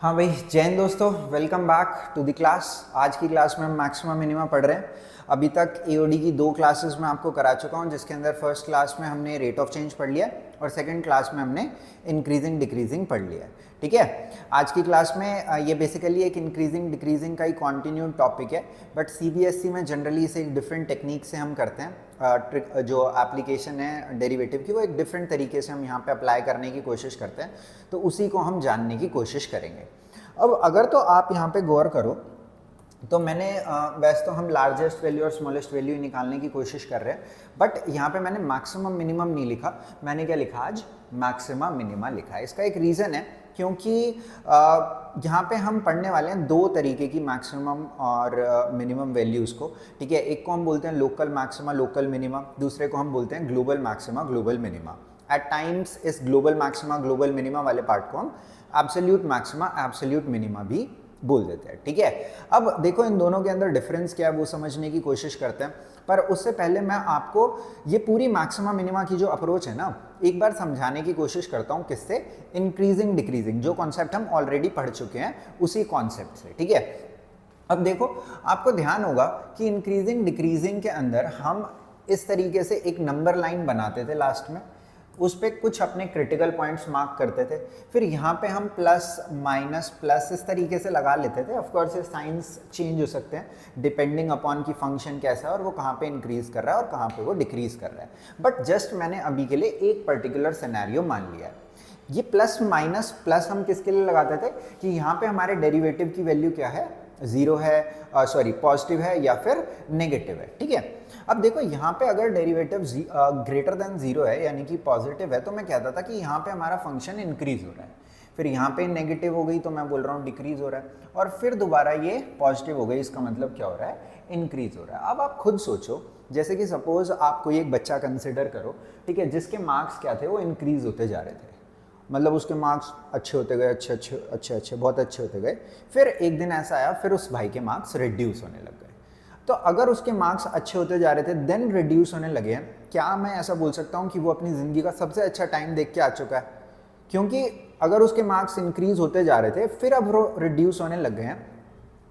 हाँ भाई, जय हिंद दोस्तों, welcome back to the class. आज की क्लास में हम मैक्सिमा मिनिमा पढ़ रहे हैं। अभी तक एओडी की 2 क्लासेस में आपको करा चुका हूँ, जिसके अंदर फर्स्ट क्लास में हमने रेट ऑफ चेंज पढ़ लिया और सेकंड क्लास में हमने इंक्रीजिंग डिक्रीजिंग पढ़ लिया। ठीक है, आज की क्लास में ये बेसिकली एक इंक्रीजिंग डिक्रीजिंग का ही कॉन्टिन्यूड टॉपिक है, बट सीबीएसई में जनरली इसे एक डिफरेंट टेक्निक से हम करते हैं। जो एप्लीकेशन है डेरिवेटिव की, वो एक डिफरेंट तरीके से हम यहाँ पे अप्लाई करने की कोशिश करते हैं, तो उसी को हम जानने की कोशिश करेंगे। अब अगर तो आप यहाँ पे गौर करो तो मैंने वैसे तो हम लार्जेस्ट वैल्यू और स्मॉलेस्ट वैल्यू निकालने की कोशिश कर रहे हैं, बट यहाँ पे मैंने मैक्सिमम मिनिमम नहीं लिखा। मैंने क्या लिखा, आज मैक्सिमा मिनिमा लिखा है। इसका एक रीज़न है, क्योंकि यहाँ पे हम पढ़ने वाले हैं 2 तरीके की मैक्सिमम और मिनिमम वैल्यूज़ को। ठीक है, एक को हम बोलते हैं लोकल मैक्सिमा लोकल मिनिमा, दूसरे को हम बोलते हैं global maxima global minima. At times इस ग्लोबल मैक्सिमा ग्लोबल मिनिमा वाले पार्ट को हम एब्सोल्यूट मैक्सिमा एब्सोल्यूट मिनिमा भी बोल देते हैं। ठीक है, अब देखो इन दोनों के अंदर डिफरेंस क्या है वो समझने की कोशिश करते हैं, पर उससे पहले मैं आपको ये पूरी मैक्सिमा मिनिमा की जो अप्रोच है ना, एक बार समझाने की कोशिश करता हूँ। किससे? इंक्रीजिंग डिक्रीजिंग, जो कॉन्सेप्ट हम ऑलरेडी पढ़ चुके हैं उसी कॉन्सेप्ट से। ठीक है, अब देखो आपको ध्यान होगा कि इंक्रीजिंग डिक्रीजिंग के अंदर हम इस तरीके से एक नंबर लाइन बनाते थे, लास्ट में उस पर कुछ अपने क्रिटिकल पॉइंट्स मार्क करते थे, फिर यहाँ पे हम प्लस माइनस प्लस इस तरीके से लगा लेते थे। ऑफ कोर्स ये साइंस चेंज हो सकते हैं डिपेंडिंग अपॉन की फंक्शन कैसा है और वो कहाँ पे इंक्रीज कर रहा है और कहाँ पे वो डिक्रीज कर रहा है, बट जस्ट मैंने अभी के लिए एक पर्टिकुलर सिनेरियो मान लिया है। ये प्लस माइनस प्लस हम किसके लिए लगाते थे कि यहाँ पे हमारे डेरिवेटिव की वैल्यू क्या है, 0 है, सॉरी पॉजिटिव है या फिर नेगेटिव है। ठीक है, अब देखो यहाँ पे अगर डेरिवेटिव ग्रेटर देन 0 है यानी कि पॉजिटिव है, तो मैं कहता था कि यहाँ पे हमारा फंक्शन इंक्रीज हो रहा है। फिर यहाँ पे नेगेटिव हो गई तो मैं बोल रहा हूँ डिक्रीज हो रहा है, और फिर दोबारा ये पॉजिटिव हो गई, इसका मतलब क्या हो रहा है, इंक्रीज हो रहा है। अब आप खुद सोचो, जैसे कि सपोज आप कोई एक बच्चा कंसिडर करो, ठीक है, जिसके मार्क्स क्या थे, वो इंक्रीज होते जा रहे थे, मतलब उसके मार्क्स अच्छे होते गए, अच्छे अच्छे अच्छे अच्छे बहुत अच्छे होते गए। फिर एक दिन ऐसा आया, फिर उस भाई के मार्क्स रिड्यूस होने लग गए। तो अगर उसके मार्क्स अच्छे होते जा रहे थे देन रिड्यूस होने लगे हैं, क्या मैं ऐसा बोल सकता हूँ कि वो अपनी ज़िंदगी का सबसे अच्छा टाइम देख के आ चुका है? क्योंकि अगर उसके मार्क्स इंक्रीज होते जा रहे थे फिर अब वो रिड्यूस होने लग गए हैं,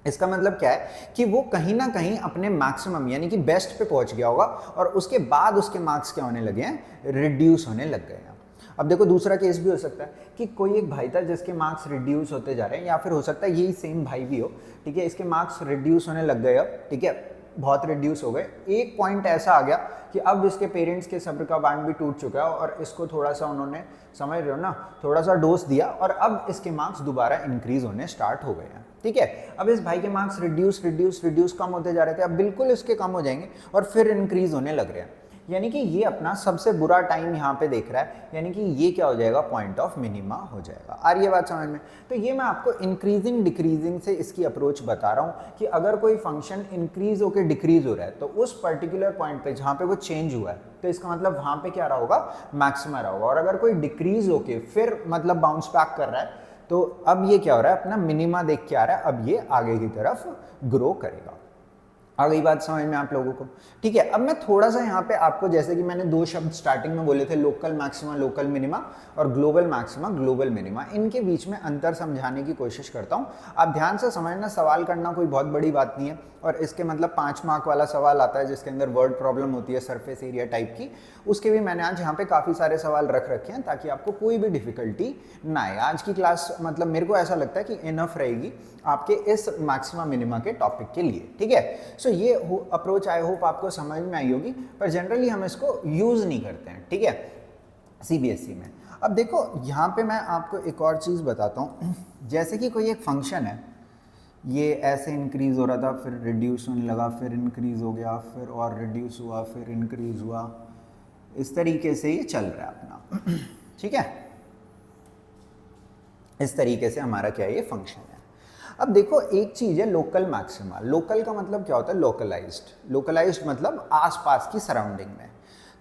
इसका मतलब क्या है कि वो कहीं ना कहीं अपने मैक्सिमम यानी कि बेस्ट पे पहुंच गया होगा, और उसके बाद उसके मार्क्स क्या होने लगे हैं, रिड्यूस होने लग गए हैं। अब देखो दूसरा केस भी हो सकता है कि कोई एक भाई था जिसके मार्क्स रिड्यूस होते जा रहे हैं, या फिर हो सकता है यही सेम भाई भी हो, ठीक है, इसके मार्क्स रिड्यूस होने लग गए अब, ठीक है, बहुत रिड्यूस हो गए। एक पॉइंट ऐसा आ गया कि अब इसके पेरेंट्स के सब्र का बांध भी टूट चुका है और इसको थोड़ा सा उन्होंने, समझ रहे हो ना, थोड़ा सा डोज दिया और अब इसके मार्क्स दोबारा इंक्रीज होने स्टार्ट हो गए हैं। ठीक है, अब इस भाई के मार्क्स रिड्यूस रिड्यूस रिड्यूस कम होते जा रहे थे, अब बिल्कुल इसके कम हो जाएंगे और फिर इंक्रीज होने लग रहे हैं, यानी कि ये अपना सबसे बुरा टाइम यहाँ पे देख रहा है, यानी कि ये क्या हो जाएगा, पॉइंट ऑफ मिनिमा हो जाएगा। आ रही है बात समझ में? तो ये मैं आपको इंक्रीजिंग डिक्रीजिंग से इसकी अप्रोच बता रहा हूँ कि अगर कोई फंक्शन इंक्रीज होकर डिक्रीज हो रहा है तो उस पर्टिकुलर पॉइंट पे जहाँ पे वो चेंज हुआ है, तो इसका मतलब वहाँ पे क्या रहा होगा, मैक्सिमा रहा होगा। और अगर कोई डिक्रीज होके फिर मतलब बाउंस बैक कर रहा है, तो अब ये क्या हो रहा है, अपना मिनिमा देख के आ रहा है, अब ये आगे की तरफ ग्रो करेगा। आ गई बात समझ में आप लोगों को? ठीक है, अब मैं थोड़ा सा यहाँ पे आपको, जैसे कि मैंने 2 शब्द स्टार्टिंग में बोले थे, लोकल मैक्सिमा लोकल मिनिमा और ग्लोबल मैक्सिमा ग्लोबल मिनिमा, इनके बीच में अंतर समझाने की कोशिश करता हूँ। आप ध्यान से समझना, सवाल करना कोई बहुत बड़ी बात नहीं है, और इसके मतलब 5 मार्क वाला सवाल आता है जिसके अंदर वर्ड प्रॉब्लम होती है सरफेस एरिया टाइप की, उसके भी मैंने आज यहाँ पे काफ़ी सारे सवाल रख रखे हैं ताकि आपको कोई भी डिफिकल्टी ना आए। आज की क्लास मतलब मेरे को ऐसा लगता है कि इनफ रहेगी आपके इस मैक्सिमा मिनिमा के टॉपिक के लिए। ठीक है, सो ये अप्रोच आई होप आपको समझ में आई होगी, पर जनरली हम इसको यूज़ नहीं करते हैं। ठीक है, सीबीएसई में। अब देखो यहाँ पे मैं आपको एक और चीज़ बताता हूँ, जैसे कि कोई एक फंक्शन है, ये ऐसे इंक्रीज़ हो रहा था, फिर रिड्यूस होने लगा, फिर इंक्रीज़ हो गया, फिर और रिड्यूस हुआ, फिर इंक्रीज़ हुआ, इस तरीके से ये चल रहा है अपना। ठीक है, इस तरीके से हमारा क्या है, ये फंक्शन है। अब देखो एक चीज़ है लोकल मैक्सिमा। लोकल का मतलब क्या होता है, लोकलाइज्ड। लोकलाइज्ड मतलब आसपास की सराउंडिंग में।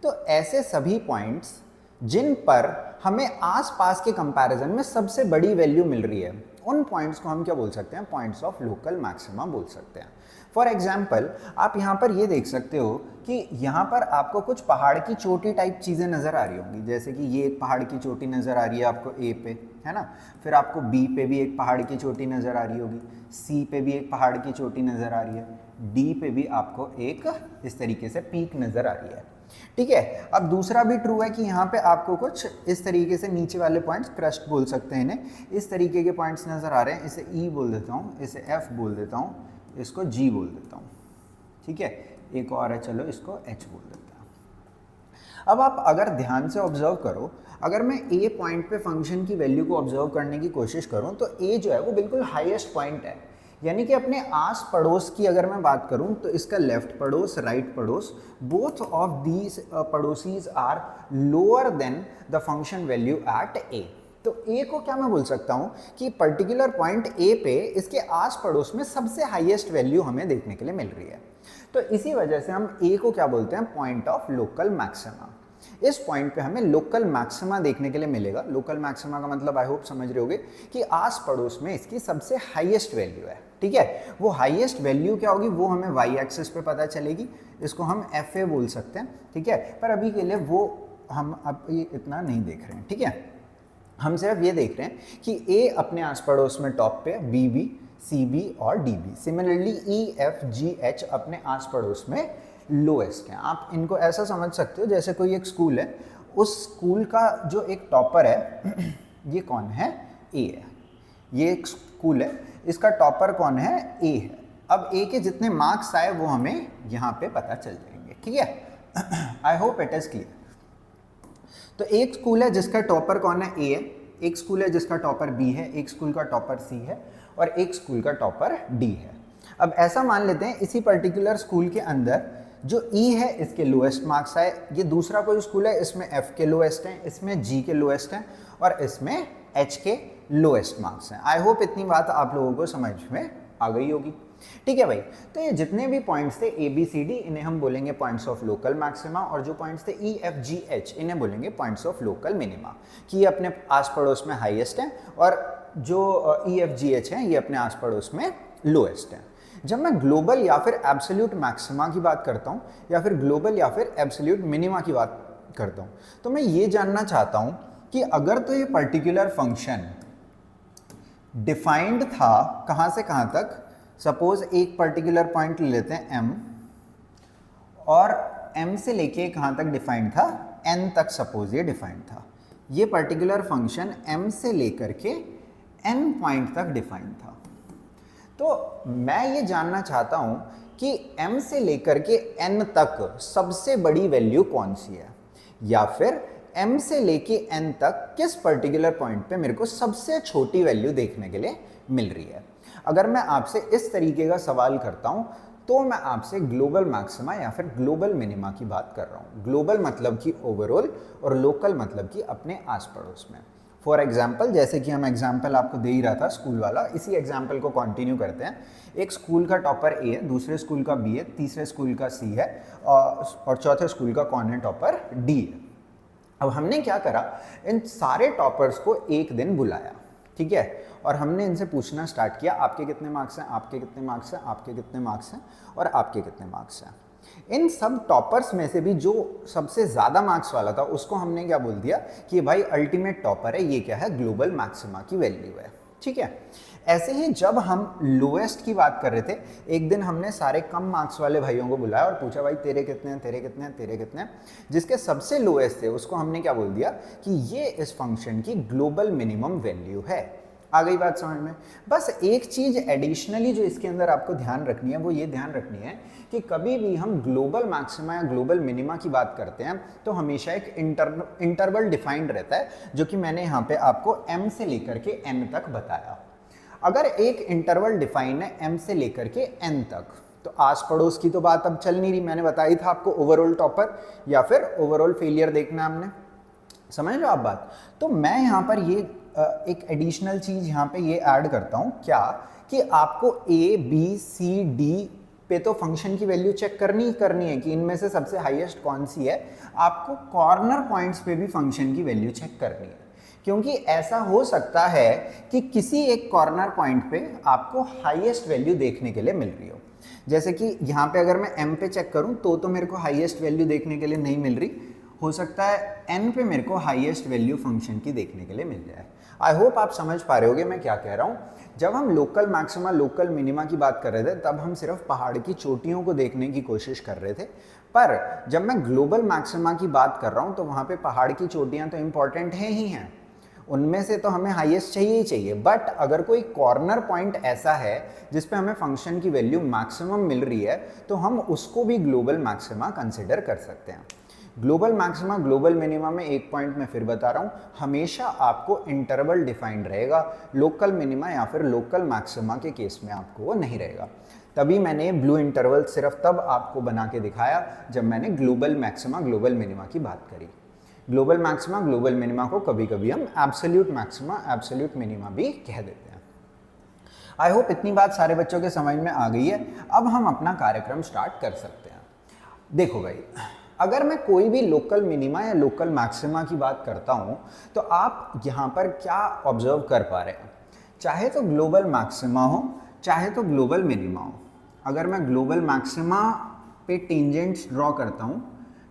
तो ऐसे सभी पॉइंट्स जिन पर हमें आसपास के कंपैरिजन में सबसे बड़ी वैल्यू मिल रही है, उन पॉइंट्स को हम क्या बोल सकते हैं, पॉइंट्स ऑफ लोकल मैक्सिमा बोल सकते हैं। फॉर एग्जाम्पल आप यहाँ पर ये देख सकते हो कि यहाँ पर आपको कुछ पहाड़ की चोटी टाइप चीज़ें नज़र आ रही होंगी, जैसे कि ये एक पहाड़ की चोटी नज़र आ रही है आपको ए पे, है ना। फिर आपको बी पे भी एक पहाड़ की चोटी नज़र आ रही होगी, सी पे भी एक पहाड़ की चोटी नज़र आ रही है, डी पे भी आपको एक इस तरीके से पीक नज़र आ रही है, ठीक है। अब दूसरा भी ट्रू है कि यहाँ पे आपको कुछ इस तरीके से नीचे वाले पॉइंट्स, क्रस्ट बोल सकते हैं इन्हें, इस तरीके के पॉइंट्स नज़र आ रहे हैं। इसे ई बोल देता हूँ, इसे एफ बोल देता हूँ, इसको जी बोल देता हूँ, ठीक है। एक और है, चलो इसको एच बोल देता हूँ। अब आप अगर ध्यान से ऑब्जर्व करो, अगर मैं ए पॉइंट पे फंक्शन की वैल्यू को ऑब्जर्व करने की कोशिश करूँ तो ए जो है वो बिल्कुल हाईएस्ट पॉइंट है, यानी कि अपने आस पड़ोस की अगर मैं बात करूं तो इसका लेफ्ट पड़ोस, राइट पड़ोस, बोथ ऑफ दीज पड़ोसीज are lower than the function value at A. तो ए को क्या मैं बोल सकता हूं कि पर्टिकुलर पॉइंट ए पे इसके आस पड़ोस में सबसे हाईएस्ट वैल्यू हमें देखने के लिए मिल रही है। तो इसी वजह से हम ए को क्या बोलते हैं, point of local maxima. Is point पे हमें लोकल मैक्सिमा देखने के लिए मिलेगा। लोकल मैक्सिमा का मतलब आई होप समझ रहे होगे कि आस पड़ोस में इसकी सबसे हाईएस्ट वैल्यू है, ठीक है। वो हाईएस्ट वैल्यू क्या होगी वो हमें वाई एक्सिस पे पता चलेगी, इसको हम एफ ए बोल सकते हैं, ठीक है। पर अभी के लिए वो हम अब ये इतना नहीं देख रहे हैं, ठीक है। हम सिर्फ ये देख रहे हैं कि ए अपने आस पड़ोस में टॉप पे, बी बी, सी बी और D B, similarly E F G H अपने आस पड़ोस में लोएस्ट है। आप इनको ऐसा समझ सकते हो जैसे कोई एक स्कूल है, उस स्कूल का जो एक टॉपर है ये कौन है, ए है। ये एक स्कूल है, इसका टॉपर कौन है, ए है। अब ए के जितने मार्क्स आए वो हमें यहाँ पे पता चल जाएंगे, ठीक है। आई होप इट इज क्लियर। तो एक स्कूल है जिसका टॉपर कौन है, ए है, एक स्कूल है जिसका टॉपर बी है, एक स्कूल का टॉपर सी है और एक स्कूल का टॉपर डी है। अब ऐसा मान लेते हैं इसी पर्टिकुलर स्कूल के अंदर जो ई है इसके लोएस्ट मार्क्स आए, ये दूसरा कोई स्कूल है इसमें एफ के लोएस्ट हैं, इसमें जी के लोएस्ट हैं और इसमें एच के लोएस्ट मार्क्स हैं। आई होप इतनी बात आप लोगों को समझ में आ गई होगी, ठीक है भाई। तो ये जितने भी पॉइंट्स थे ए बी सी डी, इन्हें हम बोलेंगे पॉइंट्स ऑफ लोकल मैक्सिमा, और जो पॉइंट्स थे ई एफ जी एच इन्हें बोलेंगे पॉइंट्स ऑफ लोकल मिनिमा, कि ये अपने आस पड़ोस में हाईएस्ट हैं और जो ई एफ जी एच हैं ये अपने आस पड़ोस में लोएस्ट हैं। जब मैं ग्लोबल या फिर एब्सोल्यूट मैक्सिमा की बात करता हूँ या फिर ग्लोबल या फिर एब्सोल्यूट मिनिमा की बात करता हूँ तो मैं ये जानना चाहता हूँ कि अगर तो ये पर्टिकुलर फंक्शन डिफाइंड था कहाँ से कहाँ तक, सपोज एक पर्टिकुलर पॉइंट ले लेते हैं m, और m से लेके कहाँ तक डिफाइंड था, n तक सपोज ये डिफाइंड था। ये पर्टिकुलर फंक्शन m से लेकर के n पॉइंट तक डिफाइंड था। तो मैं ये जानना चाहता हूँ कि m से लेकर के n तक सबसे बड़ी वैल्यू कौन सी है, या फिर m से लेके n तक किस पर्टिकुलर पॉइंट पे मेरे को सबसे छोटी वैल्यू देखने के लिए मिल रही है। अगर मैं आपसे इस तरीके का सवाल करता हूं तो मैं आपसे ग्लोबल मैक्सिमा या फिर ग्लोबल मिनिमा की बात कर रहा हूं। ग्लोबल मतलब कि ओवरऑल और लोकल मतलब कि अपने आस पड़ोस में। फॉर एग्जाम्पल, जैसे कि हम एग्जाम्पल आपको दे ही रहा था स्कूल वाला, इसी एग्जाम्पल को कंटिन्यू करते हैं। एक स्कूल का टॉपर ए है, दूसरे स्कूल का बी है, तीसरे स्कूल का सी है और चौथे स्कूल का कौन है, टॉपर डी है। अब हमने क्या करा, इन सारे टॉपर्स को एक दिन बुलाया, ठीक है, और हमने इनसे पूछना स्टार्ट किया आपके कितने मार्क्स हैं, आपके कितने मार्क्स हैं, आपके कितने मार्क्स हैं और आपके कितने मार्क्स हैं। इन सब टॉपर्स में से भी जो सबसे ज़्यादा मार्क्स वाला था उसको हमने क्या बोल दिया कि भाई अल्टीमेट टॉपर है, ये क्या है, ग्लोबल मैक्सिमा की वैल्यू है, ठीक है। ऐसे ही जब हम लोएस्ट की बात कर रहे थे, एक दिन हमने सारे कम मार्क्स वाले भाइयों को बुलाया और पूछा भाई तेरे कितने हैं, तेरे कितने हैं, तेरे कितने हैं। जिसके सबसे लोएस्ट थे उसको हमने क्या बोल दिया कि ये इस फंक्शन की ग्लोबल मिनिमम वैल्यू है। आ गई बात समझ में। बस एक चीज एडिशनली जो इसके अंदर आपको ध्यान रखनी है वो ये ध्यान रखनी है कि कभी भी हम ग्लोबल मैक्सिमा या ग्लोबल मिनिमा की बात करते हैं तो हमेशा एक इंटरवल डिफाइंड रहता है, जो कि मैंने यहाँ पे आपको m से लेकर के n तक बताया। अगर एक इंटरवल डिफाइन है m से लेकर के n तक, तो आस पड़ोस की तो बात अब चल नहीं रही, मैंने बताई था आपको ओवरऑल टॉपर या फिर ओवरऑल फेलियर देखना हमने, समझ लो आप बात। तो मैं यहाँ पर ये एक एडिशनल चीज यहाँ पे ये ऐड करता हूँ क्या, कि आपको A B C D पे तो फंक्शन की वैल्यू चेक करनी ही करनी है कि इनमें से सबसे हाईएस्ट कौन सी है। आपको कॉर्नर पॉइंट्स पे भी फंक्शन की वैल्यू चेक करनी है, क्योंकि ऐसा हो सकता है कि किसी एक कॉर्नर पॉइंट पे आपको हाईएस्ट वैल्यू देखने के लिए मिल रही हो। जैसे कि यहाँ पे अगर मैं m पे चेक करूँ तो मेरे को हाईएस्ट वैल्यू देखने के लिए नहीं मिल रही, हो सकता है n पे मेरे को हाईएस्ट वैल्यू फंक्शन की देखने के लिए मिल जाए। आई होप आप समझ पा रहे होगे मैं क्या कह रहा हूँ। जब हम लोकल मैक्सिमा लोकल मिनिमा की बात कर रहे थे तब हम सिर्फ पहाड़ की चोटियों को देखने की कोशिश कर रहे थे, पर जब मैं ग्लोबल मैक्सिमा की बात कर रहा हूँ तो वहाँ पे पहाड़ की चोटियाँ तो इम्पॉर्टेंट हैं ही हैं, उनमें से तो हमें हाईएस्ट चाहिए ही चाहिए। बट अगर कोई कॉर्नर पॉइंट ऐसा है जिस पे हमें फंक्शन की वैल्यू मैक्सिमम मिल रही है तो हम उसको भी ग्लोबल मैक्सिमा कंसिडर कर सकते हैं। ग्लोबल मैक्सिमा ग्लोबल मिनिमा में एक पॉइंट मैं फिर बता रहा हूँ, हमेशा आपको इंटरवल डिफाइंड रहेगा, लोकल मिनिमा या फिर लोकल मैक्सिमा के केस में आपको वो नहीं रहेगा। तभी मैंने ब्लू इंटरवल सिर्फ तब आपको बना के दिखाया जब मैंने ग्लोबल मैक्सिमा ग्लोबल मिनिमा की बात करी। ग्लोबल मैक्सिमा ग्लोबल मिनिमा को कभी कभी हम एब्सोल्यूट मैक्सिमा एब्सोल्यूट मिनिमा भी कह देते हैं। आई होप इतनी बात सारे बच्चों के समझ में आ गई है। अब हम अपना कार्यक्रम स्टार्ट कर सकते हैं। देखो भाई, अगर मैं कोई भी लोकल मिनिमा या लोकल मैक्सिमा की बात करता हूं तो आप यहाँ पर क्या ऑब्जर्व कर पा रहे हैं, चाहे तो ग्लोबल मैक्सिमा हो चाहे तो ग्लोबल मिनिमा हो। अगर मैं ग्लोबल मैक्सिमा पे टेंजेंट्स ड्रॉ करता हूँ,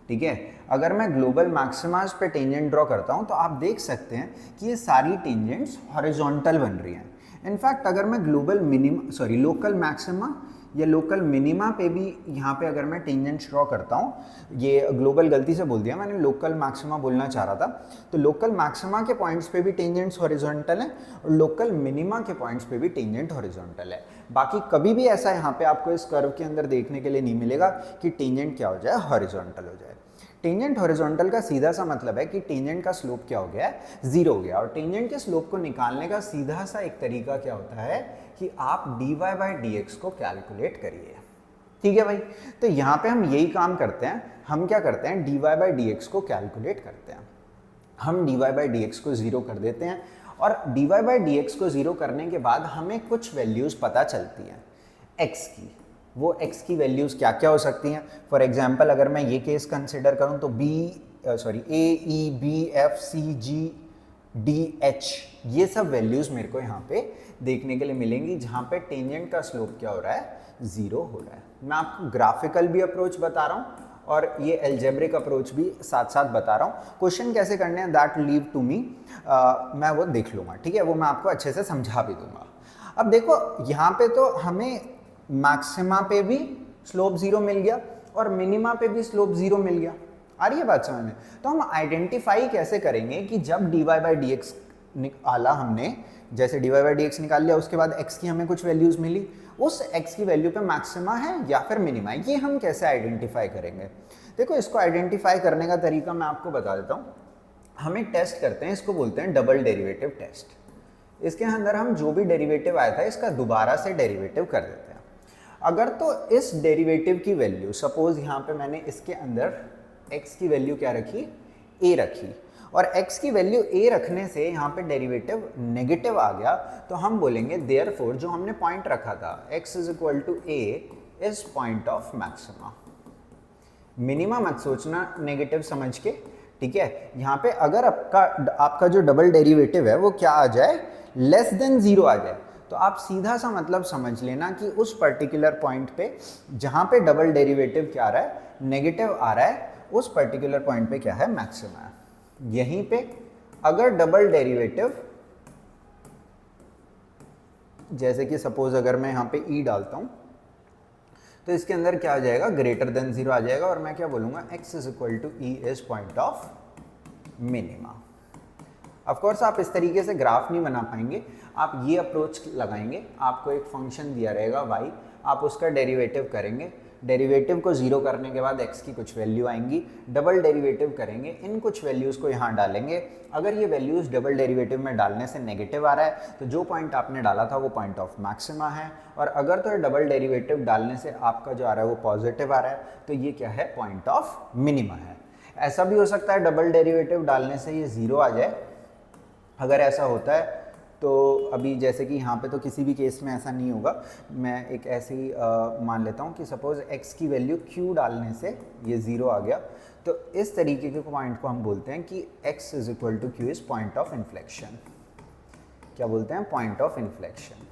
ठीक है, अगर मैं ग्लोबल मैक्सिमास पे टेंजेंट ड्रॉ करता हूँ तो आप देख सकते हैं कि ये सारी टेंजेंट्स हॉरिजॉन्टल बन रही हैं। इनफैक्ट अगर मैं लोकल मैक्सिमा या लोकल मिनिमा पे भी यहाँ पे अगर मैं टेंजेंट्स ड्रॉ करता हूँ, ये ग्लोबल गलती से बोल दिया मैंने, लोकल मैक्सिमा बोलना चाह रहा था, तो लोकल मैक्सिमा के पॉइंट्स पे भी टेंजेंट्स हॉरिजॉन्टल हैं और लोकल मिनिमा के पॉइंट्स पे भी टेंजेंट हॉरिजॉन्टल है। बाकी कभी भी ऐसा यहाँ पे आपको इस कर्व के अंदर देखने के लिए नहीं मिलेगा कि टेंजेंट क्या हो जाए, हॉरिजॉन्टल हो जाए। टेंजेंट हॉरिजॉन्टल का सीधा सा मतलब है कि टेंजेंट का स्लोप क्या हो गया है, जीरो हो गया। और टेंजेंट के स्लोप को निकालने का सीधा सा एक तरीका क्या होता है कि आप dy बाई dx को कैलकुलेट करिए। ठीक है भाई, तो यहाँ पे हम यही काम करते हैं। हम क्या करते हैं, dy बाई dx को कैलकुलेट करते हैं। हम dy बाई dx को जीरो कर देते हैं और dy बाई dx को जीरो करने के बाद हमें कुछ वैल्यूज पता चलती हैं x की। वो x की वैल्यूज़ क्या क्या हो सकती हैं। फॉर एग्जांपल अगर मैं ये केस कंसिडर करूं तो A E B F C G D H, ये सब वैल्यूज़ मेरे को यहाँ पे देखने के लिए मिलेंगी जहाँ पे टेंजेंट का स्लोप क्या हो रहा है, ज़ीरो हो रहा है। मैं आपको ग्राफिकल भी अप्रोच बता रहा हूँ और ये एल्जेब्रिक अप्रोच भी साथ साथ बता रहा हूँ। क्वेश्चन कैसे करने हैं दैट लीव टू मी, मैं वो देख लूँगा, ठीक है, वो मैं आपको अच्छे से समझा भी दूंगा। अब देखो यहाँ पे तो हमें मैक्सिमा पे भी स्लोप जीरो मिल गया और मिनिमा पे भी स्लोप जीरो मिल गया। आ रही है बात समझ में। तो हम आइडेंटिफाई कैसे करेंगे कि जब dy बाई dx निकाला हमने, जैसे dy बाई dx निकाल लिया, उसके बाद x की हमें कुछ वैल्यूज मिली, उस x की वैल्यू पे मैक्सिमा है या फिर मिनिमा है, ये हम कैसे आइडेंटिफाई करेंगे। देखो, इसको आइडेंटिफाई करने का तरीका मैं आपको बता देता हूँ। हम एक टेस्ट करते हैं, इसको बोलते हैं डबल डेरिवेटिव टेस्ट। इसके अंदर हम जो भी डेरिवेटिव आया था इसका दोबारा से डेरिवेटिव कर देते हैं। अगर तो इस डेरिवेटिव की वैल्यू, सपोज यहाँ पे मैंने इसके अंदर x की वैल्यू क्या रखी, a रखी, और x की वैल्यू a रखने से यहाँ पे डेरिवेटिव नेगेटिव आ गया, तो हम बोलेंगे देयरफॉर जो हमने पॉइंट रखा था x is equal to a is point of maxima. Minima मत सोचना नेगेटिव समझ के, ठीक है। यहाँ पे अगर आपका जो डबल डेरिवेटिव है वो क्या आ जाए, लेस देन जीरो आ जाए, तो आप सीधा सा मतलब समझ लेना कि उस पर्टिकुलर पॉइंट पे जहाँ पे डबल डेरिवेटिव क्या आ रहा है, नेगेटिव आ रहा है, उस पर्टिकुलर पॉइंट पे क्या है, मैक्सिमा है। यहीं पे अगर डबल डेरिवेटिव, जैसे कि सपोज अगर मैं यहाँ पे ई डालता हूँ तो इसके अंदर क्या आ जाएगा, ग्रेटर देन जीरो आ जाएगा, और मैं क्या बोलूँगा, x is equal to E is point of minima. Of course आप इस तरीके से ग्राफ नहीं बना पाएंगे, आप ये अप्रोच लगाएंगे। आपको एक फंक्शन दिया रहेगा y, आप उसका डेरिवेटिव करेंगे, डेरिवेटिव को जीरो करने के बाद x की कुछ वैल्यू आएंगी, डबल डेरिवेटिव करेंगे, इन कुछ वैल्यूज़ को यहाँ डालेंगे। अगर ये वैल्यूज़ डबल डेरिवेटिव में डालने से नेगेटिव आ रहा है तो जो पॉइंट आपने डाला था वो पॉइंट ऑफ मैक्सिमा है, और अगर तो डबल डेरिवेटिव डालने से आपका जो आ रहा है वो पॉजिटिव आ रहा है तो ये क्या है, पॉइंट ऑफ मिनिमा है। ऐसा भी हो सकता है डबल डेरिवेटिव डालने से ये ज़ीरो आ जाए। अगर ऐसा होता है तो अभी जैसे कि यहाँ पे तो किसी भी केस में ऐसा नहीं होगा, मैं एक ऐसे ही मान लेता हूँ कि सपोज x की वैल्यू q डालने से ये 0 आ गया, तो इस तरीके के पॉइंट को हम बोलते हैं कि x is equal to q is point of inflection. क्या बोलते हैं? Point of inflection.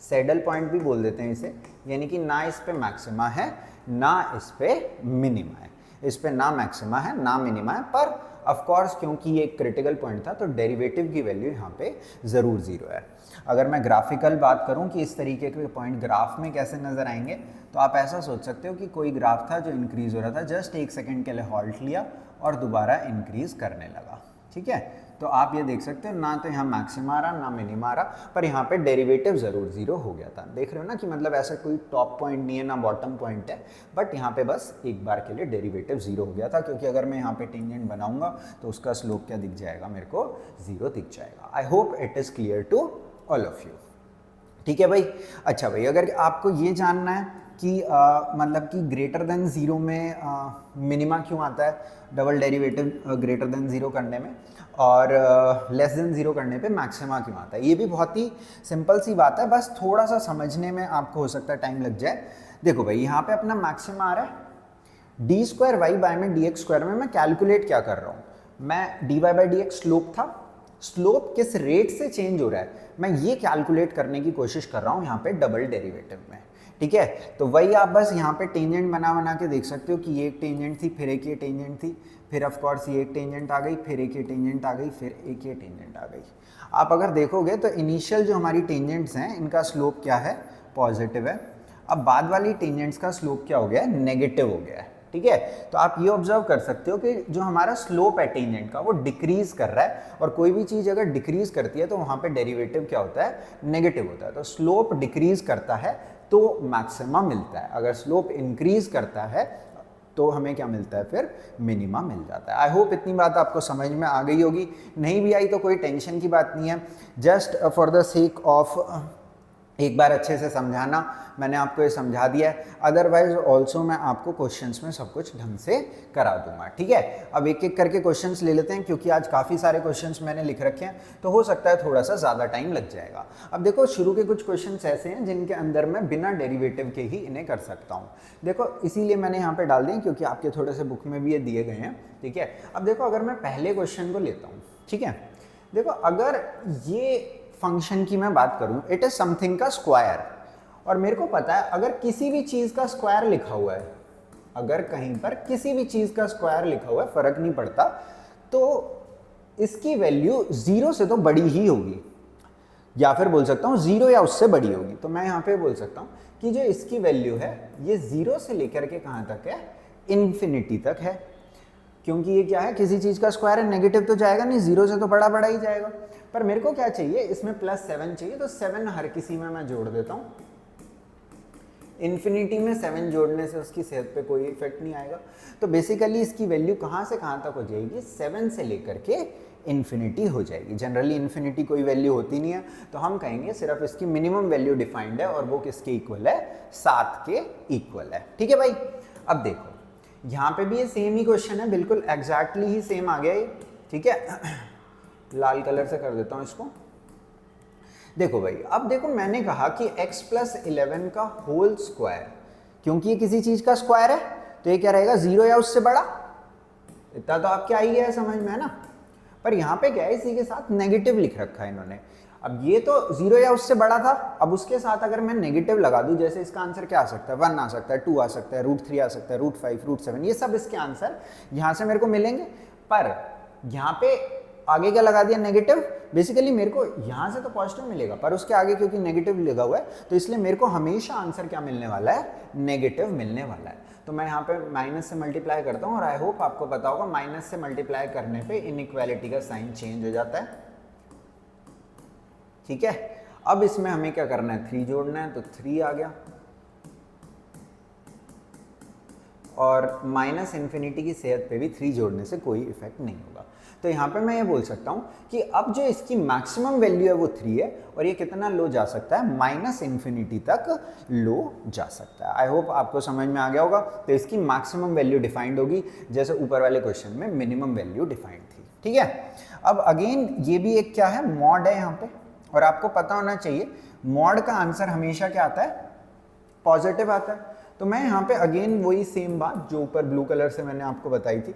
Saddle point भी बोल देते हैं इसे, यानी कि ना इस पे मैक्सिमा है ना इस पे मिनिमा है, इस पे ना मैक्सिमा है ना मिनिमा है, पर ऑफ कोर्स क्योंकि ये एक क्रिटिकल पॉइंट था तो डेरिवेटिव की वैल्यू यहाँ पे ज़रूर 0 है। अगर मैं ग्राफिकल बात करूँ कि इस तरीके के पॉइंट ग्राफ में कैसे नज़र आएंगे, तो आप ऐसा सोच सकते हो कि कोई ग्राफ था जो इंक्रीज़ हो रहा था, जस्ट 1 सेकेंड के लिए हॉल्ट लिया और दोबारा इंक्रीज़ करने लगा। ठीक है, तो आप ये देख सकते हो ना तो यहाँ मैक्सिमा आ रहा ना मिनिमा आ रहा, पर यहाँ पे डेरिवेटिव ज़रूर 0 हो गया था। देख रहे हो ना कि मतलब ऐसा कोई टॉप पॉइंट नहीं है ना बॉटम पॉइंट है, बट यहाँ पे बस एक बार के लिए डेरिवेटिव 0 हो गया था, क्योंकि अगर मैं यहाँ पे टेंजेंट बनाऊंगा तो उसका स्लोप क्या दिख जाएगा? मेरे को 0 दिख जाएगा। I hope it is clear to all of you. ठीक है भाई। अच्छा भाई, अगर आपको ये जानना है कि मतलब कि ग्रेटर देन 0 में मिनिमा क्यों आता है, डबल डेरिवेटिव ग्रेटर देन 0 करने में, और लेस देन 0 करने पे मैक्सिमा क्यों आता है, ये भी बहुत ही सिंपल सी बात है, बस थोड़ा सा समझने में आपको हो सकता है टाइम लग जाए। देखो भाई, यहाँ पे अपना मैक्सिमा आ रहा है डी स्क्वायर वाई बाय में डी एक्स स्क्वायर में। मैं कैलकुलेट क्या कर रहा हूँ, मैं d y by d x slope था, स्लोप किस रेट से चेंज हो रहा है मैं ये कैलकुलेट करने की कोशिश कर रहा हूँ यहाँ पे डबल डेरिवेटिव में। ठीक है, तो वही आप बस यहाँ पे टेंजेंट बना बना के देख सकते हो कि ये एक टेंजेंट थी, फिर एक ये टेंजेंट थी, फिर ऑफ कोर्स ये एक टेंजेंट आ गई, फिर एक ये टेंजेंट आ गई, फिर एक ये टेंजेंट आ गई। आप अगर देखोगे तो इनिशियल जो हमारी टेंजेंट्स हैं इनका स्लोप क्या है? पॉजिटिव है। अब बाद वाली टेंजेंट्स का स्लोप क्या हो गया है? नेगेटिव हो गया है। ठीक है, तो आप ये ऑब्जर्व कर सकते हो कि जो हमारा स्लोप है टेंजेंट का वो डिक्रीज कर रहा है, और कोई भी चीज़ अगर डिक्रीज करती है तो वहाँ पे डेरिवेटिव क्या होता है? नेगेटिव होता है। तो स्लोप डिक्रीज करता है तो मैक्सिमा मिलता है, अगर स्लोप इंक्रीज करता है तो हमें क्या मिलता है? फिर मिनिमा मिल जाता है। आई होप इतनी बात आपको समझ में आ गई होगी, नहीं भी आई तो कोई टेंशन की बात नहीं है, just for the sake of एक बार अच्छे से समझाना मैंने आपको ये समझा दिया है, अदरवाइज ऑल्सो मैं आपको क्वेश्चंस में सब कुछ ढंग से करा दूंगा। ठीक है, अब एक एक करके क्वेश्चंस ले लेते हैं, क्योंकि आज काफ़ी सारे क्वेश्चंस मैंने लिख रखे हैं तो हो सकता है थोड़ा सा ज़्यादा टाइम लग जाएगा। अब देखो, शुरू के कुछ क्वेश्चंस ऐसे हैं जिनके अंदर मैं बिना डेरिवेटिव के ही इन्हें कर सकता हूँ। देखो, इसीलिए मैंने यहाँ पर डाल दिए क्योंकि आपके थोड़े से बुक में भी ये दिए गए हैं। ठीक है, अब देखो, अगर मैं पहले क्वेश्चन को लेता हूँ, ठीक है, देखो अगर ये फंक्शन की मैं बात करूं, इट इज समथिंग का स्क्वायर, और मेरे को पता है अगर किसी भी चीज का स्क्वायर लिखा हुआ है, अगर कहीं पर किसी भी चीज का स्क्वायर लिखा हुआ है, फर्क नहीं पड़ता, तो इसकी वैल्यू 0 से तो बड़ी ही होगी, या फिर बोल सकता हूं 0 या उससे बड़ी होगी। तो मैं यहां पे बोल सकता हूं कि जो इसकी वैल्यू है ये 0 से लेकर के कहां तक है? इन्फिनिटी तक है, क्योंकि ये क्या है? किसी चीज का स्क्वायर है, नेगेटिव तो जाएगा नहीं, 0 से तो बड़ा बड़ा ही जाएगा। पर मेरे को क्या चाहिए? इसमें +7 चाहिए, तो 7 हर किसी में मैं जोड़ देता हूं। इन्फिनिटी में 7 जोड़ने से उसकी सेहत पे कोई इफेक्ट नहीं आएगा। तो बेसिकली इसकी वैल्यू कहां से कहां तक हो जाएगी? 7 से लेकर के इन्फिनिटी हो जाएगी। जनरली इन्फिनिटी कोई वैल्यू होती नहीं है, तो हम कहेंगे सिर्फ इसकी मिनिमम वैल्यू डिफाइंड है, और वो किसके इक्वल है? 7 के इक्वल है। ठीक है भाई, अब देखो यहाँ पे भी ये सेम ही क्वेश्चन है, बिल्कुल एग्जैक्टली ही सेम आ गया ये। ठीक है, लाल कलर से कर देता हूं इसको। देखो भाई, अब देखो मैंने कहा कि x + 11 का होल स्क्वायर, क्योंकि ये किसी चीज का स्क्वायर है तो ये क्या रहेगा? 0 या उससे बड़ा। इतना तो आपके आ ही गया है समझ में, है ना। पर यहाँ पे क्या है, इसी के साथ नेगेटिव लिख रखा है इन्होंने। अब ये तो 0 या उससे बड़ा था, अब उसके साथ अगर मैं नेगेटिव लगा दूं, जैसे इसका आंसर क्या आ सकता है? 1 आ सकता है, 2 आ सकता है, √3 आ सकता है, √5, √7, ये सब इसके आंसर यहाँ से मेरे को मिलेंगे। पर यहाँ पे आगे क्या लगा दिया? नेगेटिव। बेसिकली मेरे को यहाँ से तो पॉजिटिव मिलेगा, पर उसके आगे क्योंकि नेगेटिव लगा हुआ है तो इसलिए मेरे को हमेशा आंसर क्या मिलने वाला है? नेगेटिव मिलने वाला है। तो मैं यहाँ पे माइनस से मल्टीप्लाई करता हूँ, और आई होप आपको पता होगा माइनस से मल्टीप्लाई करने पे इनइक्वालिटी का साइन चेंज हो जाता है। ठीक है, अब इसमें हमें क्या करना है? 3 जोड़ना है, तो 3 आ गया, और माइनस इन्फिनिटी की सेहत पे भी 3 जोड़ने से कोई इफेक्ट नहीं होगा। तो यहाँ पे मैं ये बोल सकता हूँ कि अब जो इसकी मैक्सिमम वैल्यू है वो 3 है, और ये कितना लो जा सकता है? -इन्फिनिटी तक लो जा सकता है। आई होप आपको समझ में आ गया होगा। तो इसकी मैक्सिमम वैल्यू डिफाइंड होगी, जैसे ऊपर वाले क्वेश्चन में मिनिमम वैल्यू डिफाइंड थी। ठीक है। अब अगेन ये भी एक क्या है, मॉड है यहाँ पे, और आपको पता होना चाहिए मॉड का आंसर हमेशा क्या आता है, पॉजिटिव आता है। तो मैं यहाँ पे अगेन वही सेम बात जो ऊपर ब्लू कलर से मैंने आपको बताई थी,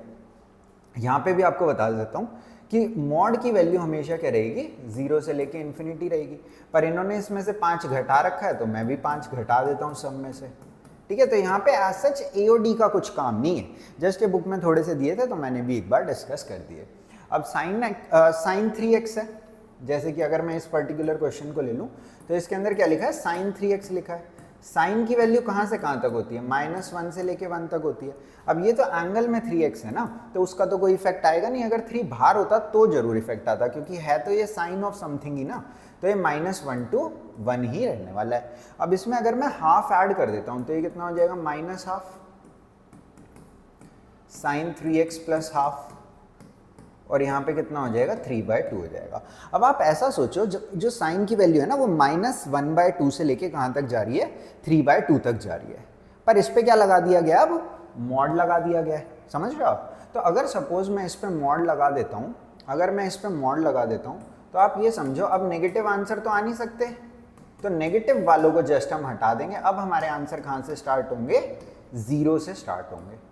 यहाँ पे भी आपको बता देता हूँ कि मॉड की वैल्यू हमेशा क्या रहेगी, 0 से लेके इन्फिनिटी रहेगी। पर इन्होंने इसमें से 5 घटा रखा है तो मैं भी 5 घटा देता हूँ सब में से, ठीक है। तो यहाँ पे एज सच ए और डी का कुछ काम नहीं है, जस्ट ये बुक में थोड़े से दिए थे तो मैंने भी एक बार डिस्कस कर दिए। अब साइन 3x है, जैसे कि अगर मैं इस पर्टिकुलर क्वेश्चन को ले लूँ तो इसके अंदर क्या लिखा है, साइन 3x लिखा है। साइन की वैल्यू कहाँ से कहाँ तक होती है, -1 से लेके 1 तक होती है। अब ये तो एंगल में 3x है ना, तो उसका तो कोई इफेक्ट आएगा नहीं। अगर 3 बाहर होता तो जरूर इफेक्ट आता, क्योंकि है तो ये साइन ऑफ समथिंग ही ना, तो ये -1 to 1 ही रहने वाला है। अब इसमें अगर मैं हाफ ऐड कर देता हूँ तो ये कितना हो जाएगा, -half sine 3x plus half, और यहाँ पे कितना हो जाएगा, 3/2 हो जाएगा। अब आप ऐसा सोचो, जो साइन की वैल्यू है ना वो -1/2 से लेके कहाँ तक जा रही है, 3/2 तक जा रही है। पर इस पे क्या लगा दिया गया, अब मॉड लगा दिया गया है, समझ रहे हो आप। तो अगर सपोज मैं इस पे मॉड लगा देता हूँ, अगर मैं इस पे मॉड लगा देता हूँ तो आप ये समझो अब नेगेटिव आंसर तो आ नहीं सकते, तो नेगेटिव वालों को जस्ट हम हटा देंगे। अब हमारे आंसर कहाँ से स्टार्ट होंगे, 0 से स्टार्ट होंगे।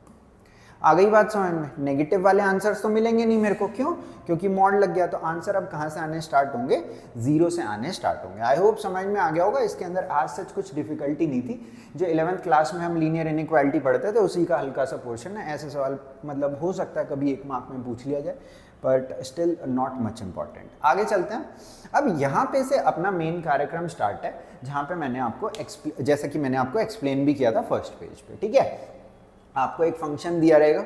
आ गई बात समझ में, नेगेटिव वाले आंसर्स तो मिलेंगे नहीं मेरे को, क्यों, क्योंकि मॉड लग गया। तो आंसर अब कहाँ से आने स्टार्ट होंगे, 0 से आने स्टार्ट होंगे। आई होप समझ में आ गया होगा। इसके अंदर आज सच कुछ डिफिकल्टी नहीं थी। जो 11th क्लास में हम लीनियर इनइक्वालिटी पढ़ते थे उसी का हल्का सा पोर्शन है। ऐसे सवाल मतलब हो सकता है कभी 1 मार्क में पूछ लिया जाए, but still not much important. आगे चलते हैं। अब यहाँ पे से अपना मेन कार्यक्रम स्टार्ट है, जहाँ पे मैंने आपको जैसे कि मैंने आपको एक्सप्लेन भी किया था फर्स्ट पेज पे, ठीक है। आपको एक फंक्शन दिया रहेगा,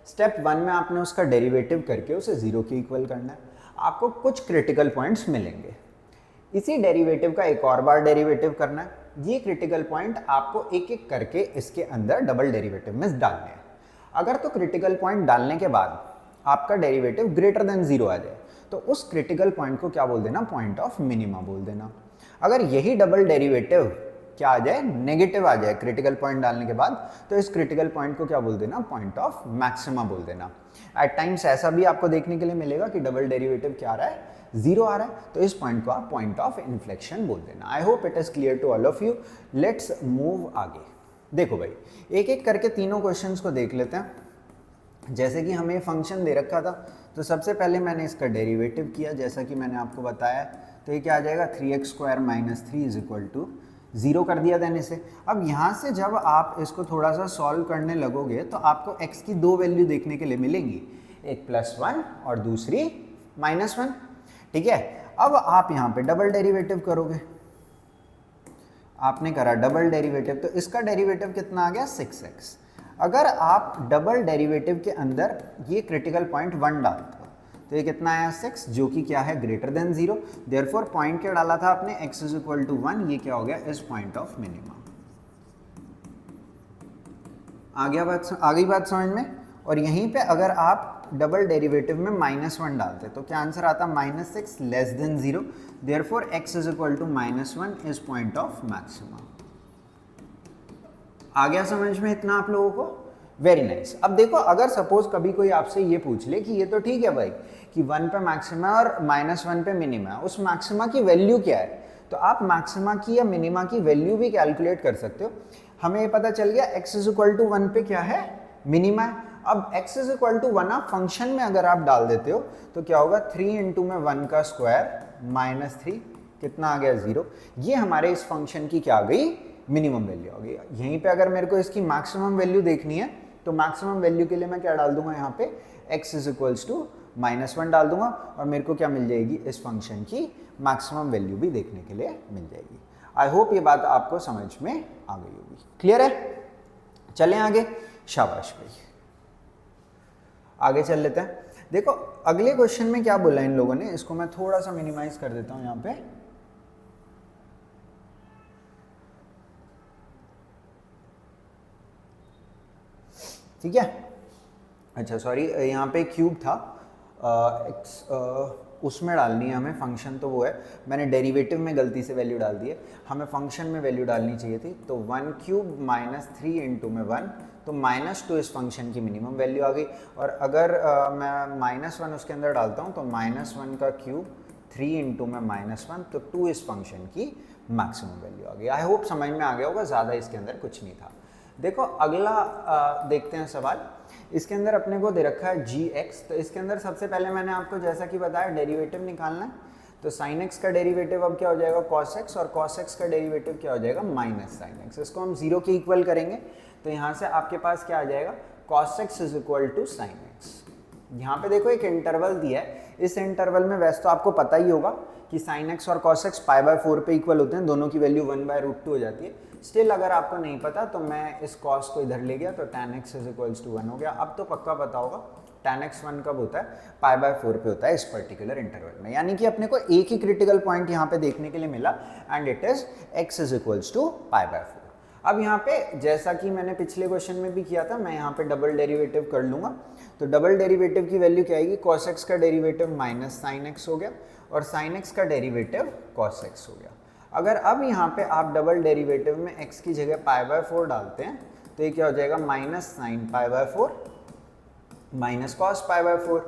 स्टेप 1 में आपने उसका डेरिवेटिव करके उसे 0 के इक्वल करना है। आपको कुछ क्रिटिकल पॉइंट्स मिलेंगे, इसी डेरिवेटिव का एक और बार डेरिवेटिव करना है। ये क्रिटिकल पॉइंट आपको एक एक करके इसके अंदर डबल डेरिवेटिव में डालने हैं। अगर तो क्रिटिकल पॉइंट डालने के बाद आपका डेरिवेटिव ग्रेटर देन 0 आ जाए तो उस क्रिटिकल पॉइंट को क्या बोल देना, पॉइंट ऑफ मिनिमा बोल देना। अगर यही डबल डेरिवेटिव क्या आ जाए, नेगेटिव आ जाए क्रिटिकल पॉइंट डालने के बाद, तो इस क्रिटिकल पॉइंट को क्या बोल देना, पॉइंट ऑफ मैक्सिमा बोल देना। एट टाइम्स ऐसा भी आपको देखने के लिए मिलेगा कि डबल डेरिवेटिव क्या आ रहा है, 0 आ रहा है, तो इस पॉइंट को आप पॉइंट ऑफ इन्फ्लेक्शन बोल देना। I hope it is clear to all of you. Let's move आगे। देखो भाई, एक एक करके तीनों क्वेश्चंस को देख लेते हैं। जैसे कि हमें फंक्शन दे रखा था, तो सबसे पहले मैंने इसका डेरिवेटिव किया, जैसा कि मैंने आपको बताया। तो ये क्या आ जाएगा, 3x² - 3 = 0 कर दिया देने से। अब यहाँ से जब आप इसको थोड़ा सा सॉल्व करने लगोगे तो आपको x की 2 वैल्यू देखने के लिए मिलेंगी, एक +1 और दूसरी -1, ठीक है। अब आप यहाँ पे डबल डेरिवेटिव करोगे, आपने करा डबल डेरिवेटिव, तो इसका डेरिवेटिव कितना आ गया, 6x। अगर आप डबल डेरिवेटिव के अंदर ये क्रिटिकल पॉइंट 1 डालते हो तो ये कितना आया, 6, जो कि क्या है, ग्रेटर देन 0। देयरफॉर पॉइंट क्या डाला था आपने, x = 1, ये क्या हो गया, इज पॉइंट ऑफ मिनिमा। आ गई बात समझ में। और यहीं पे अगर आप डबल डेरिवेटिव में -1 डालते तो क्या आंसर आता, -6 less than 0। Therefore x = -1 is point of maxima. आ गया समझ में इतना आप लोगों को, वेरी नाइस। अब देखो, अगर सपोज कभी कोई आपसे ये पूछ ले कि ये तो ठीक है भाई कि 1 पे मैक्सिमा और -1 पे मिनिमा है, उस मैक्सिमा की वैल्यू क्या है, तो आप मैक्सिमा की या मिनिमा की वैल्यू भी कैलकुलेट कर सकते हो। हमें ये पता चल गया x = 1 पे क्या है, मिनिमा है। अब x = 1 आप फंक्शन में अगर आप डाल देते हो तो क्या होगा, 3 × में 1 का स्क्वायर -3, कितना आ गया, 0। ये हमारे इस फंक्शन की क्या आ गई, मिनिमम वैल्यू आ गई। यहीं पे अगर मेरे को इसकी मैक्सिमम वैल्यू देखनी है तो मैक्सिमम वैल्यू के लिए मैं क्या डाल दूंगा, यहाँ पे x = -1 डाल दूंगा और मेरे को क्या मिल जाएगी, इस फंक्शन की मैक्सिमम वैल्यू भी देखने के लिए मिल जाएगी। आई होप ये बात आपको समझ में आ गई होगी, क्लियर है। चलें आगे, शाबाश भाई, आगे चल लेते हैं। देखो अगले क्वेश्चन में क्या बोला इन लोगों ने, इसको मैं थोड़ा सा मिनिमाइज कर देता हूं यहाँ पे। ठीक है, अच्छा सॉरी, यहाँ पे क्यूब था, उसमें डालनी है हमें फंक्शन, तो वो है, मैंने डेरिवेटिव में गलती से वैल्यू डाल दी है, हमें फंक्शन में वैल्यू डालनी चाहिए थी। तो 1³ - 3 × में 1, तो -2 इस फंक्शन की मिनिमम वैल्यू आ गई। और अगर मैं -1 उसके अंदर डालता हूँ तो -1 का क्यूब 3 इंटू में -1 तो 2 इस फंक्शन की मैक्सिमम वैल्यू आ गई। आई होप समझ में आ गया होगा, ज़्यादा इसके अंदर कुछ नहीं था। देखो अगला देखते हैं सवाल। इसके अंदर अपने को दे रखा है gx, तो इसके अंदर सबसे पहले मैंने आपको जैसा कि बताया डेरिवेटिव निकालना है। तो sin x का डेरिवेटिव अब क्या हो जाएगा cos x, और cos x का डेरिवेटिव क्या हो जाएगा माइनस sin x। इसको हम 0 के इक्वल करेंगे तो यहाँ से आपके पास क्या आ जाएगा cos x is equal to sin x। यहाँ पे देखो एक इंटरवल दिया है, इस इंटरवल में वैसे तो आपको पता ही होगा कि sin x और cos x π/4 पे इक्वल होते हैं, दोनों की वैल्यू 1/√2 हो जाती है। स्टिल अगर आपको नहीं पता तो मैं इस cos को इधर ले गया तो tan x is equals to 1 हो गया। अब तो पक्का पता होगा tan x 1 कब होता है, π/4 पे होता है इस पर्टिकुलर इंटरवल में। यानी कि अपने को एक ही क्रिटिकल पॉइंट यहाँ पे देखने के लिए मिला and it is x is equals to π/4। अब यहाँ पे जैसा कि मैंने पिछले क्वेश्चन में भी किया था, मैं यहाँ पे डबल डेरिवेटिव कर लूँगा। तो डबल डेरिवेटिव की वैल्यू क्या आएगी, cos x का डेरिवेटिव माइनस sin x हो गया और sin x का डेरिवेटिव cos x हो गया। अगर अब यहाँ पे आप डबल डेरिवेटिव में x की जगह π/4 डालते हैं तो ये क्या हो जाएगा माइनस sin π/4 माइनस cos π/4।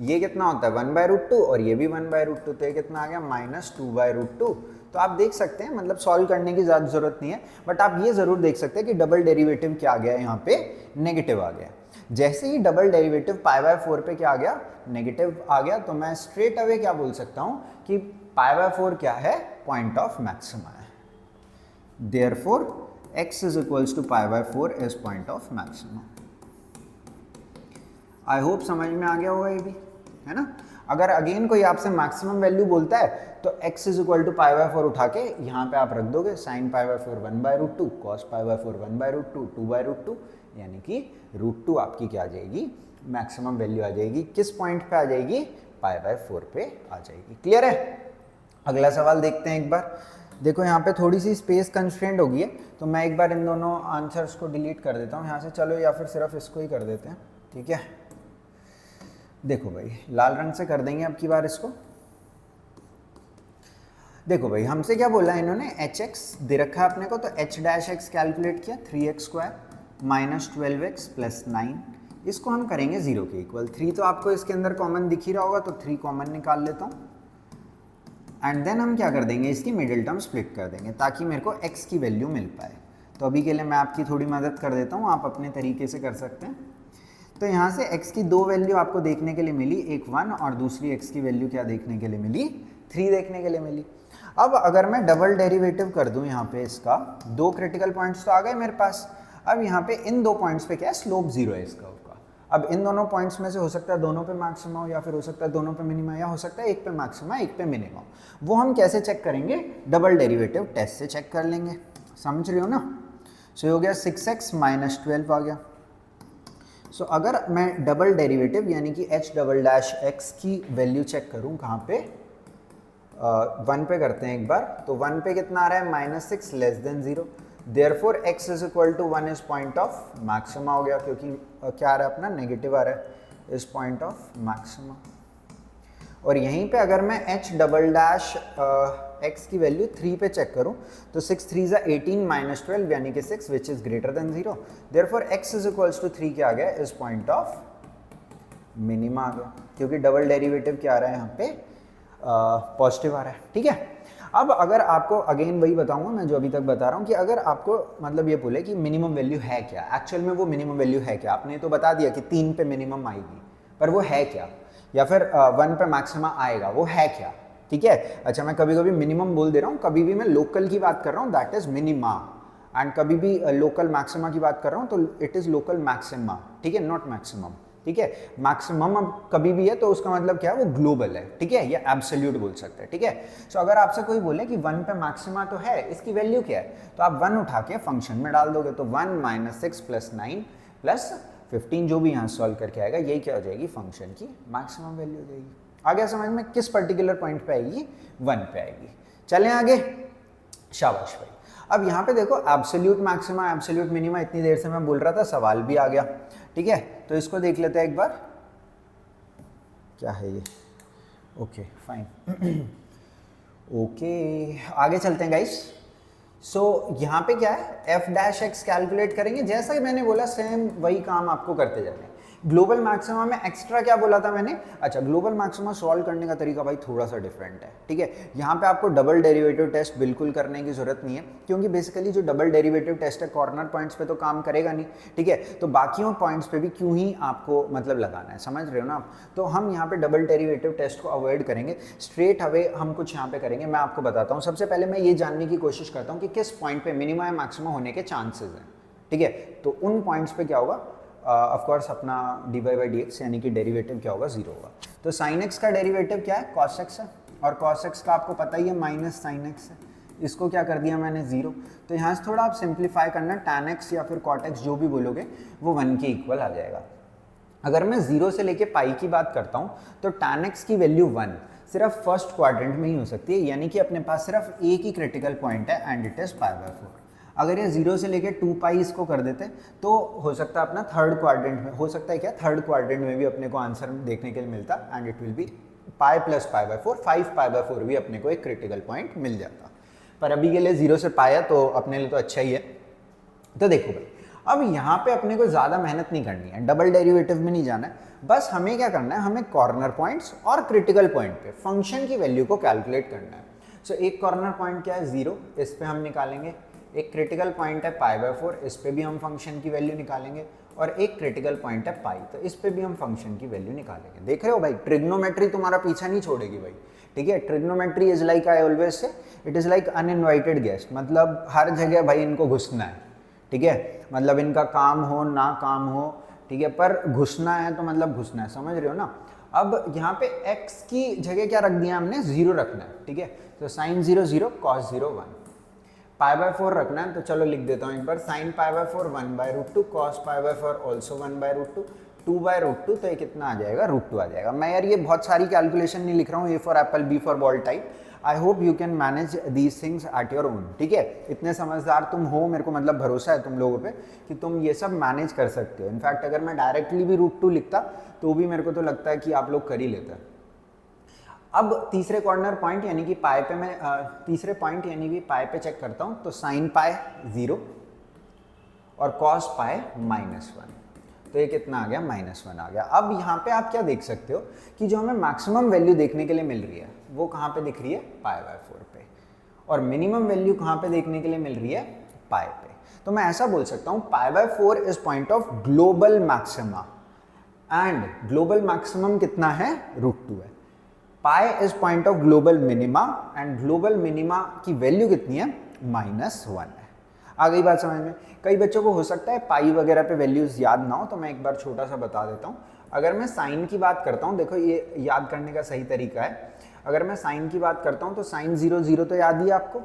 ये कितना होता है 1/√2 और ये भी 1/√2, तो ये कितना आ गया -2/√2। तो आप देख सकते हैं, मतलब सॉल्व करने की ज़्यादा जरूरत नहीं है, बट आप ये ज़रूर देख सकते हैं कि डबल डेरिवेटिव क्या आ गया यहाँ पे नेगेटिव आ गया। जैसे ही डबल डेरिवेटिव π/4 पे क्या आ गया नेगेटिव आ गया, तो मैं स्ट्रेट अवे क्या बोल सकता हूँ कि π/4 क्या है पॉइंट ऑफ मैक्सिमा है। Therefore x is equals to π/4 is point of maxima. I hope समझ में आ गया होगा ये भी, है ना। अगर अगेन कोई आपसे मैक्सिमम वैल्यू बोलता है तो x इज इक्वल टू π/4 उठा के यहाँ पे आप रख दोगे, sin π/4 1/√2, cos π/4 1/√2, 2/√2, यानी कि √2 आपकी क्या आ जाएगी मैक्सिमम वैल्यू आ जाएगी। किस पॉइंट पे आ जाएगी, π/4 पे आ जाएगी। क्लियर है। अगला सवाल देखते हैं एक बार। देखो यहाँ पे थोड़ी सी स्पेस कंस्ट्रेंट होगी है, तो मैं एक बार इन दोनों आंसर्स को डिलीट कर देता हूँ यहाँ से, चलो, या फिर सिर्फ इसको ही कर देते हैं, ठीक है। देखो भाई लाल रंग से कर देंगे अब की बार इसको। देखो भाई हमसे क्या बोला है इन्होंने, hx दे रखा है अपने को, तो h' कैलकुलेट किया 3x² माइनस 12x प्लस 9, इसको हम करेंगे 0 के इक्वल। 3 तो आपको इसके अंदर कॉमन दिख ही रहा होगा, तो 3 कॉमन निकाल लेता हूँ एंड देन हम क्या कर देंगे, इसकी मिडिल टर्म स्प्लिट कर देंगे ताकि मेरे को x की वैल्यू मिल पाए। तो अभी के लिए मैं आपकी थोड़ी मदद कर देता हूँ, आप अपने तरीके से कर सकते हैं। तो यहाँ से x की दो वैल्यू आपको देखने के लिए मिली, एक 1 और दूसरी x की वैल्यू क्या देखने के लिए मिली, 3 देखने के लिए मिली। अब अगर मैं डबल डेरिवेटिव कर दूं यहाँ पे इसका, दो क्रिटिकल पॉइंट्स तो आ गए मेरे पास। अब यहाँ पे इन दो पॉइंट्स पे क्या है, स्लोप 0 है इसका। अब इन दोनों पॉइंट्स में से हो सकता है दोनों पे मैक्सिमा हो, या फिर हो सकता है दोनों पे मिनिमा, या हो सकता है एक पे मैक्सिमा एक पे मिनिमा। वो हम कैसे चेक करेंगे, डबल डेरिवेटिव टेस्ट से चेक कर लेंगे। समझ रहे हो ना। सो हो गया 6x माइनस 12 आ गया। सो अगर मैं डबल डेरिवेटिव यानी कि h'(x) की वैल्यू चेक करूं कहाँ पे, 1 पे करते हैं एक बार, तो 1 पे कितना आ रहा है -6 less than 0। Therefore x is equal to 1 is point of maxima हो गया, क्योंकि क्या आ रहा है अपना नेगेटिव आ रहा है, इज पॉइंट ऑफ मैक्सिमा। और यहीं पे अगर मैं h'(x) की वैल्यू 3 पे चेक करूं तो 6 3 ज़ा 18 माइनस 12 यानी कि 6 which is greater than 0। Therefore x is equals to 3 क्या आ गया, इज पॉइंट ऑफ मिनिमा आ गया, क्योंकि डबल डेरिवेटिव क्या आ रहा है यहाँ पे पॉजिटिव आ रहा है। ठीक है। अब अगर आपको अगेन वही बताऊंगा मैं जो अभी तक बता रहा हूँ, कि अगर आपको मतलब ये बोले कि मिनिमम वैल्यू है क्या, एक्चुअल में वो मिनिमम वैल्यू है क्या, आपने तो बता दिया कि 3 पे मिनिमम आएगी, पर वो है क्या, या फिर 1 पे मैक्सिमा आएगा, वो है क्या। ठीक है। अच्छा, मैं कभी कभी मिनिमम बोल दे रहा हूँ, कभी भी मैं लोकल की बात कर रहा हूँ, दैट इज मिनिमा, एंड कभी भी लोकल मैक्सिमा की बात कर रहा हूँ तो इट इज लोकल मैक्सिमा। ठीक है, नॉट मैक्सिमम। ठीक है। मैक्सिमम अब कभी भी है तो उसका मतलब क्या है, वो ग्लोबल है। ठीक है, या एब्सोल्यूट बोल सकते हैं। ठीक है। सो अगर आपसे कोई बोले कि 1 पे मैक्सिमा तो है, इसकी वैल्यू क्या है, तो आप 1 उठा के फंक्शन में डाल दोगे, तो 1 माइनस 6 प्लस 9 प्लस 15 जो भी यहाँ सॉल्व करके आएगा, यही क्या हो जाएगी, फंक्शन की मैक्सिमम वैल्यू हो जाएगी। आगे समझ में, किस पर्टिकुलर पॉइंट पे आएगी, 1 पे आएगी। चलें आगे, शाबाश भाई। अब यहाँ पे देखो एब्सोल्यूट मैक्सिमा एब्सोल्यूट मिनिमा, इतनी देर से मैं बोल रहा था, सवाल भी आ गया। ठीक है, तो इसको देख लेते हैं एक बार, क्या है ये। Okay fine. ओके, आगे चलते हैं गाइस। यहाँ पे क्या है, एफ डैश एक्स कैलकुलेट करेंगे, जैसा ही मैंने बोला सेम वही काम आपको करते जाना है। ग्लोबल मैक्सिमा में एक्स्ट्रा क्या बोला था मैंने, अच्छा ग्लोबल मैक्सिमा सॉल्व करने का तरीका भाई थोड़ा सा डिफरेंट है, ठीक है। यहाँ पे आपको डबल डेरिवेटिव टेस्ट बिल्कुल करने की जरूरत नहीं है, क्योंकि बेसिकली जो डबल डेरिवेटिव टेस्ट है कॉर्नर पॉइंट्स पे तो काम करेगा नहीं, ठीक है। तो बाकियों पॉइंट्स पे भी क्यों ही आपको मतलब लगाना है, समझ रहे हो ना आप। तो हम यहाँ पे डबल डेरिवेटिव टेस्ट को अवॉइड करेंगे, स्ट्रेट अवे हम कुछ यहाँ पे करेंगे, मैं आपको बताता हूँ। सबसे पहले मैं ये जानने की कोशिश करता हूँ कि किस पॉइंट पे मिनिमा या मैक्सिमा होने के चांसेस हैं, ठीक है। तो उन पॉइंट्स पे क्या होगा, ऑफ कोर्स अपना dy बाई डी एक्स यानी कि डेरिवेटिव क्या होगा, 0 होगा। तो sin x का डेरिवेटिव क्या है, cos x है, और cos x का आपको पता ही है माइनस sin x है, इसको क्या कर दिया मैंने 0। तो यहाँ से थोड़ा आप सिंप्लीफाई करना, tan x या फिर cot x जो भी बोलोगे वो 1 के इक्वल आ जाएगा। अगर मैं 0 से लेके पाई की बात करता हूँ तो tan x की वैल्यू 1 सिर्फ फर्स्ट क्वाड्रेंट में ही हो सकती है, यानी कि अपने पास सिर्फ एक ही क्रिटिकल पॉइंट है एंड इट इज π/4। अगर ये 0 से लेके 2 पाई इसको कर देते तो हो सकता है अपना थर्ड क्वाड्रेंट में, हो सकता है क्या थर्ड क्वाड्रेंट में भी अपने को आंसर देखने के लिए मिलता and it will be pi plus π/4, 5π/4 भी अपने को एक क्रिटिकल पॉइंट मिल जाता। पर अभी के लिए 0 से पाया तो अपने लिए तो अच्छा ही है। तो देखो भाई, अब यहाँ पे अपने को ज़्यादा मेहनत नहीं करनी है, डबल डेरिवेटिव में नहीं जाना है, बस हमें क्या करना है, हमें कॉर्नर पॉइंट्स और क्रिटिकल पॉइंट पे फंक्शन की वैल्यू को कैलकुलेट करना है। सो एक कॉर्नर पॉइंट क्या है 0, इस पे हम निकालेंगे। एक क्रिटिकल पॉइंट है π/4, इस पे भी हम फंक्शन की वैल्यू निकालेंगे। और एक क्रिटिकल पॉइंट है पाई, तो इस पे भी हम फंक्शन की वैल्यू निकालेंगे। देख रहे हो भाई, ट्रिग्नोमेट्री तुम्हारा पीछा नहीं छोड़ेगी भाई, ठीक है। Trigonometry is like, I always say, it is like uninvited guest, मतलब हर जगह भाई इनको घुसना है, ठीक है। मतलब इनका काम हो ना काम हो, ठीक है, पर घुसना है तो मतलब घुसना है, समझ रहे हो ना। अब यहाँ पे x की जगह क्या रख दिया हमने, 0 रखना है, ठीक है। तो sin 0 0, cos 0 1, π/4 रखना है, तो चलो लिख देता हूँ एक बार, sin π/4 1/√2, cos π/4 ऑल्सो 1/√2, 2/√2, तो ये कितना आ जाएगा, √2 आ जाएगा। मैं यार ये बहुत सारी कैलकुलेशन नहीं लिख रहा हूँ, A for Apple, B for ball type. I hope you can manage these things at your own, ठीक है। इतने समझदार तुम हो, मेरे को मतलब भरोसा है तुम लोगों पे कि तुम ये सब मैनेज कर सकते हो। इनफैक्ट अगर मैं डायरेक्टली भी √2 लिखता तो भी मेरे को तो लगता है कि आप लोग कर ही लेते। अब तीसरे कॉर्नर पॉइंट यानी कि पाई पे मैं तीसरे पॉइंट यानी कि पाई पे चेक करता हूँ, तो साइन पाई 0 और कॉस पाई -1, तो ये कितना आ गया, -1 आ गया। अब यहाँ पे आप क्या देख सकते हो कि जो हमें मैक्सिमम वैल्यू देखने के लिए मिल रही है वो कहाँ पे दिख रही है, π/4 पे, और मिनिमम वैल्यू कहाँ पे देखने के लिए मिल रही है, पाई पे। तो मैं ऐसा बोल सकता हूँ π/4 is point of global maxima and global maximum कितना है, √2 है। Pi is point of global minima and global minima की वैल्यू कितनी है, -1 है। आ गई बात समझ में। कई बच्चों को हो सकता है पाई वगैरह पे वैल्यूज याद ना हो, तो मैं एक बार छोटा सा बता देता हूँ। अगर मैं साइन की बात करता हूँ, देखो ये याद करने का सही तरीका है। अगर मैं साइन की बात करता हूँ तो साइन 0 0 तो याद ही है आपको।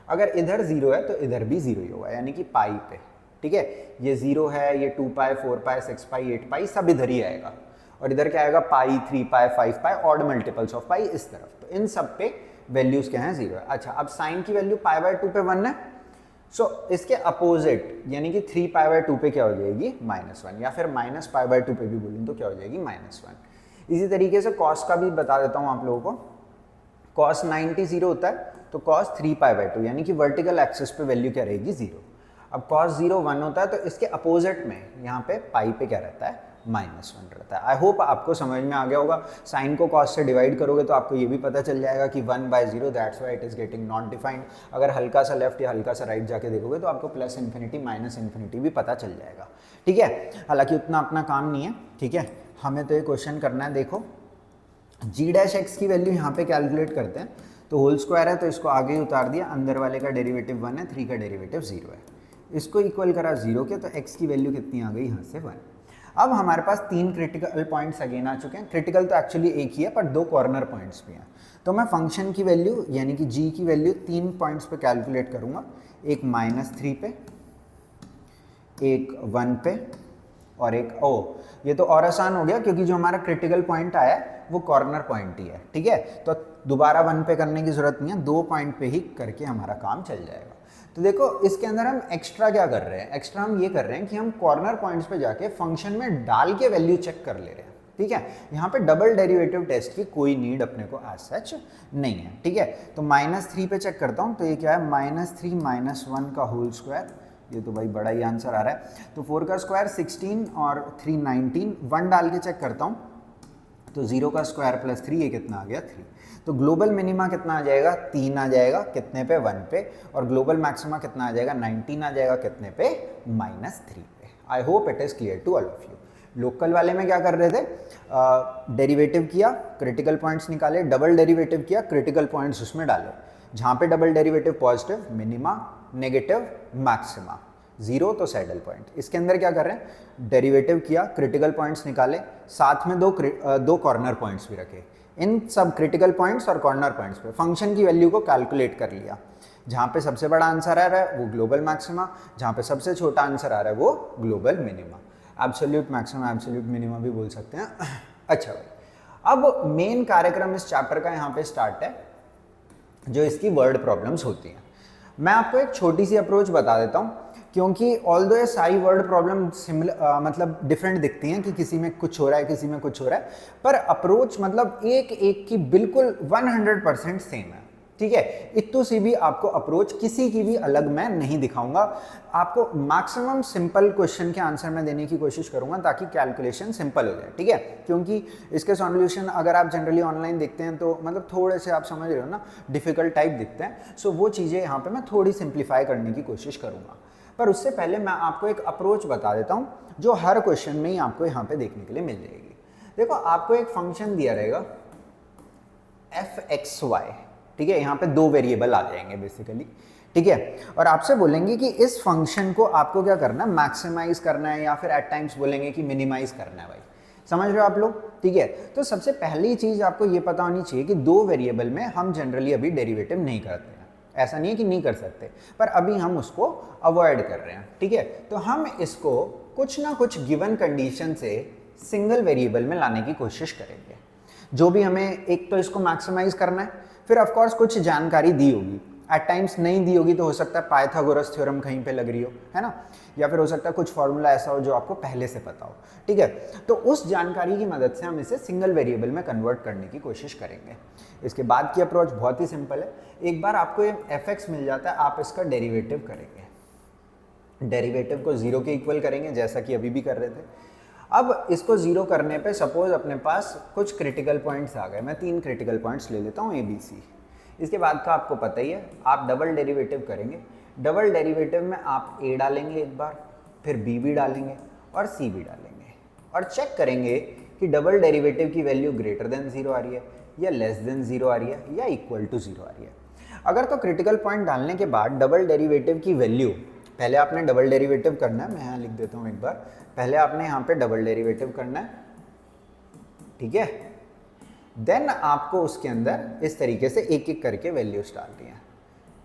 अगर इधर 0 है तो इधर भी 0 ही होगा, यानी कि पाई पे, ठीक है। ये 0 है, ये 2 पाई 4 पाई 6 पाई 8 पाई सब इधर ही आएगा, और इधर क्या आएगा, पाई 3 पाई 5 पाई, ऑड मल्टीपल्स ऑफ पाई इस तरफ। तो इन सब पे वैल्यूज क्या है, 0 है। अच्छा, अब साइन की वैल्यू π/2 पे 1 है, सो इसके अपोजिट यानी कि 3 π/2 पे क्या हो जाएगी, -1, या फिर -π/2 पे भी बोलूँ तो क्या हो जाएगी, -1। इसी तरीके से कॉस का भी बता देता हूँ आप लोगों को। कॉस 90 0 होता है, तो कॉस 3 π/2 यानी कि वर्टिकल एक्सिस पे वैल्यू क्या रहेगी, 0। अब कॉस 0 1 होता है, तो इसके अपोजिट में यहाँ पे पाई पे क्या रहता है, -1 रहता है। आई होप आपको समझ में आ गया होगा। साइन को कॉस से डिवाइड करोगे तो आपको ये भी पता चल जाएगा कि 1/0, that's why it is getting not defined. अगर हल्का सा लेफ्ट या हल्का सा राइट जाके देखोगे तो आपको +∞ -∞ भी पता चल जाएगा, ठीक है। हालांकि उतना अपना काम नहीं है, ठीक है। हमें तो ये क्वेश्चन करना है। देखो g' की वैल्यू यहाँ पे कैलकुलेट करते हैं, तो होल स्क्वायर है तो इसको आगे ही उतार दिया, अंदर वाले का डेरिवेटिव 1 है, 3 का डेरिवेटिव 0 है, इसको इक्वल करा 0 के, तो x की वैल्यू कितनी आ गई, यहाँ से 1। अब हमारे पास 3 क्रिटिकल पॉइंट्स अगेन आ चुके हैं। क्रिटिकल तो एक्चुअली एक ही है, पर 2 कॉर्नर पॉइंट्स भी हैं। तो मैं फंक्शन की वैल्यू यानी कि g की वैल्यू 3 पॉइंट्स पे कैलकुलेट करूंगा, एक -3 पे, एक 1 पे, और एक ये तो और आसान हो गया क्योंकि जो हमारा क्रिटिकल पॉइंट आया है वो कॉर्नर पॉइंट ही है, ठीक है। तो दोबारा 1 पे करने की जरूरत नहीं है, 2 पॉइंट पे ही करके हमारा काम चल जाएगा। तो देखो इसके अंदर हम एक्स्ट्रा क्या कर रहे हैं, एक्स्ट्रा हम ये कर रहे हैं कि हम कॉर्नर पॉइंट्स पे जाके फंक्शन में डाल के वैल्यू चेक कर ले रहे हैं, ठीक है। यहाँ पे डबल डेरिवेटिव टेस्ट की कोई नीड अपने को एज सच नहीं है, ठीक है। तो -3 पे चेक करता हूँ, तो ये क्या है, -3 - 1 का होल स्क्वायर, ये तो भाई बड़ा ही आंसर आ रहा है। तो 4 का स्क्वायर 16 और 3 19, 1 डाल के चेक करता हूँ, तो 0 का स्क्वायर प्लस 3, ये कितना आ गया 3। तो ग्लोबल मिनिमा कितना आ जाएगा, 3 आ जाएगा, कितने पे, 1 पे। और ग्लोबल मैक्सिमा कितना आ जाएगा, 19 आ जाएगा, कितने पे, -3 पे। I hope it is clear to all of you. Local वाले में क्या कर रहे थे, डेरिवेटिव किया, क्रिटिकल पॉइंट्स निकाले, डबल डेरिवेटिव किया, क्रिटिकल पॉइंट्स उसमें डाले। जहाँ पे double derivative positive, minima, negative, maxima, 0 तो सैडल पॉइंट। इसके अंदर क्या कर रहे हैं, डेरिवेटिव किया, क्रिटिकल पॉइंट्स निकाले, साथ में दो कॉर्नर पॉइंट्स भी रखे। इन सब क्रिटिकल पॉइंट्स और कॉर्नर पॉइंट्स पे फंक्शन की वैल्यू को कैलकुलेट कर लिया। जहाँ पे सबसे बड़ा आंसर आ रहा है वो ग्लोबल मैक्सिमा, जहाँ पे सबसे छोटा आंसर आ रहा है वो global minima. Absolute maxima, absolute minima भी बोल सकते हैं। अच्छा भाई, अब मेन कार्यक्रम इस चैप्टर का यहाँ पे स्टार्ट है, जो इसकी वर्ड प्रॉब्लम्स होती हैं। मैं आपको एक छोटी सी अप्रोच बता देता हूँ, क्योंकि ऑल्दो ये सारी वर्ड प्रॉब्लम सिमिलर मतलब डिफरेंट दिखती हैं कि किसी में कुछ हो रहा है, किसी में कुछ हो रहा है, पर अप्रोच मतलब एक एक की बिल्कुल 100% सेम है, ठीक है। इतनी सी भी आपको अप्रोच किसी की भी अलग मैं नहीं दिखाऊंगा। आपको मैक्सिमम सिंपल क्वेश्चन के आंसर में देने की कोशिश करूंगा ताकि कैलकुलेशन सिंपल हो जाए, ठीक है। क्योंकि इसके सॉल्यूशन अगर आप जनरली ऑनलाइन देखते हैं तो मतलब थोड़े से आप समझ रहे हो ना, डिफिकल्ट टाइप दिखते हैं। सो वो चीज़ें यहाँ पे मैं थोड़ी सिंप्लीफाई करने की कोशिश करूँगा। पर उससे पहले मैं आपको एक अप्रोच बता देता हूँ जो हर क्वेश्चन में ही आपको यहाँ पे देखने के लिए मिल जाएगी। देखो, आपको एक फंक्शन दिया रहेगा fxy, ठीक है। यहाँ पे दो वेरिएबल आ जाएंगे बेसिकली, ठीक है। और आपसे बोलेंगे कि इस फंक्शन को आपको क्या करना है, मैक्सिमाइज करना है, या फिर एट टाइम्स बोलेंगे कि मिनिमाइज करना है। भाई समझ रहे हो आप लोग, ठीक है। तो सबसे पहली चीज आपको ये पता होनी चाहिए कि दो वेरिएबल में हम जनरली अभी डेरिवेटिव नहीं करते हैं। ऐसा नहीं है कि नहीं कर सकते, पर अभी हम उसको अवॉइड कर रहे हैं, ठीक है। तो हम इसको कुछ ना कुछ गिवन कंडीशन से सिंगल वेरिएबल में लाने की कोशिश करेंगे। जो भी हमें, एक तो इसको मैक्सिमाइज करना है, फिर ऑफ कोर्स कुछ जानकारी दी होगी, एट टाइम्स नहीं दी होगी, तो हो सकता है पाइथागोरस थ्योरम कहीं पे लग रही हो, है ना, या फिर हो सकता है कुछ फॉर्मूला ऐसा हो जो आपको पहले से पता हो, ठीक है। तो उस जानकारी की मदद से हम इसे सिंगल वेरिएबल में कन्वर्ट करने की कोशिश करेंगे। इसके बाद की अप्रोच बहुत ही सिंपल है। एक बार आपको ये fx मिल जाता है, आप इसका डेरिवेटिव करेंगे, डेरिवेटिव को 0 के इक्वल करेंगे, जैसा कि अभी भी कर रहे थे। अब इसको 0 करने पे सपोज अपने पास कुछ क्रिटिकल पॉइंट्स आ गए। मैं 3 क्रिटिकल पॉइंट्स ले लेता हूँ ABC। इसके बाद का आपको पता ही है, आप डबल डेरिवेटिव करेंगे। डबल डेरिवेटिव में आप A डालेंगे एक बार, फिर B भी डालेंगे और C भी डालेंगे, और चेक करेंगे कि डबल डेरिवेटिव की वैल्यू ग्रेटर देन 0 आ रही है, या लेस देन 0 आ रही है, या इक्वल टू 0 आ रही है। अगर तो क्रिटिकल पॉइंट डालने के बाद डबल डेरिवेटिव की वैल्यू, पहले आपने डबल डेरिवेटिव करना है, मैं यहाँ लिख देता हूँ एक बार, पहले आपने यहाँ पे डबल डेरिवेटिव करना है, ठीक है। देन आपको उसके अंदर इस तरीके से एक एक करके वैल्यूज डालनी है,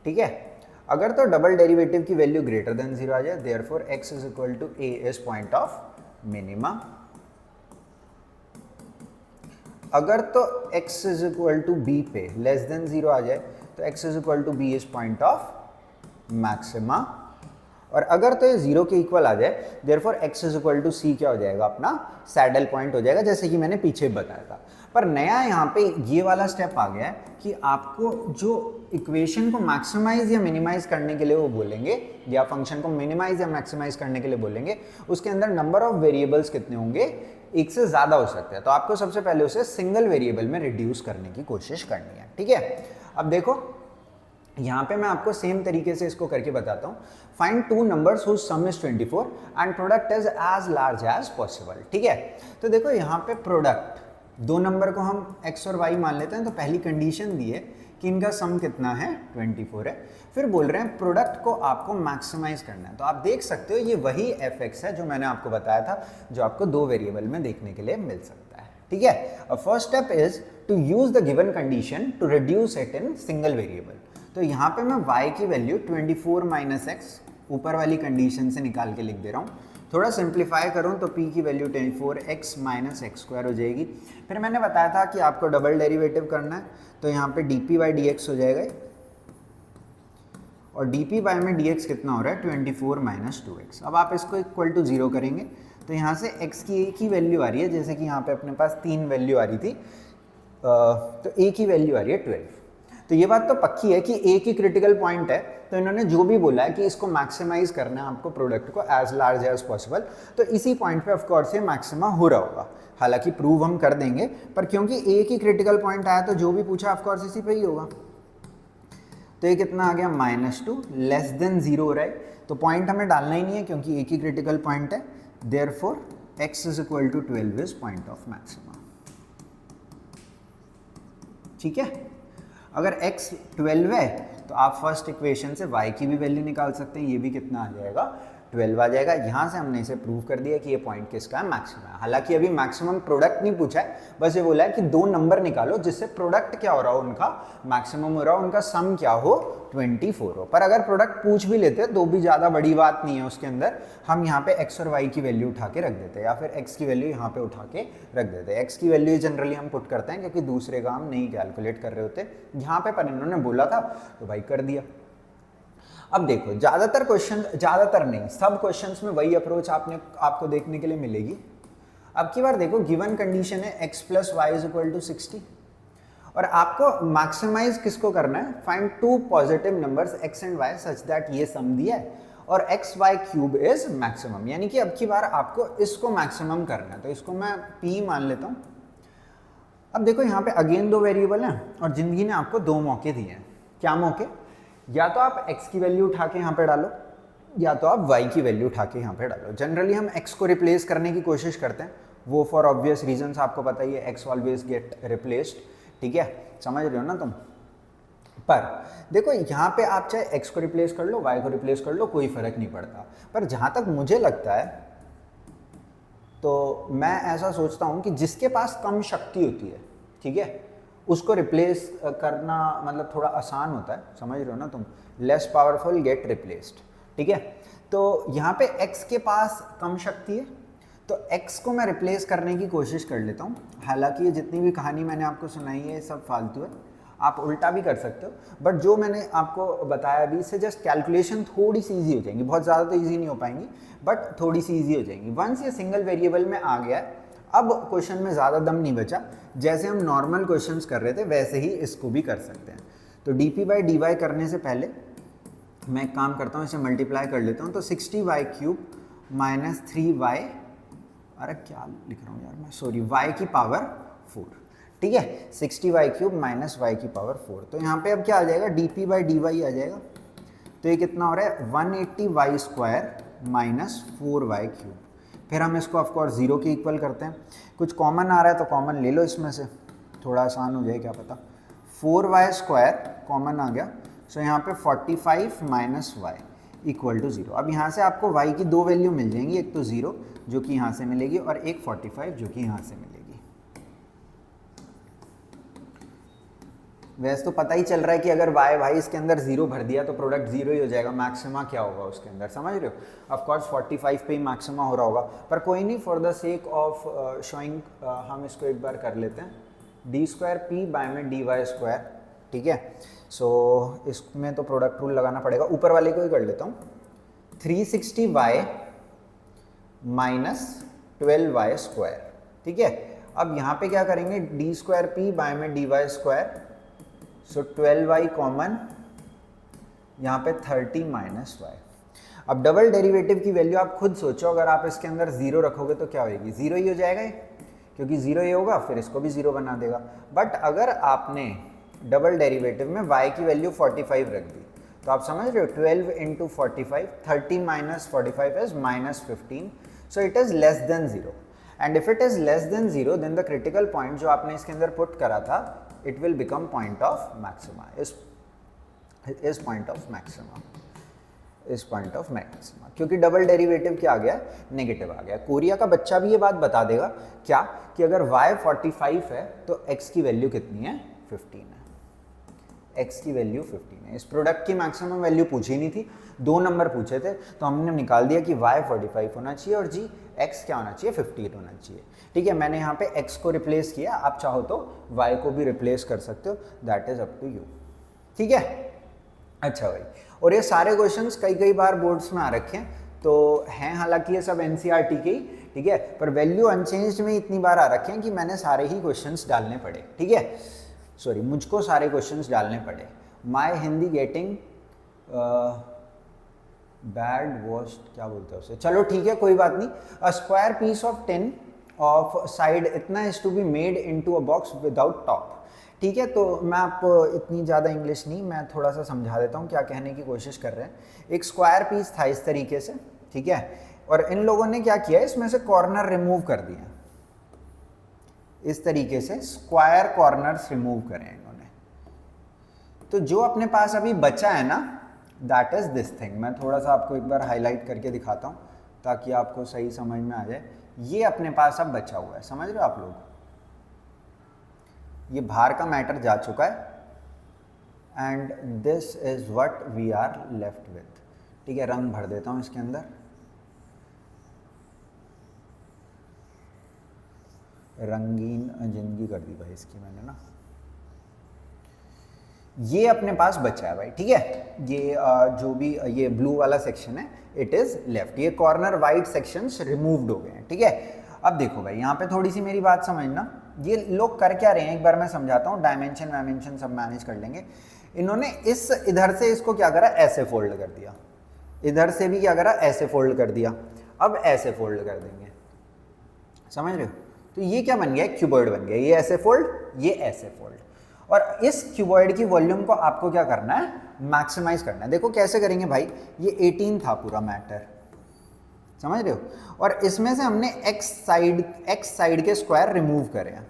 ठीक है। अगर तो डबल डेरिवेटिव की वैल्यू ग्रेटर देन 0 आ जाए, therefore x is equal to a is point of minima. अगर तो x is equal to b पे लेस देन 0 आ जाए, तो x is equal to b is point of maxima. और अगर तो ये 0 के इक्वल आ जाए, therefore x is equal to c क्या हो जाएगा, अपना सैडल पॉइंट हो जाएगा, जैसे कि मैंने पीछे बताया था। पर नया यहाँ पे ये वाला स्टेप आ गया है कि आपको जो इक्वेशन को मैक्सिमाइज या मिनिमाइज करने के लिए वो बोलेंगे, या फंक्शन को मिनिमाइज या मैक्सिमाइज करने के लिए बोलेंगे, उसके अंदर नंबर ऑफ वेरिएबल्स कितने होंगे, एक से ज़्यादा हो सकते हैं। तो आपको सबसे पहले उसे सिंगल वेरिएबल में रिड्यूस करने की कोशिश करनी है, ठीक है। अब देखो, यहाँ पे मैं आपको सेम तरीके से इसको करके बताता हूँ। Find two numbers whose sum is 24 and product is as large as possible, ठीक है। तो देखो यहाँ पे प्रोडक्ट, दो नंबर को हम x और y मान लेते हैं, तो पहली कंडीशन दी है कि इनका सम कितना है, 24 है। फिर बोल रहे हैं प्रोडक्ट को आपको मैक्सिमाइज करना है। तो आप देख सकते हो ये वही fx है जो मैंने आपको बताया था, जो आपको दो वेरिएबल में देखने के लिए मिल सकता है, ठीक है। First step is to use the given condition to reduce it in single variable. तो यहाँ पे मैं y की वैल्यू 24 माइनस x ऊपर वाली कंडीशन से निकाल के लिख दे रहा हूँ। थोड़ा सिंप्लीफाई करूँ तो p की value 24x minus x square हो जाएगी। फिर मैंने बताया था कि आपको डबल डेरिवेटिव करना है, तो यहाँ पे dp बाई dx हो जाएगा, और dp बाई में dx कितना हो रहा है, 24 माइनस 2x। अब आप इसको इक्वल टू 0 करेंगे तो यहाँ से x की एक ही वैल्यू आ रही है, जैसे कि यहाँ पे अपने पास 3 वैल्यू आ रही थी, तो एक ही वैल्यू आ रही है 12। तो ये बात तो पक्की है कि एक ही क्रिटिकल पॉइंट है, तो इन्होंने जो भी बोला है कि इसको मैक्सिमाइज करना है आपको प्रोडक्ट को एज लार्ज एज पॉसिबल, तो इसी पॉइंट पे ऑफ कोर्स ये मैक्सिमा हो रहा होगा। हालांकि प्रूव हम कर देंगे, पर क्योंकि एक ही क्रिटिकल पॉइंट आया तो जो भी पूछा ऑफ कोर्स इसी पे ही होगा। तो ये कितना आ गया -2, लेस देन 0 हो रहा है, तो पॉइंट हमें डालना ही नहीं है क्योंकि एक ही क्रिटिकल पॉइंट है। Therefore x is equal to 12 is point of maxima. ठीक है, अगर x 12 है तो आप फर्स्ट इक्वेशन से y की भी वैल्यू निकाल सकते हैं, ये भी कितना आ जाएगा 12 आ जाएगा। यहाँ से हमने इसे प्रूव कर दिया कि ये पॉइंट किसका है, मैक्सिमम है। हालांकि अभी मैक्सिमम प्रोडक्ट नहीं पूछा है, बस ये बोला है कि 2 नंबर निकालो जिससे प्रोडक्ट क्या हो रहा हो उनका, मैक्सिमम हो रहा हो उनका, सम क्या हो 24 हो। पर अगर प्रोडक्ट पूछ भी लेते तो भी ज़्यादा बड़ी बात नहीं है, उसके अंदर हम यहाँ पे x और y की वैल्यू उठा के रख देते हैं, या फिर x की वैल्यू यहाँ पे उठा के रख देते हैं। x की वैल्यू जनरली हम पुट करते हैं क्योंकि दूसरे का हम नहीं कैलकुलेट कर रहे होते यहाँ पे, पर इन्होंने बोला था तो भाई कर दिया। अब देखो ज़्यादातर क्वेश्चन, ज़्यादातर नहीं सब क्वेश्चंस में वही अप्रोच आपको देखने के लिए मिलेगी। अब की बार देखो गिवन कंडीशन है x + y = 60 और आपको मैक्सिमाइज किसको करना है, find 2 positive numbers x and y such that ये सम दिया है और x/3 इज मैक्सिमम, यानी कि अब की बार आपको इसको मैक्सिमम करना है। तो इसको मैं p मान लेता हूँ। अब देखो यहाँ पे अगेन 2 वेरिएबल हैं और जिंदगी ने आपको 2 मौके दिए हैं। क्या मौके, या तो आप x की वैल्यू उठा के यहाँ पे डालो, या तो आप y की वैल्यू उठा के यहाँ पे डालो। जनरली हम x को रिप्लेस करने की कोशिश करते हैं, वो फॉर ऑब्वियस रीजंस आपको पता ही है, x ऑलवेज गेट रिप्लेस्ड। ठीक है, समझ रहे हो ना तुम। पर देखो यहाँ पे आप चाहे x को रिप्लेस कर लो, y को रिप्लेस कर लो, कोई फर्क नहीं पड़ता। पर जहाँ तक मुझे लगता है तो मैं ऐसा सोचता हूँ कि जिसके पास कम शक्ति होती है, ठीक है, उसको रिप्लेस करना मतलब थोड़ा आसान होता है, समझ रहे हो ना तुम। Less powerful gate replaced. ठीक है, तो यहाँ पे x के पास कम शक्ति है तो x को मैं रिप्लेस करने की कोशिश कर लेता हूँ। हालांकि ये जितनी भी कहानी मैंने आपको सुनाई है सब फालतू है, आप उल्टा भी कर सकते हो, बट जो मैंने आपको बताया अभी इससे जस्ट कैलकुलेशन थोड़ी सी ईजी हो जाएंगी, बहुत ज़्यादा तो ईजी नहीं हो पाएंगी बट थोड़ी सी ईजी हो जाएंगी। वंस ये सिंगल वेरिएबल में आ गया है, अब क्वेश्चन में ज़्यादा दम नहीं बचा, जैसे हम नॉर्मल क्वेश्चंस कर रहे थे वैसे ही इसको भी कर सकते हैं। तो dp/dy करने से पहले मैं एक काम करता हूँ, इसे मल्टीप्लाई कर लेता हूँ। तो 60y³ - 3y, अरे क्या लिख रहा हूँ यार मैं, सॉरी, y की पावर 4। ठीक है, 60y³ - y की पावर 4। तो यहाँ पे अब क्या आ जाएगा, dp/dy आ जाएगा। तो ये कितना हो रहा है, 180y² - 4y³। फिर हम इसको ऑफकोर्स 0 के इक्वल करते हैं। कुछ कॉमन आ रहा है तो कॉमन ले लो इसमें से, थोड़ा आसान हो जाए क्या पता। 4y² कॉमन आ गया, सो यहाँ पे 45 - y = 0। अब यहाँ से आपको y की 2 वैल्यू मिल जाएंगी, एक तो 0 जो कि यहाँ से मिलेगी और एक 45 जो कि यहाँ से मिलेगी। वैसे तो पता ही चल रहा है कि अगर y भाई इसके अंदर 0 भर दिया तो प्रोडक्ट 0 ही हो जाएगा, मैक्सिमा क्या होगा उसके अंदर, समझ रहे हो। ऑफ कोर्स 45 पे ही मैक्सिमा हो रहा होगा, पर कोई नहीं, for the sake of showing हम इसको एक बार कर लेते हैं। d²p/dy², ठीक है। सो इसमें तो प्रोडक्ट रूल लगाना पड़ेगा, ऊपर वाले को ही कर लेता हूँ। 360y - 12y², ठीक है। अब यहाँ पे क्या करेंगे, d²p/dy², सो 12y कॉमन, यहाँ पे 30 - y। अब डबल डेरिवेटिव की वैल्यू आप खुद सोचो, अगर आप इसके अंदर 0 रखोगे तो क्या होगी, 0 ही हो जाएगा, क्योंकि 0 ये होगा फिर इसको भी 0 बना देगा। बट अगर आपने डबल डेरिवेटिव में y की वैल्यू 45 रख दी तो आप समझ रहे हो, 12 × 45, 30 - 45 is -15, so it is less than 0। And if it is less than 0 then the critical point जो आपने इसके अंदर पुट करा था, it will become point of maxima, is point of maxima, is point of maxima, क्योंकि double derivative क्या आ गया, नेगेटिव आ गया। कोरिया का बच्चा भी ये बात बता देगा क्या, कि अगर y 45 है तो x की वैल्यू कितनी है, 15 है। x की वैल्यू 15 है। इस प्रोडक्ट की मैक्सिमम वैल्यू पूछी नहीं थी, 2 नंबर पूछे थे, तो हमने निकाल दिया कि y 45 होना चाहिए और जी x क्या होना चाहिए, 15 होना चाहिए। ठीक है, मैंने यहाँ पे x को रिप्लेस किया, आप चाहो तो y को भी रिप्लेस कर सकते हो, that is up to you. ठीक है, अच्छा भाई। और ये सारे क्वेश्चंस कई बार बोर्ड्स में आ रखे हैं, तो हैं हालांकि ये सब NCERT के ही, ठीक है, पर वैल्यू अनचेंज्ड में इतनी बार आ रखे हैं कि मैंने सारे ही क्वेश्चंस डालने पड़े, ठीक है, सॉरी मुझको सारे क्वेश्चंस डालने पड़े। माई हिंदी गेटिंग बैड वॉस्ट, क्या बोलते हैं उसे, चलो ठीक है कोई बात नहीं। A square piece of tin of side इतना is to be made into a box without top, ठीक है। तो मैं आपको इतनी ज़्यादा इंग्लिश नहीं, मैं थोड़ा सा समझा देता हूँ क्या कहने की कोशिश कर रहे हैं। एक स्क्वायर पीस था इस तरीके से, ठीक है, और इन लोगों ने क्या किया, इसमें से कॉर्नर रिमूव कर दिया, इस तरीके से स्क्वायर कॉर्नर्स रिमूव करें इन्होंने। तो जो अपने पास अभी बचा है ना, दैट इज दिस थिंग। मैं थोड़ा सा आपको एक बार हाईलाइट करके दिखाता हूँ ताकि आपको सही समझ में आ जाए। ये अपने पास अब बचा हुआ है, समझ रहे हो आप लोग, ये बाहर का मैटर जा चुका है and this is what we are left with, ठीक है। रंग भर देता हूँ इसके अंदर, रंगीन जिंदगी कर दी भाई इसकी मैंने ना। ये अपने पास बचा है भाई, ठीक है। ये जो भी ये ब्लू वाला सेक्शन है इट इज लेफ्ट, ये कॉर्नर वाइट सेक्शंस रिमूव्ड हो गए हैं, ठीक है। अब देखो भाई यहाँ पे थोड़ी सी मेरी बात समझना, ये लोग कर क्या रहे हैं एक बार मैं समझाता हूँ। डायमेंशन वायमेंशन सब मैनेज कर लेंगे। इन्होंने इस इधर से इसको क्या करा, ऐसे फोल्ड कर दिया, इधर से भी क्या करा, ऐसे फोल्ड कर दिया, अब ऐसे फोल्ड कर देंगे, समझ रहे हो। तो ये क्या बन गया, क्यूबॉइड बन गया, ये ऐसे फोल्ड, ये ऐसे फोल्ड। और इस क्यूबॉइड की वॉल्यूम को आपको क्या करना है, मैक्सिमाइज करना है। देखो कैसे करेंगे भाई, ये 18 था पूरा मैटर, समझ रहे हो, और इसमें से हमने x साइड के स्क्वायर रिमूव करे हैं,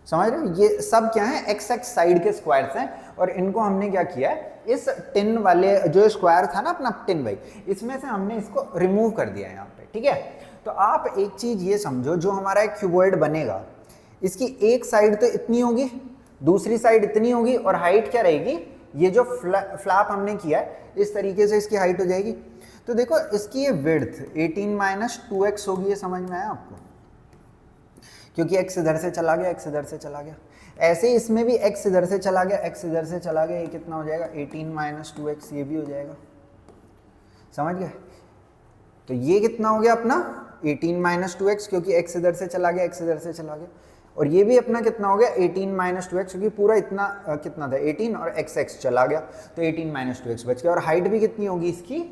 समझ रहे हो। ये सब क्या है, x साइड के स्क्वायर्स हैं, और इनको हमने क्या किया है, इस टिन वाले जो स्क्वायर था ना अपना टिन भाई, इसमें से हमने इसको रिमूव कर दिया है यहाँ पे, ठीक है। तो आप एक चीज ये समझो, जो हमारा एक क्यूबॉइड बनेगा, इसकी एक साइड तो इतनी होगी, दूसरी साइड इतनी होगी, और हाइट क्या रहेगी, ये जो फ्लैप हमने किया है इस तरीके से इसकी हाइट हो जाएगी। तो देखो इसकी ये विड्थ 18 माइनस 2x होगी, ये समझ में आया आपको, क्योंकि x इधर से चला गया, x इधर से चला गया। ऐसे ही इसमें भी x इधर से चला गया, x इधर से चला गया, ये कितना हो जाएगा 18 माइनस 2x, ये भी हो जाएगा, समझ गए। तो ये कितना हो गया अपना 18 माइनस 2x, क्योंकि x इधर से चला गया, x इधर से चला गया। और ये भी अपना कितना हो गया 18 माइनस 2x, क्योंकि पूरा इतना कितना था 18 और x चला गया, तो 18 माइनस 2x बच गया। और हाइट भी कितनी होगी इसकी,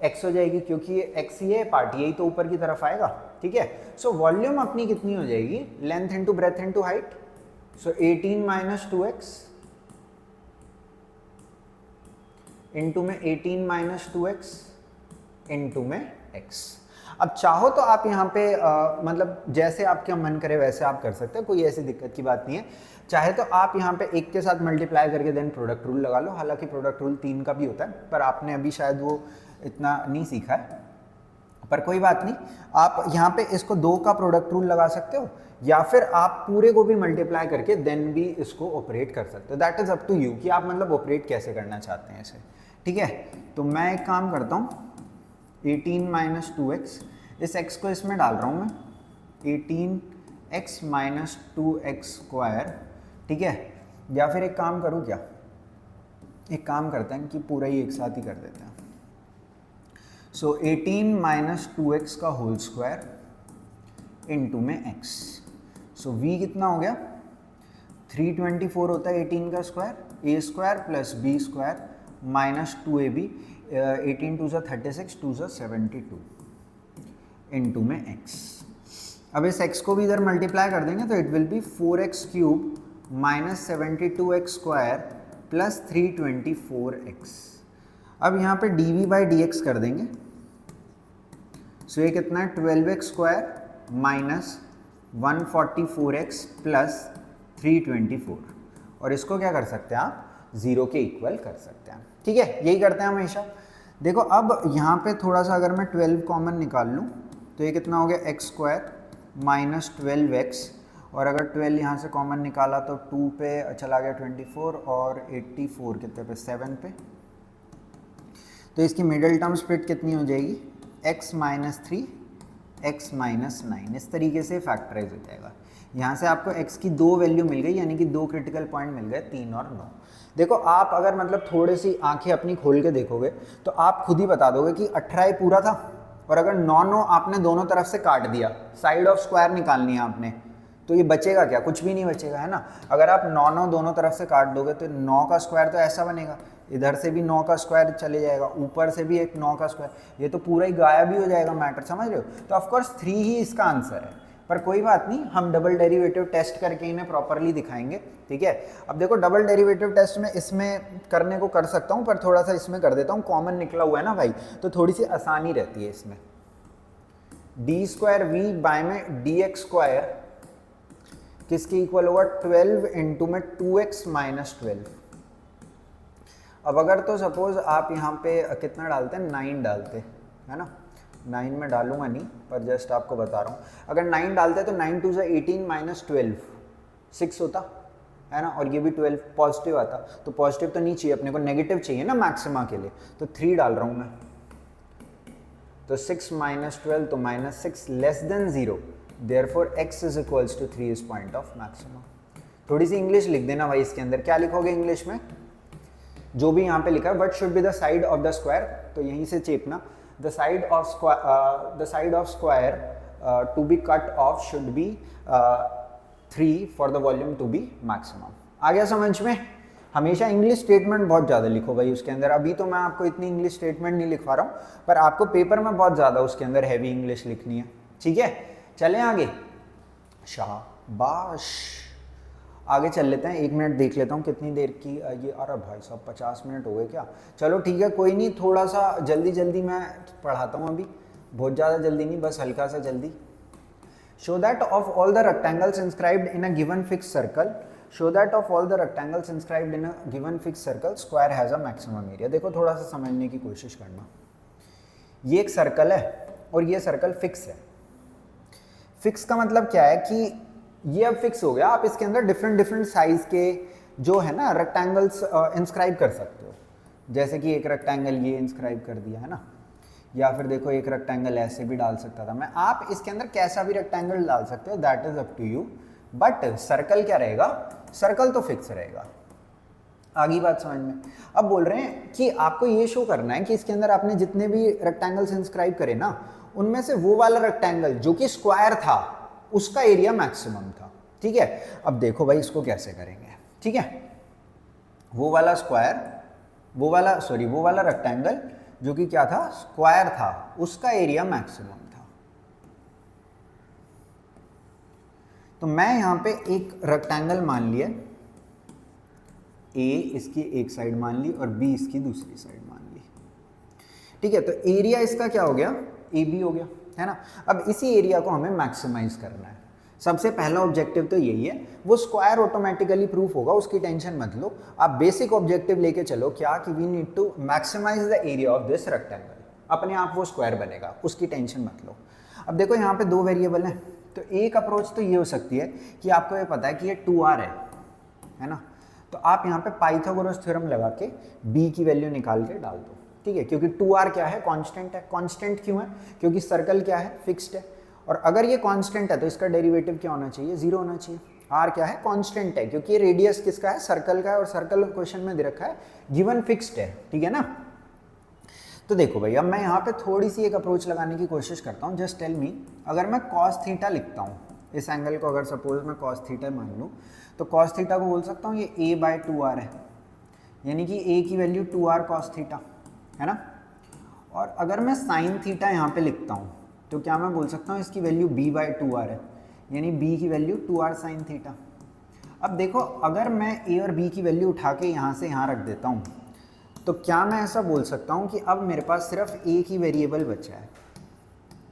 x हो जाएगी, क्योंकि ये x ही है, पार्ट यही तो ऊपर की तरफ आएगा, ठीक है। सो वॉल्यूम अपनी कितनी हो जाएगी, length into breadth into height. So 18 minus 2x into में 18 माइनस 2x इंटू में x। अब चाहो तो आप यहाँ पे मतलब जैसे आपका मन करे वैसे आप कर सकते हैं, कोई ऐसी दिक्कत की बात नहीं है। चाहे तो आप यहाँ पे एक के साथ मल्टीप्लाई करके देन प्रोडक्ट रूल लगा लो, हालांकि प्रोडक्ट रूल 3 का भी होता है, पर आपने अभी शायद वो इतना नहीं सीखा है, पर कोई बात नहीं। आप यहाँ पे इसको 2 का प्रोडक्ट रूल लगा सकते हो, या फिर आप पूरे को भी मल्टीप्लाई करके देन भी इसको ऑपरेट कर सकते हो। That is up to you कि आप मतलब ऑपरेट कैसे करना चाहते हैं इसे, ठीक है। तो मैं एक काम करता हूँ, 18 माइनस 2x, इस x को इसमें डाल रहा हूँ मैं, 18x माइनस 2x स्क्वायर, ठीक है। या फिर एक काम करूँ क्या, एक काम करते हैं कि पूरा ही एक साथ ही कर देते हैं। सो 18 माइनस 2x का होल स्क्वायर इंटू में x। सो v कितना हो गया 324 होता है 18 का square, a square plus b square minus 2ab, 18 two 36, 2 72 into में x। अब इस x को भी इधर मल्टीप्लाई कर देंगे तो it will B 4x cube minus 72x square plus 324x। अब यहाँ पे dv बाई dx कर देंगे, सो ये कितना है 12x square minus 144x plus 324, और इसको क्या कर सकते हैं आप 0 के इक्वल कर सकते हैं, ठीक है। यही करते हैं हमेशा। देखो अब यहाँ पे थोड़ा सा अगर मैं 12 कॉमन निकाल लूँ तो ये कितना हो गया x स्क्वायर माइनस 12x, और अगर 12 यहाँ से कॉमन निकाला तो 2 पे चला गया 24, और 84 कितने पे 7 पे, तो इसकी मिडिल टर्म स्प्लिट कितनी हो जाएगी x माइनस 3 x माइनस 9। इस तरीके से फैक्टराइज हो जाएगा। यहाँ से आपको x की 2 वैल्यू मिल गई, यानी कि 2 क्रिटिकल पॉइंट मिल गए, 3 और 9। देखो आप अगर मतलब थोड़ी सी आंखें अपनी खोल के देखोगे तो आप खुद ही बता दोगे कि 18 पूरा था और अगर 9 आपने दोनों तरफ से काट दिया, साइड ऑफ स्क्वायर निकालनी है आपने, तो ये बचेगा क्या? कुछ भी नहीं बचेगा, है ना। अगर आप 9 दोनों तरफ से काट दोगे तो 9 का स्क्वायर तो ऐसा बनेगा, इधर से भी 9 का स्क्वायर चले जाएगा, ऊपर से भी एक 9 का स्क्वायर, ये तो पूरा ही गायब ही हो जाएगा मैटर, समझ रहे हो। तो ऑफकोर्स 3 ही इसका आंसर है, पर कोई बात नहीं, हम डबल डेरिवेटिव टेस्ट करके इन्हें प्रॉपरली दिखाएंगे, ठीक है। अब देखो डबल डेरिवेटिव टेस्ट में इसमें करने को कर सकता हूँ, पर थोड़ा सा इसमें कर देता हूँ, कॉमन निकला हुआ है ना भाई, तो थोड़ी सी आसानी रहती है इसमें। डी स्क्वायर वी बाय में डी एक्स स्क्वायर किसके इक्वल होगा? 12 इंटू में 2x माइनस 12। अब अगर तो सपोज आप यहाँ पे कितना डालते हैं, 9 डालते, है ना। 9 में डालूंगा नहीं, पर जस्ट आपको बता रहा हूँ, अगर 9 डालते तो 9 2 18 माइनस 12 6 होता, है ना, और ये भी 12 पॉजिटिव आता, तो पॉजिटिव तो नहीं चाहिए अपने को, नेगेटिव चाहिए ना मैक्सिमा के लिए, तो 3 डाल रहा हूँ मैं, तो 6 माइनस 12 तो minus 6 less than 0, therefore x is equals to 3 is point of maximum। थोड़ी सी इंग्लिश लिख देना भाई इसके अंदर, क्या लिखोगे इंग्लिश में? जो भी यहाँ पे लिखा है, what should be the side of the square, तो यहीं से चेपना, the side of square to be cut off should be 3 for the volume to be maximum। आ गया समझ में? हमेशा इंग्लिश स्टेटमेंट बहुत ज़्यादा लिखो भाई उसके अंदर। अभी तो मैं आपको इतनी इंग्लिश स्टेटमेंट नहीं लिखवा रहा हूँ, पर आपको पेपर में बहुत ज़्यादा उसके अंदर हैवी इंग्लिश लिखनी है, ठीक है। चलें आगे, शाबाश, आगे चल लेते हैं। 1 मिनट देख लेता हूँ कितनी देर की ये, अरे भाई साहब 50 मिनट हो गए क्या? चलो ठीक है, कोई नहीं, थोड़ा सा जल्दी जल्दी मैं पढ़ाता हूँ अभी, बहुत ज़्यादा जल्दी नहीं, बस हल्का सा जल्दी। Show that of all the rectangles inscribed in a given fix circle, show that of all the rectangles inscribed in a given fix circle square has a maximum area. देखो थोड़ा सा समझने की कोशिश करना, ये एक सर्कल है और ये सर्कल फिक्स है। फिक्स का मतलब क्या है कि ये अब फिक्स हो गया, आप इसके अंदर डिफरेंट साइज के जो है ना रेक्टेंगल्स इंस्क्राइब कर सकते हो, जैसे कि एक रेक्टेंगल ये इंस्क्राइब कर दिया है ना, या फिर देखो एक रेक्टेंगल ऐसे भी डाल सकता था मैं, आप इसके अंदर कैसा भी रेक्टेंगल डाल सकते हो, that is up to you, but circle क्या रहेगा? सर्कल तो फिक्स रहेगा। आगे बात समझ में? अब बोल रहे हैं कि आपको ये शो करना है कि इसके अंदर आपने जितने भी रेक्टेंगल्स इंस्क्राइब करे ना, उनमें से वो वाला रेक्टेंगल जो कि स्क्वायर था उसका एरिया मैक्सिमम था, ठीक है। अब देखो भाई इसको कैसे करेंगे, ठीक है। वो वाला स्क्वायर, वो वाला रेक्टेंगल जो कि क्या था, स्क्वायर था, उसका एरिया मैक्सिमम था। तो मैं यहां पे एक रेक्टेंगल मान लिया, ए इसकी एक साइड मान ली और बी इसकी दूसरी साइड मान ली, ठीक है। तो एरिया इसका क्या हो गया? ए बी हो गया, है ना। अब इसी एरिया को हमें मैक्सिमाइज करना है। सबसे पहला ऑब्जेक्टिव तो यही है, वो स्क्वायर ऑटोमेटिकली प्रूफ होगा, उसकी टेंशन मत लो। आप बेसिक ऑब्जेक्टिव लेके चलो, क्या कि we need to maximise the area of this rectangle, अपने आप वो स्क्वायर बनेगा, उसकी टेंशन मत लो। अब देखो यहाँ पे 2 वेरिएबल हैं, तो एक अप्रोच तो ये हो सकती है कि आपको ये पता है कि ये 2r है ना, तो आप यहाँ पे पाइथागोरस थ्योरम लगा के b की वैल्यू निकाल के डाल दो, ठीक है। क्योंकि 2r क्या है? कांस्टेंट है। कांस्टेंट क्यों है? क्योंकि सर्कल क्या है? फिक्स्ड है। और अगर ये कांस्टेंट है तो इसका डेरिवेटिव क्या होना चाहिए? 0 होना चाहिए। r क्या है? कांस्टेंट है, क्योंकि ये रेडियस किसका है? सर्कल का है, और सर्कल क्वेश्चन में दे रखा है गिवन फिक्स्ड है, ठीक है ना। तो देखो भाई, अब मैं यहाँ पे थोड़ी सी एक अप्रोच लगाने की कोशिश करता हूँ। जस्ट टेल मी, अगर मैं cos थीटा लिखता हूँ, इस एंगल को अगर सपोज मैं cos थीटा मान लूँ, तो cos थीटा को बोल सकता हूँ ये a/2r है, यानी कि a की वैल्यू 2r cos थीटा, है ना। और अगर मैं sin थीटा यहाँ पे लिखता हूँ, तो क्या मैं बोल सकता हूँ इसकी वैल्यू b/2r है, यानी b की वैल्यू 2r sin थीटा। अब देखो, अगर मैं a और b की वैल्यू उठा के यहाँ से यहाँ रख देता हूँ, तो क्या मैं ऐसा बोल सकता हूँ कि अब मेरे पास सिर्फ a की वेरिएबल बचा है,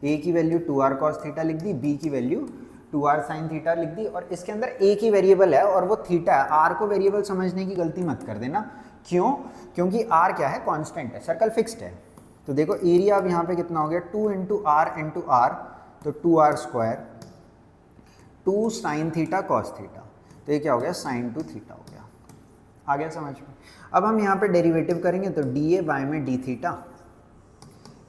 a की वैल्यू 2r cos थीटा लिख दी, b की वैल्यू 2r sin थीटा लिख दी, और इसके अंदर a की वेरिएबल है और वो थीटा है। r को वेरिएबल समझने की गलती मत कर देना, क्यों? क्योंकि r क्या है? कांस्टेंट है, सर्कल फिक्स्ड है। तो देखो एरिया अब यहाँ पे कितना हो गया? 2 इंटू r, तो 2r square, 2 sin theta cos theta, तो ये क्या हो गया? sin 2 थीटा हो गया। आ गया समझ में? अब हम यहाँ पे डेरिवेटिव करेंगे, तो डी बाय में d theta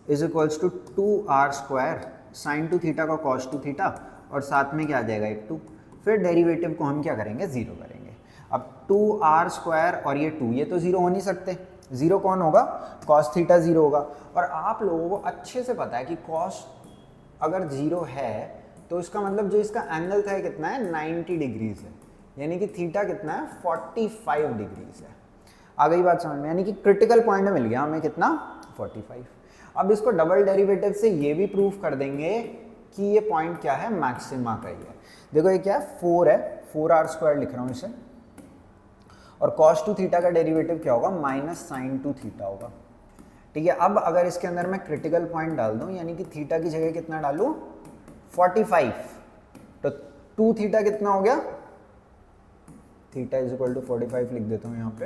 is equals to 2r square sin 2 theta का cos 2 थीटा, और साथ में क्या आ जाएगा? एक 2। फिर डेरिवेटिव को हम क्या करेंगे? 0 करेंगे। अब 2r² और ये 2, ये तो 0 हो नहीं सकते, 0 कौन होगा, cos थीटा 0 होगा। और आप लोगों को अच्छे से पता है कि cos अगर 0 है तो इसका मतलब जो इसका एंगल था कितना है, 90 डिग्रीज है, यानी कि थीटा कितना है, 45 डिग्रीज है। आ गई बात समझ में, यानी कि क्रिटिकल पॉइंट मिल गया हमें कितना, 45। अब इसको डबल डेरिवेटिव से ये भी प्रूव कर देंगे कि ये पॉइंट क्या है, मैक्सिमा का ही है। देखो ये क्या है, 4 है, 4r² लिख रहा हूँ इसे, और cos 2 थीटा का डेरिवेटिव क्या होगा, -sin 2 थीटा होगा। ठीक है, अब अगर इसके अंदर मैं क्रिटिकल पॉइंट डाल दूं, यानी कि थीटा की जगह कितना डालूं, 45, तो 2 थीटा कितना हो गया, थीटा इज इक्वल टू 45 लिख देता हूं यहाँ पे,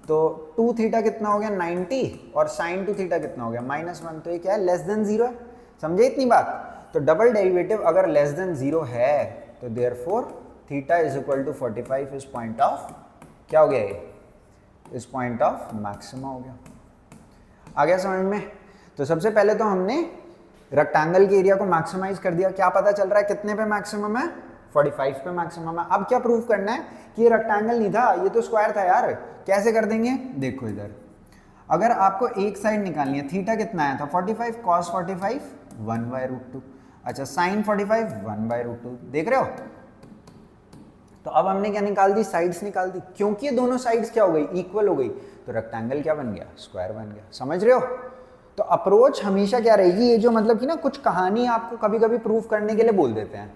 तो 2 थीटा कितना हो गया, 90, और sin 2 थीटा कितना हो गया, -1, तो ये क्या है, लेस देन 0 है। समझे इतनी बात। तो डबल डेरिवेटिव अगर लेस देन 0 है तो therefore theta is equal to 45 is point of, क्या हो गया ये, इस पॉइंट ऑफ मैक्सिमा हो गया। आ गया समझ में। तो सबसे पहले तो हमने रेक्टेंगल के एरिया को मैक्सिमाइज कर दिया, क्या पता चल रहा है कितने पे मैक्सिमम है, 45 पे मैक्सिमम है। अब क्या प्रूव करना है कि ये रेक्टेंगल नहीं था, ये तो स्क्वायर था यार, कैसे कर देंगे, देखो इधर, अगर आपको एक साइड निकालनी है, थीटा कितना आया था 45, cos 45 1/√2, अच्छा sin 45 1/√2, देख रहे हो। तो अब हमने क्या निकाल दी, साइड्स निकाल दी, क्योंकि ये दोनों साइड्स क्या हो गई, इक्वल हो गई, तो रेक्टेंगल क्या बन गया, स्क्वायर बन गया। समझ रहे हो। तो अप्रोच हमेशा क्या रहेगी, ये जो मतलब कि ना कुछ कहानी आपको कभी कभी प्रूव करने के लिए बोल देते हैं,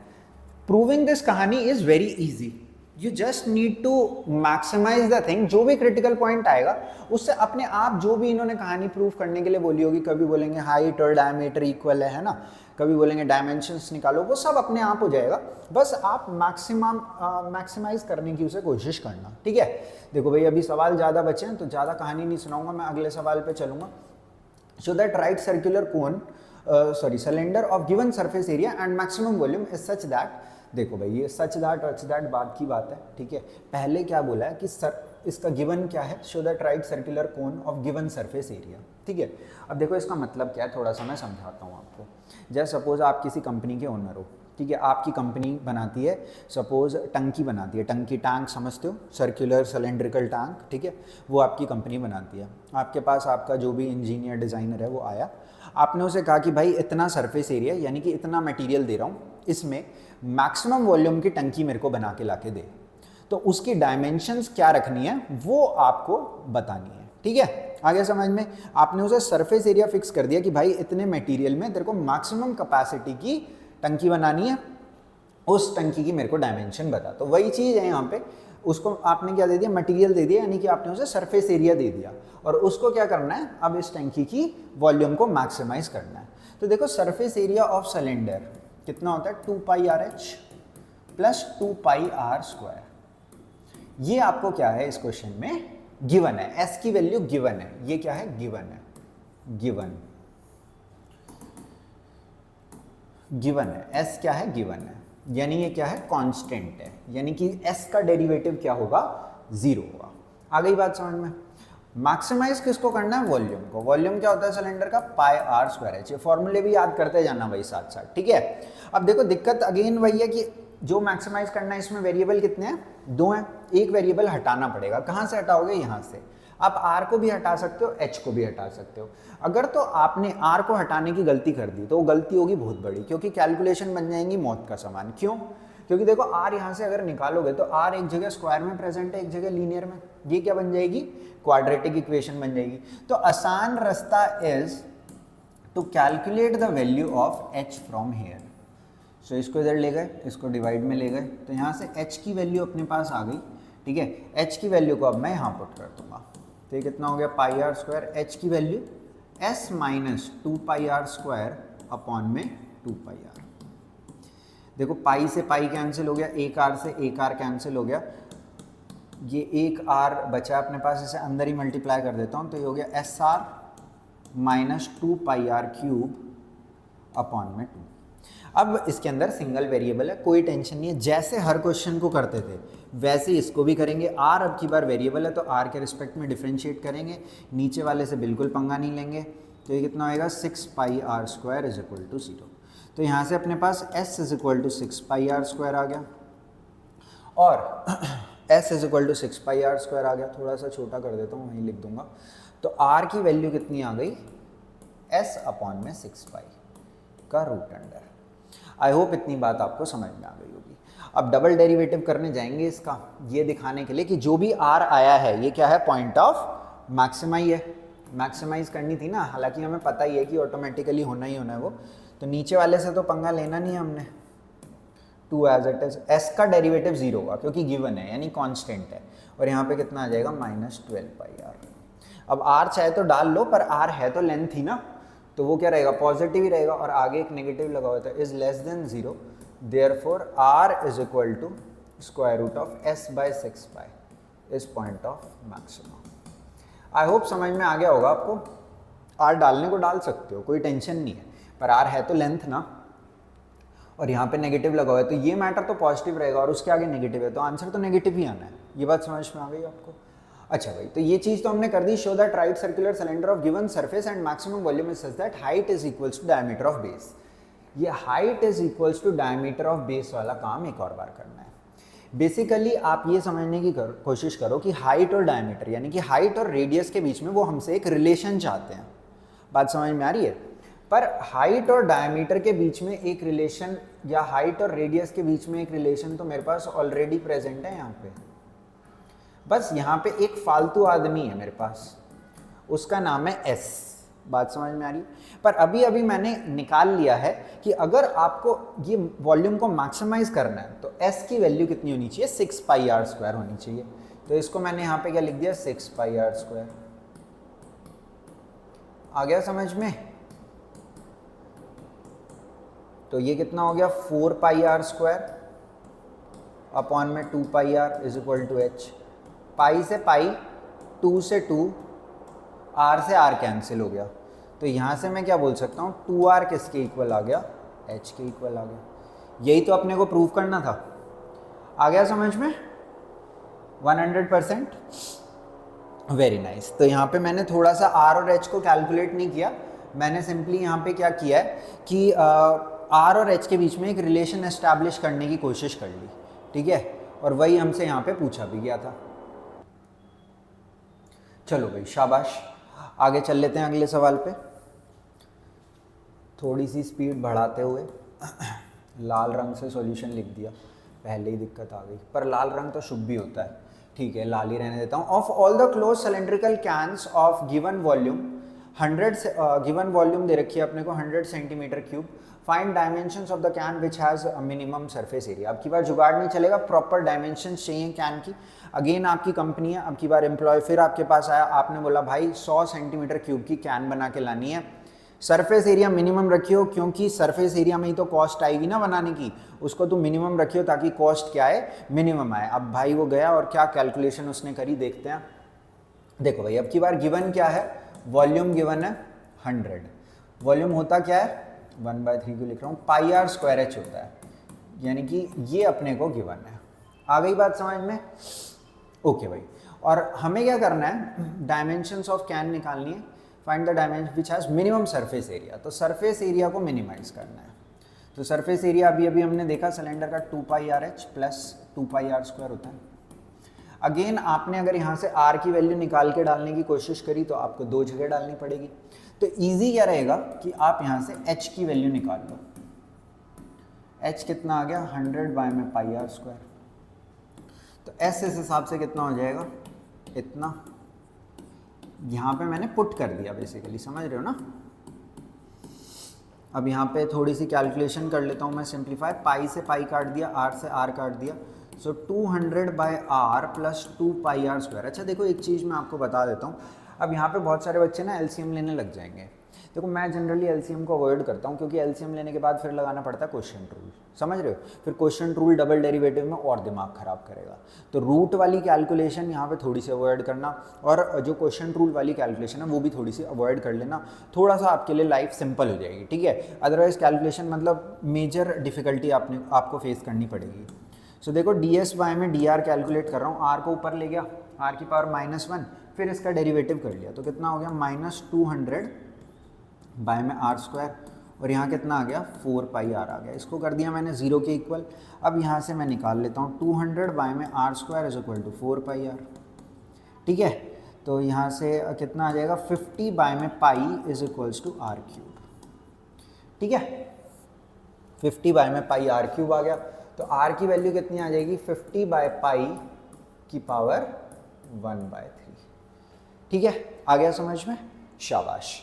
प्रूविंग दिस कहानी is very easy, you just need to maximise the thing. जो भी क्रिटिकल पॉइंट आएगा उससे अपने आप, जो भी इन्होंने कहानी प्रूव करने के लिए बोली होगी, कभी बोलेंगे हाइट और डायमीटर इक्वल है ना, कभी बोलेंगे डायमेंशंस निकालो, वो सब अपने आप हो जाएगा, बस आप मैक्सिमाइज करने की उसे कोशिश करना। ठीक है, देखो भाई अभी सवाल ज़्यादा बचे हैं तो ज़्यादा कहानी नहीं सुनाऊंगा, मैं अगले सवाल पे चलूंगा। So that right circular cone cylinder of given surface area and maximum volume is such that, देखो भाई ये सच दैट बात की बात है। ठीक है, पहले क्या बोला है कि इसका गिवन क्या है, show that right circular cone of given surface area. ठीक है, अब देखो इसका मतलब क्या है, थोड़ा सा मैं समझाता हूँ आपको। जैसे सपोज आप किसी कंपनी के ओनर हो, ठीक है, आपकी कंपनी बनाती है, सपोज टंकी बनाती है, टंकी, टैंक समझते हो, सर्कुलर सिलेंड्रिकल टैंक, ठीक है, वो आपकी कंपनी बनाती है। आपके पास आपका जो भी इंजीनियर डिज़ाइनर है वो आया, आपने उसे कहा कि भाई इतना सरफेस एरिया, यानी कि इतना मटेरियल दे रहा हूँ, इसमें मैक्सिमम वॉल्यूम की टंकी मेरे को बना के लाके दे, तो उसकी डायमेंशंस क्या रखनी है वो आपको बतानी है। ठीक है, आगे समझ में। आपने उसे सरफेस एरिया फिक्स कर दिया कि भाई इतने मटेरियल में तेरे को मैक्सिमम कैपेसिटी की टंकी बनानी है, उस टंकी की मेरे को डायमेंशन बता। तो वही चीज़ है यहाँ पे, उसको आपने क्या दे दिया, मटेरियल दे दिया, यानी कि आपने उसे सरफेस एरिया दे दिया, और उसको क्या करना है, अब इस टंकी की वॉल्यूम को मैक्सिमाइज करना है। तो देखो सरफेस एरिया ऑफ सिलेंडर कितना होता है, 2πRH प्लस 2πr²। ये आपको क्या है इस क्वेश्चन में गिवन है, एस की वैल्यू गिवन है, ये क्या है, गिवन है, गिवन है, एस क्या है, गिवन है, यानी ये क्या है, कांस्टेंट है, यानी कि एस का डेरिवेटिव क्या होगा, 0 होगा। आ गई बात समझ में। मैक्सिमाइज किसको करना है, वॉल्यूम को। वॉल्यूम क्या होता है सिलेंडर का, πr²h। ये फॉर्मूले भी याद करते जाना भाई साथ साथ। ठीक है, अब देखो दिक्कत अगेन वही है कि जो मैक्सिमाइज करना है इसमें वेरिएबल कितने हैं, 2 हैं, एक वेरिएबल हटाना पड़ेगा। कहाँ से हटाओगे, यहाँ से। आप r को भी हटा सकते हो, h को भी हटा सकते हो। अगर तो आपने r को हटाने की गलती कर दी तो वो गलती होगी बहुत बड़ी, क्योंकि कैलकुलेशन बन जाएंगी मौत का सामान। क्यों, क्योंकि देखो r यहाँ से अगर निकालोगे तो r एक जगह स्क्वायर में प्रेजेंट है, एक जगह लीनियर में, ये क्या बन जाएगी, क्वाड्रेटिक इक्वेशन बन जाएगी। तो आसान रास्ता is to calculate the value of h from here. So इसको इधर ले गए, इसको डिवाइड में ले गए, तो यहाँ से h की वैल्यू अपने पास आ गई। ठीक है, h की वैल्यू को अब मैं यहाँ पुट कर दूंगा, तो ये कितना हो गया, πr², h की value s minus 2πr² upon में 2πr। देखो पाई से पाई कैंसिल हो गया, एक r से एक r कैंसिल हो गया, ये एक r बचा अपने पास, इसे अंदर ही मल्टीप्लाई कर देता हूँ, तो ये हो गया sr माइनस 2πr³ अपॉन में 2। अब इसके अंदर सिंगल वेरिएबल है, कोई टेंशन नहीं है, जैसे हर क्वेश्चन को करते थे वैसे ही इसको भी करेंगे। r अब की बार वेरिएबल है तो r के रिस्पेक्ट में डिफरेंशिएट करेंगे, नीचे वाले से बिल्कुल पंगा नहीं लेंगे। तो ये कितना होएगा, 6πr² इज इक्वल टू 0। तो यहाँ से अपने पास s is equal to 6πr² आ गया, और s is equal to 6 pi are square आ गया, थोड़ा सा छोटा कर देता हूँ, वहीं लिख दूंगा। तो r की वैल्यू कितनी आ गई, s अपॉन में 6 पाई का रूट अंडर। आई होप इतनी बात आपको समझ में आ गई होगी। अब डबल डेरिवेटिव करने जाएंगे इसका, ये दिखाने के लिए कि जो भी r आया है ये क्या है, पॉइंट ऑफ मैक्सिमा ही है। मैक्सिमाइज करनी थी ना, हालांकि हमें पता ही है कि ऑटोमेटिकली होना ही होना है वो, तो नीचे वाले से तो पंगा लेना नहीं है हमने। 2 एज इट इज, s का डेरिवेटिव 0 होगा क्योंकि गिवन है यानी कांस्टेंट है, और यहाँ पे कितना आ जाएगा, -12 पाई आर। अब r चाहे तो डाल लो, पर r है तो लेंथ ही ना, तो वो क्या रहेगा, पॉजिटिव ही रहेगा, और आगे एक नेगेटिव लगा हुआ था, is less than 0, therefore r is equal to square root of s by 6 pi is point of maxima. I hope समझ में आ गया होगा आपको। r डालने को डाल सकते हो, कोई टेंशन नहीं है, पर r है तो लेंथ ना, और यहाँ पे नेगेटिव लगा हुआ है, तो ये मैटर तो पॉजिटिव रहेगा और उसके आगे नेगेटिव है, तो आंसर तो नेगेटिव ही आना है। ये बात समझ में आ गई आपको? अच्छा भाई, तो ये चीज तो हमने कर दी। Show that right circular cylinder of given surface and maximum volume is such that height is equals to diameter of base. ये height is equals to diameter of base वाला काम एक और बार करना है। बेसिकली आप ये समझने की कोशिश करो कि हाइट और डायमीटर, यानी कि हाइट और रेडियस के बीच में वो हमसे एक रिलेशन चाहते हैं। बात समझ में आ रही है? पर हाइट और डायमीटर के बीच में एक रिलेशन, या हाइट और रेडियस के बीच में एक रिलेशन तो मेरे पास ऑलरेडी प्रेजेंट है यहाँ पे। बस यहाँ पे एक फालतू आदमी है मेरे पास, उसका नाम है s। बात समझ में आ रही? पर अभी अभी मैंने निकाल लिया है कि अगर आपको ये वॉल्यूम को मैक्सिमाइज करना है तो s की वैल्यू कितनी होनी चाहिए, 6 पाई आर स्क्वायर होनी चाहिए। तो इसको मैंने यहाँ पे क्या लिख दिया, 6 पाई आर स्क्वायर। आ गया समझ में? तो ये कितना हो गया, 4 पाई आर स्क्वायर अपॉन में 2 pi R is equal to h। Pi से पाई, 2 से 2, r से r कैंसिल हो गया, तो यहाँ से मैं क्या बोल सकता हूँ, 2r किसके इक्वल आ गया, h के इक्वल आ गया। यही तो अपने को प्रूव करना था। आ गया समझ में? 100%। Very nice. तो यहाँ पे मैंने थोड़ा सा r और h को कैलकुलेट नहीं किया, मैंने सिंपली यहाँ पे क्या किया है कि r और h के बीच में एक रिलेशन एस्टैब्लिश करने की कोशिश कर ली, ठीक है, और वही हमसे यहाँ पे पूछा भी गया था। चलो भाई शाबाश, आगे चल लेते हैं अगले सवाल पे। थोड़ी सी स्पीड बढ़ाते हुए लाल रंग से सॉल्यूशन लिख दिया, पहले ही दिक्कत आ गई, पर लाल रंग तो शुभ भी होता है, ठीक है, लाल ही रहने देता हूँ। Of all the close cylindrical cans of given volume 100, given volume दे रखी है अपने को 100 centimetre cube, find dimensions of the can which has minimum surface area. अब की बार जुगाड़ नहीं चलेगा, प्रॉपर डायमेंशंस चाहिए कैन की। अगेन आपकी कंपनी है, अब की बार एम्प्लॉय फिर आपके पास आया, आपने बोला भाई 100 सेंटीमीटर क्यूब की कैन बना के लानी है, सरफेस एरिया मिनिमम रखियो, क्योंकि सरफेस एरिया में ही तो कॉस्ट आएगी ना बनाने की, उसको तो मिनिमम रखियो ताकि कॉस्ट क्या है, मिनिमम आए। अब भाई वो गया और क्या कैलकुलेशन उसने करी, देखते हैं। देखो भाई, अब की बार गिवन क्या है, वॉल्यूम गिवन है 100, वॉल्यूम होता क्या है, 1/3 को लिख रहा हूँ, पाई आर स्क्वायर h होता है, यानी कि ये अपने को गिवन है। आ गई बात समझ में? ओके भाई, और हमें क्या करना है, डायमेंशंस ऑफ कैन निकालनी है, find the dimension which has minimum surface area. तो सरफेस एरिया को मिनिमाइज करना है, तो सरफेस एरिया अभी अभी हमने देखा सिलेंडर का 2 pi R H plus 2 pi are square होता है। अगेन आपने अगर यहाँ से r की वैल्यू निकाल के डालने की कोशिश करी तो आपको 2 जगह डालनी पड़ेगी, तो इजी क्या रहेगा कि आप यहाँ से h की वैल्यू निकाल लो। h कितना आ गया, 100 बाय में पाई आर स्क्वायर, तो s इस हिसाब से कितना हो जाएगा, इतना। यहाँ पे मैंने पुट कर दिया बेसिकली, समझ रहे हो ना? अब यहाँ पे थोड़ी सी कैलकुलेशन कर लेता हूँ मैं, सिंप्लीफाई, पाई से पाई काट दिया, r से r काट दिया, so 200 by r plus 2 pi are square. अच्छा देखो, एक चीज़ मैं आपको बता देता हूँ, अब यहाँ पे बहुत सारे बच्चे ना एलसीएम लेने लग जाएंगे। देखो मैं जनरली एलसीएम को अवॉइड करता हूँ, क्योंकि एलसीएम लेने के बाद फिर लगाना पड़ता है क्वोशिएंट रूल, समझ रहे हो? फिर क्वोशिएंट रूल डबल डेरिवेटिव में और दिमाग खराब करेगा, तो रूट वाली कैलकुलेशन यहाँ पे थोड़ी सी अवॉइड करना, और जो क्वोशिएंट रूल वाली कैलकुलेशन है वो भी थोड़ी सी अवॉइड कर लेना, थोड़ा सा आपके लिए लाइफ सिंपल हो जाएगी, ठीक है? अदरवाइज कैलकुलेशन मतलब मेजर डिफिकल्टी आपको फेस करनी पड़ेगी। सो देखो ds बाय में dr कैलकुलेट कर रहा हूँ, r को ऊपर ले गया, r की पावर -1, फिर इसका डेरिवेटिव कर लिया, तो कितना हो गया, -200 बाय में r स्क्वायर, और यहाँ कितना आ गया 4 पाई आर आ गया। इसको कर दिया मैंने 0 के इक्वल। अब यहाँ से मैं निकाल लेता हूँ 200 बाय में are square is equal to 4 pi r. ठीक है, तो यहाँ से कितना आ जाएगा 50 बाय में pi is equals to r cube. ठीक है, 50 बाय में पाई आर क्यूब आ गया। तो आर की वैल्यू कितनी आ जाएगी 50 बाय पाई की पावर 1/3। ठीक है, आ गया समझ में, शाबाश।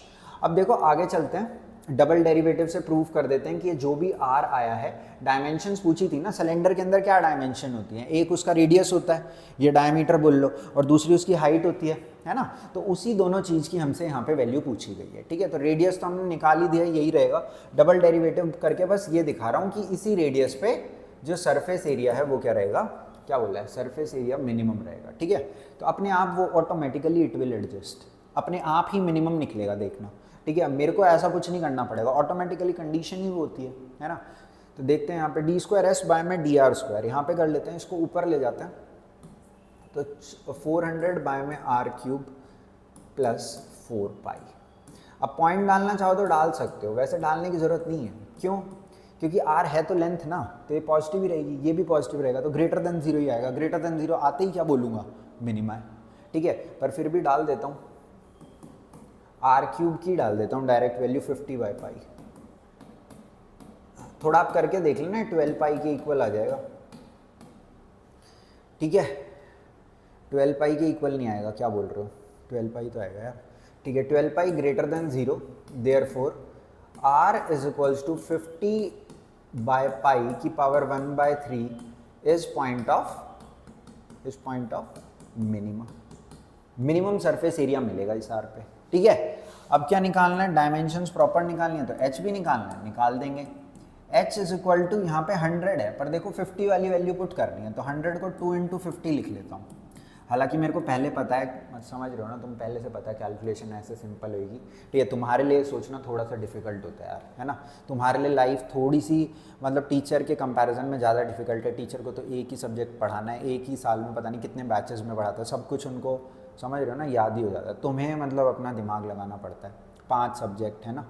अब देखो आगे चलते हैं, डबल डेरिवेटिव से प्रूव कर देते हैं कि ये जो भी आर आया है, डायमेंशंस पूछी थी ना, सिलेंडर के अंदर क्या डायमेंशन होती है, एक उसका रेडियस होता है, ये डायमीटर बोल लो, और दूसरी उसकी हाइट होती है ना। तो उसी दोनों चीज़ की हमसे यहाँ पे वैल्यू पूछी गई है। ठीक है, तो रेडियस तो हमने निकाल ही दिया, यही रहेगा। डबल डेरिवेटिव करके बस ये दिखा रहा हूँ कि इसी रेडियस पे जो सरफेस एरिया है वो क्या रहेगा, क्या बोला है, सरफेस एरिया मिनिमम रहेगा। ठीक है, तो अपने आप वो ऑटोमेटिकली इट विल एडजस्ट, अपने आप ही मिनिमम निकलेगा, देखना। ठीक है, मेरे को ऐसा कुछ नहीं करना पड़ेगा, ऑटोमेटिकली कंडीशन ही वो होती है ना। तो देखते हैं यहाँ पे डी स्क्वायर एस बाय में डी आर स्क्वायर, यहाँ पे कर लेते हैं, इसको ऊपर ले जाते हैं। तो 400 बाय में आर क्यूब प्लस 4 पाई। अब पॉइंट डालना चाहो तो डाल सकते हो, वैसे डालने की ज़रूरत नहीं है। क्यों? क्योंकि आर है तो लेंथ ना, तो ये पॉजिटिव ही रहेगी, ये भी पॉजिटिव रहेगा, तो ग्रेटर देन 0 ही आएगा। ग्रेटर देन 0 आते ही क्या बोलूँगा, मिनिमा है। ठीक है, पर फिर भी डाल देता हूँ, आर क्यूब की डाल देता हूँ डायरेक्ट वैल्यू 50 बाई पाई। थोड़ा आप करके देख लेना, 12 पाई के इक्वल आ जाएगा। ठीक है, 12 पाई के इक्वल नहीं आएगा, क्या बोल रहे हो, 12 पाई तो आएगा यार। ठीक है, 12 pi greater than 0, therefore R is equals to 50 by pi की power 1/3 is point of minimum. Minimum surface area मिलेगा इस आर पे। ठीक है, अब क्या निकालना है, डायमेंशंस प्रॉपर निकालनी है, तो एच भी निकालना है, निकाल देंगे। एच इज इक्वल टू यहाँ पे 100 है, पर देखो 50 वाली वैल्यू पुट करनी है, तो 100 को 2 × 50 लिख लेता हूँ। हालांकि मेरे को पहले पता है, समझ रहे हो ना, तुम पहले से पता है कैलकुलेशन ऐसे सिंपल होगी। ठीक है, तुम्हारे लिए सोचना थोड़ा सा डिफिकल्ट होता है यार, है ना। तुम्हारे लिए लाइफ थोड़ी सी मतलब टीचर के कंपैरिजन में ज़्यादा डिफिकल्ट है। टीचर को तो एक ही सब्जेक्ट पढ़ाना है, एक ही साल में पता नहीं कितने बैचेस में पढ़ाता है, सब कुछ उनको, समझ रहे हो ना, याद ही हो जाता है। तुम्हें मतलब अपना दिमाग लगाना पड़ता है, 5 सब्जेक्ट है ना,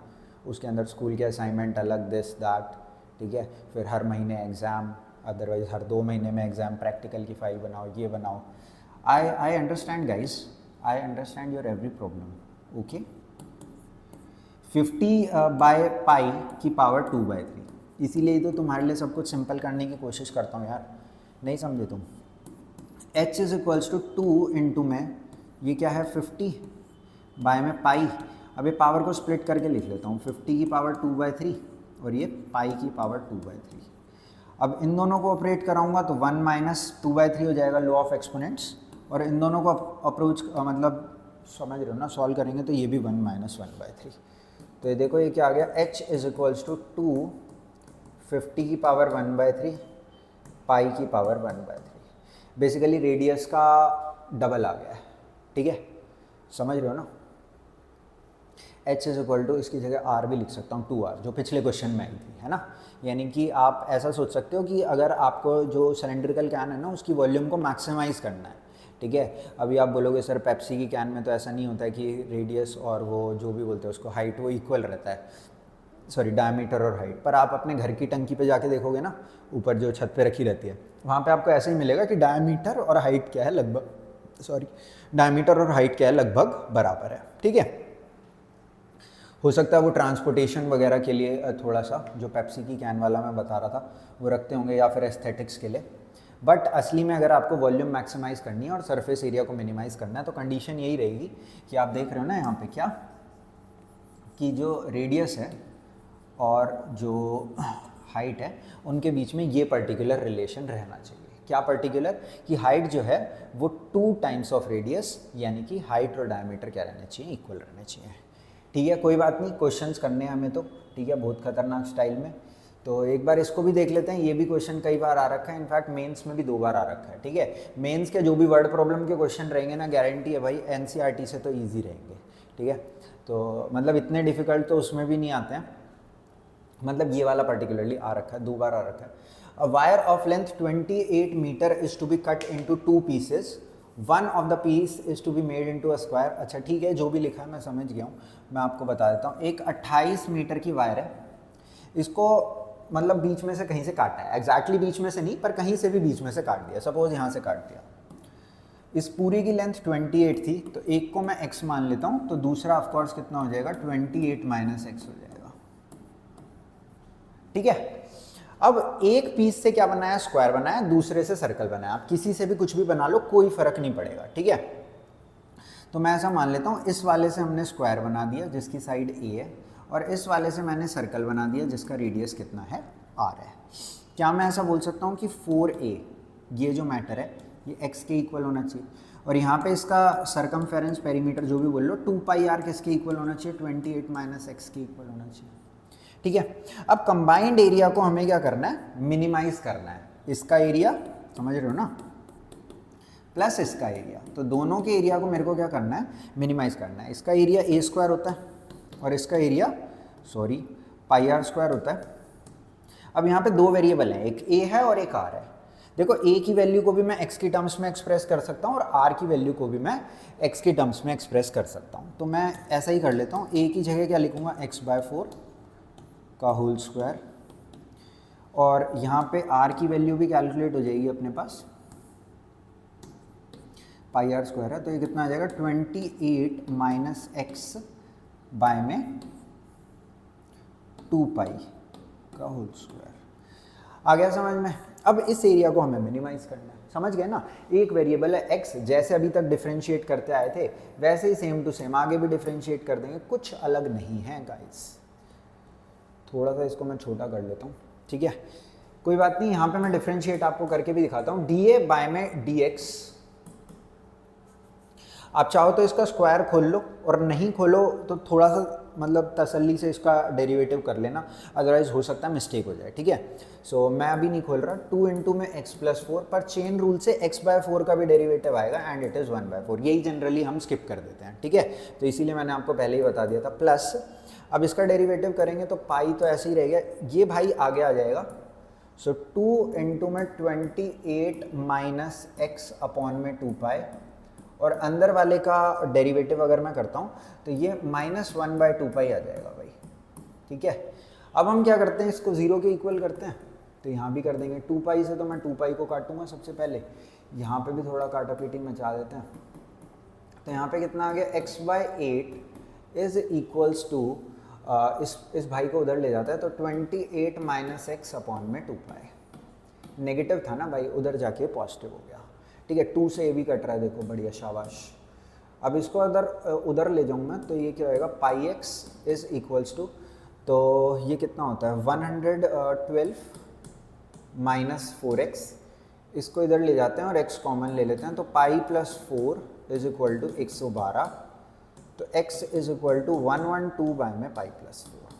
उसके अंदर स्कूल के असाइनमेंट अलग, दिस दैट। ठीक है, फिर हर महीने एग्ज़ाम, अदरवाइज हर 2 महीने में एग्ज़ाम, प्रैक्टिकल की फाइल बनाओ, ये बनाओ। I understand guys, I understand your every problem, okay। 50 by pi की पावर 2/3, इसीलिए तो तुम्हारे लिए सब कुछ सिंपल करने की कोशिश करता हूँ यार, नहीं समझे तुम। h is equals to 2 into में ये क्या है 50 बाय में पाई। अब ये पावर को स्प्लिट करके लिख लेता हूँ, 50 की पावर 2/3 और ये पाई की पावर 2/3। अब इन दोनों को ऑपरेट कराऊंगा तो 1 - 2/3 हो जाएगा, लॉ ऑफ एक्सपोनेंट्स। और इन दोनों को अप्रोच मतलब समझ रहे हो ना, सॉल्व करेंगे तो ये भी 1 - 1/3। तो ये देखो ये क्या आ गया, h इज इक्वल्स टू 2 50 की पावर 1/3 पाई की पावर 1/3। बेसिकली रेडियस का डबल आ गया है। ठीक है, समझ रहे हो ना। h इज इक्वल टू, इसकी जगह r भी लिख सकता हूँ, 2r, जो पिछले क्वेश्चन में आई थी, है ना। यानी कि आप ऐसा सोच सकते हो कि अगर आपको जो सिलेंड्रिकल कैन है ना, उसकी वॉल्यूम को मैक्सिमाइज़ करना है। ठीक है, अभी आप बोलोगे सर पेप्सी की कैन में तो ऐसा नहीं होता है कि रेडियस और वो जो भी बोलते हैं उसको हाइट वो इक्वल रहता है, सॉरी डायमीटर और हाइट। पर आप अपने घर की टंकी पे जाके देखोगे ना, ऊपर जो छत पे रखी रहती है, वहाँ पे आपको ऐसे ही मिलेगा कि डायमीटर और हाइट क्या है लगभग, डायमीटर और हाइट क्या है लगभग बराबर है। ठीक है, हो सकता है वो ट्रांसपोर्टेशन वगैरह के लिए थोड़ा सा, जो पेप्सी की कैन वाला मैं बता रहा था, वो रखते होंगे, या फिर एस्थेटिक्स के लिए। बट असली में अगर आपको वॉल्यूम मैक्सिमाइज़ करनी है और सरफेस एरिया को मिनिमाइज़ करना है, तो कंडीशन यही रहेगी कि आप देख रहे हो ना यहाँ पे क्या, कि जो रेडियस है और जो हाइट है उनके बीच में ये पर्टिकुलर रिलेशन रहना चाहिए। क्या पर्टिकुलर, कि हाइट जो है वो 2 टाइम्स ऑफ रेडियस, यानी कि हाइट और डायमीटर क्या रहने चाहिए, इक्वल रहने चाहिए। ठीक है, कोई बात नहीं, क्वेश्चंस करने हैं हमें तो। ठीक है, बहुत खतरनाक स्टाइल में। तो एक बार इसको भी देख लेते हैं, ये भी क्वेश्चन कई बार आ रखा है, इनफैक्ट मेंस में भी 2 बार आ रखा है। ठीक है, मेंस के जो भी वर्ड प्रॉब्लम के क्वेश्चन रहेंगे ना, गारंटी है भाई एनसीईआरटी से तो इजी रहेंगे। ठीक है, तो मतलब इतने डिफिकल्ट तो उसमें भी नहीं आते हैं, मतलब ये वाला पर्टिकुलरली आ रखा है, 2 बार आ रखा है। A wire of length 28 metre is to be cut into 2 pieces, one of the piece is to be made into a square. अच्छा ठीक है, जो भी लिखा है मैं समझ गया हूँ, मैं आपको बता देता हूँ। एक 28 मीटर की वायर है, इसको मतलब बीच में से कहीं से काटा है, एग्जैक्टली बीच में से नहीं पर कहीं से भी बीच में से काट दिया, सपोज यहाँ से काट दिया। इस पूरी की लेंथ 28 थी, तो एक को मैं x मान लेता हूँ, तो दूसरा ऑफ कोर्स कितना हो जाएगा 28 माइनस एक्स हो जाएगा। ठीक है, अब एक पीस से क्या बनाया, स्क्वायर बनाया, दूसरे से सर्कल बनाया। आप किसी से भी कुछ भी बना लो, कोई फर्क नहीं पड़ेगा। ठीक है, तो मैं ऐसा मान लेता हूँ, इस वाले से हमने स्क्वायर बना दिया जिसकी साइड a है, और इस वाले से मैंने सर्कल बना दिया जिसका रेडियस कितना है r है। क्या मैं ऐसा बोल सकता हूँ कि 4a ये जो मैटर है ये x के इक्वल होना चाहिए, और यहाँ पे इसका सरकमफेरेंस पेरीमीटर जो भी बोल लो 2 पाई r किसके इक्वल होना चाहिए, 28 माइनस एक्स के इक्वल होना चाहिए। ठीक है, अब कंबाइंड एरिया को हमें क्या करना है, मिनिमाइज करना है। इसका एरिया समझ रहे हो ना, प्लस इसका एरिया, तो दोनों के एरिया को मेरे को क्या करना है, मिनिमाइज करना है। इसका एरिया a स्क्वायर होता है और इसका एरिया पाई r स्क्वायर होता है। अब यहाँ पे दो वेरिएबल हैं, एक a है और एक r है। देखो a की वैल्यू को भी मैं x की टर्म्स में एक्सप्रेस कर सकता हूँ और r की वैल्यू को भी मैं x की टर्म्स में एक्सप्रेस कर सकता हूँ। तो मैं ऐसा ही कर लेता हूँ, a की जगह क्या लिखूँगा, x/4 का होल स्क्वायर, और यहाँ पे r की वैल्यू भी कैलकुलेट हो जाएगी अपने पास, पाई r स्क्वायर है, तो ये कितना आ जाएगा 28 माइनस एक्स बाय में 2 पाई का होल स्क्वायर। आ गया समझ में। अब इस एरिया को हमें मिनिमाइज करना है, समझ गए ना। एक वेरिएबल है x, जैसे अभी तक डिफरेंशिएट करते आए थे वैसे ही सेम टू सेम आगे भी डिफरेंशिएट कर देंगे, कुछ अलग नहीं है गाइस। थोड़ा सा इसको मैं छोटा कर लेता हूँ, ठीक है, कोई बात नहीं। यहाँ पे मैं डिफरेंशिएट आपको करके भी दिखाता हूँ। dA बाय में dx, आप चाहो तो इसका स्क्वायर खोल लो, और नहीं खोलो तो थोड़ा सा मतलब तसल्ली से इसका डेरिवेटिव कर लेना, अदरवाइज हो सकता है मिस्टेक हो जाए। ठीक है, सो मैं अभी नहीं खोल रहा। 2 इंटू में x+4, पर चेन रूल से x/4 का भी डेरिवेटिव आएगा एंड इट इज़ 1/4। यही जनरली हम स्किप कर देते हैं। ठीक है, तो इसीलिए मैंने आपको पहले ही बता दिया था। प्लस अब इसका डेरिवेटिव करेंगे तो पाई तो ऐसे ही रहेगा, ये भाई आगे आ जाएगा। सो 2 इंटू में 28 माइनस एक्स अपॉन में 2 पाई, और अंदर वाले का डेरिवेटिव अगर मैं करता हूँ तो ये -1/2 पाई आ जाएगा भाई। ठीक है, अब हम क्या करते हैं, इसको 0 के इक्वल करते हैं, तो यहाँ भी कर देंगे। 2 पाई से तो मैं 2 पाई को काटूंगा सबसे पहले, यहाँ पे भी थोड़ा काटा पीटी मचा देते हैं। तो यहाँ पे कितना आ गया, x/8 इज इक्वल्स टू, इस भाई को उधर ले जाता है तो 28 माइनस एक्स अपॉन में 2 पाई। नेगेटिव था ना भाई, उधर जाके पॉजिटिव हो गया। ठीक है, 2 से ये भी कट रहा है, देखो बढ़िया, शाबाश। अब इसको उधर ले जाऊँ मैं तो ये क्या होएगा, पाई एक्स इज इक्वल्स टू, तो ये कितना होता है 112 माइनस 4x। इसको इधर ले जाते हैं और x कॉमन ले लेते हैं, तो pi plus 4 is equal to 112, तो x is equal to 112 by में पाई प्लस 4।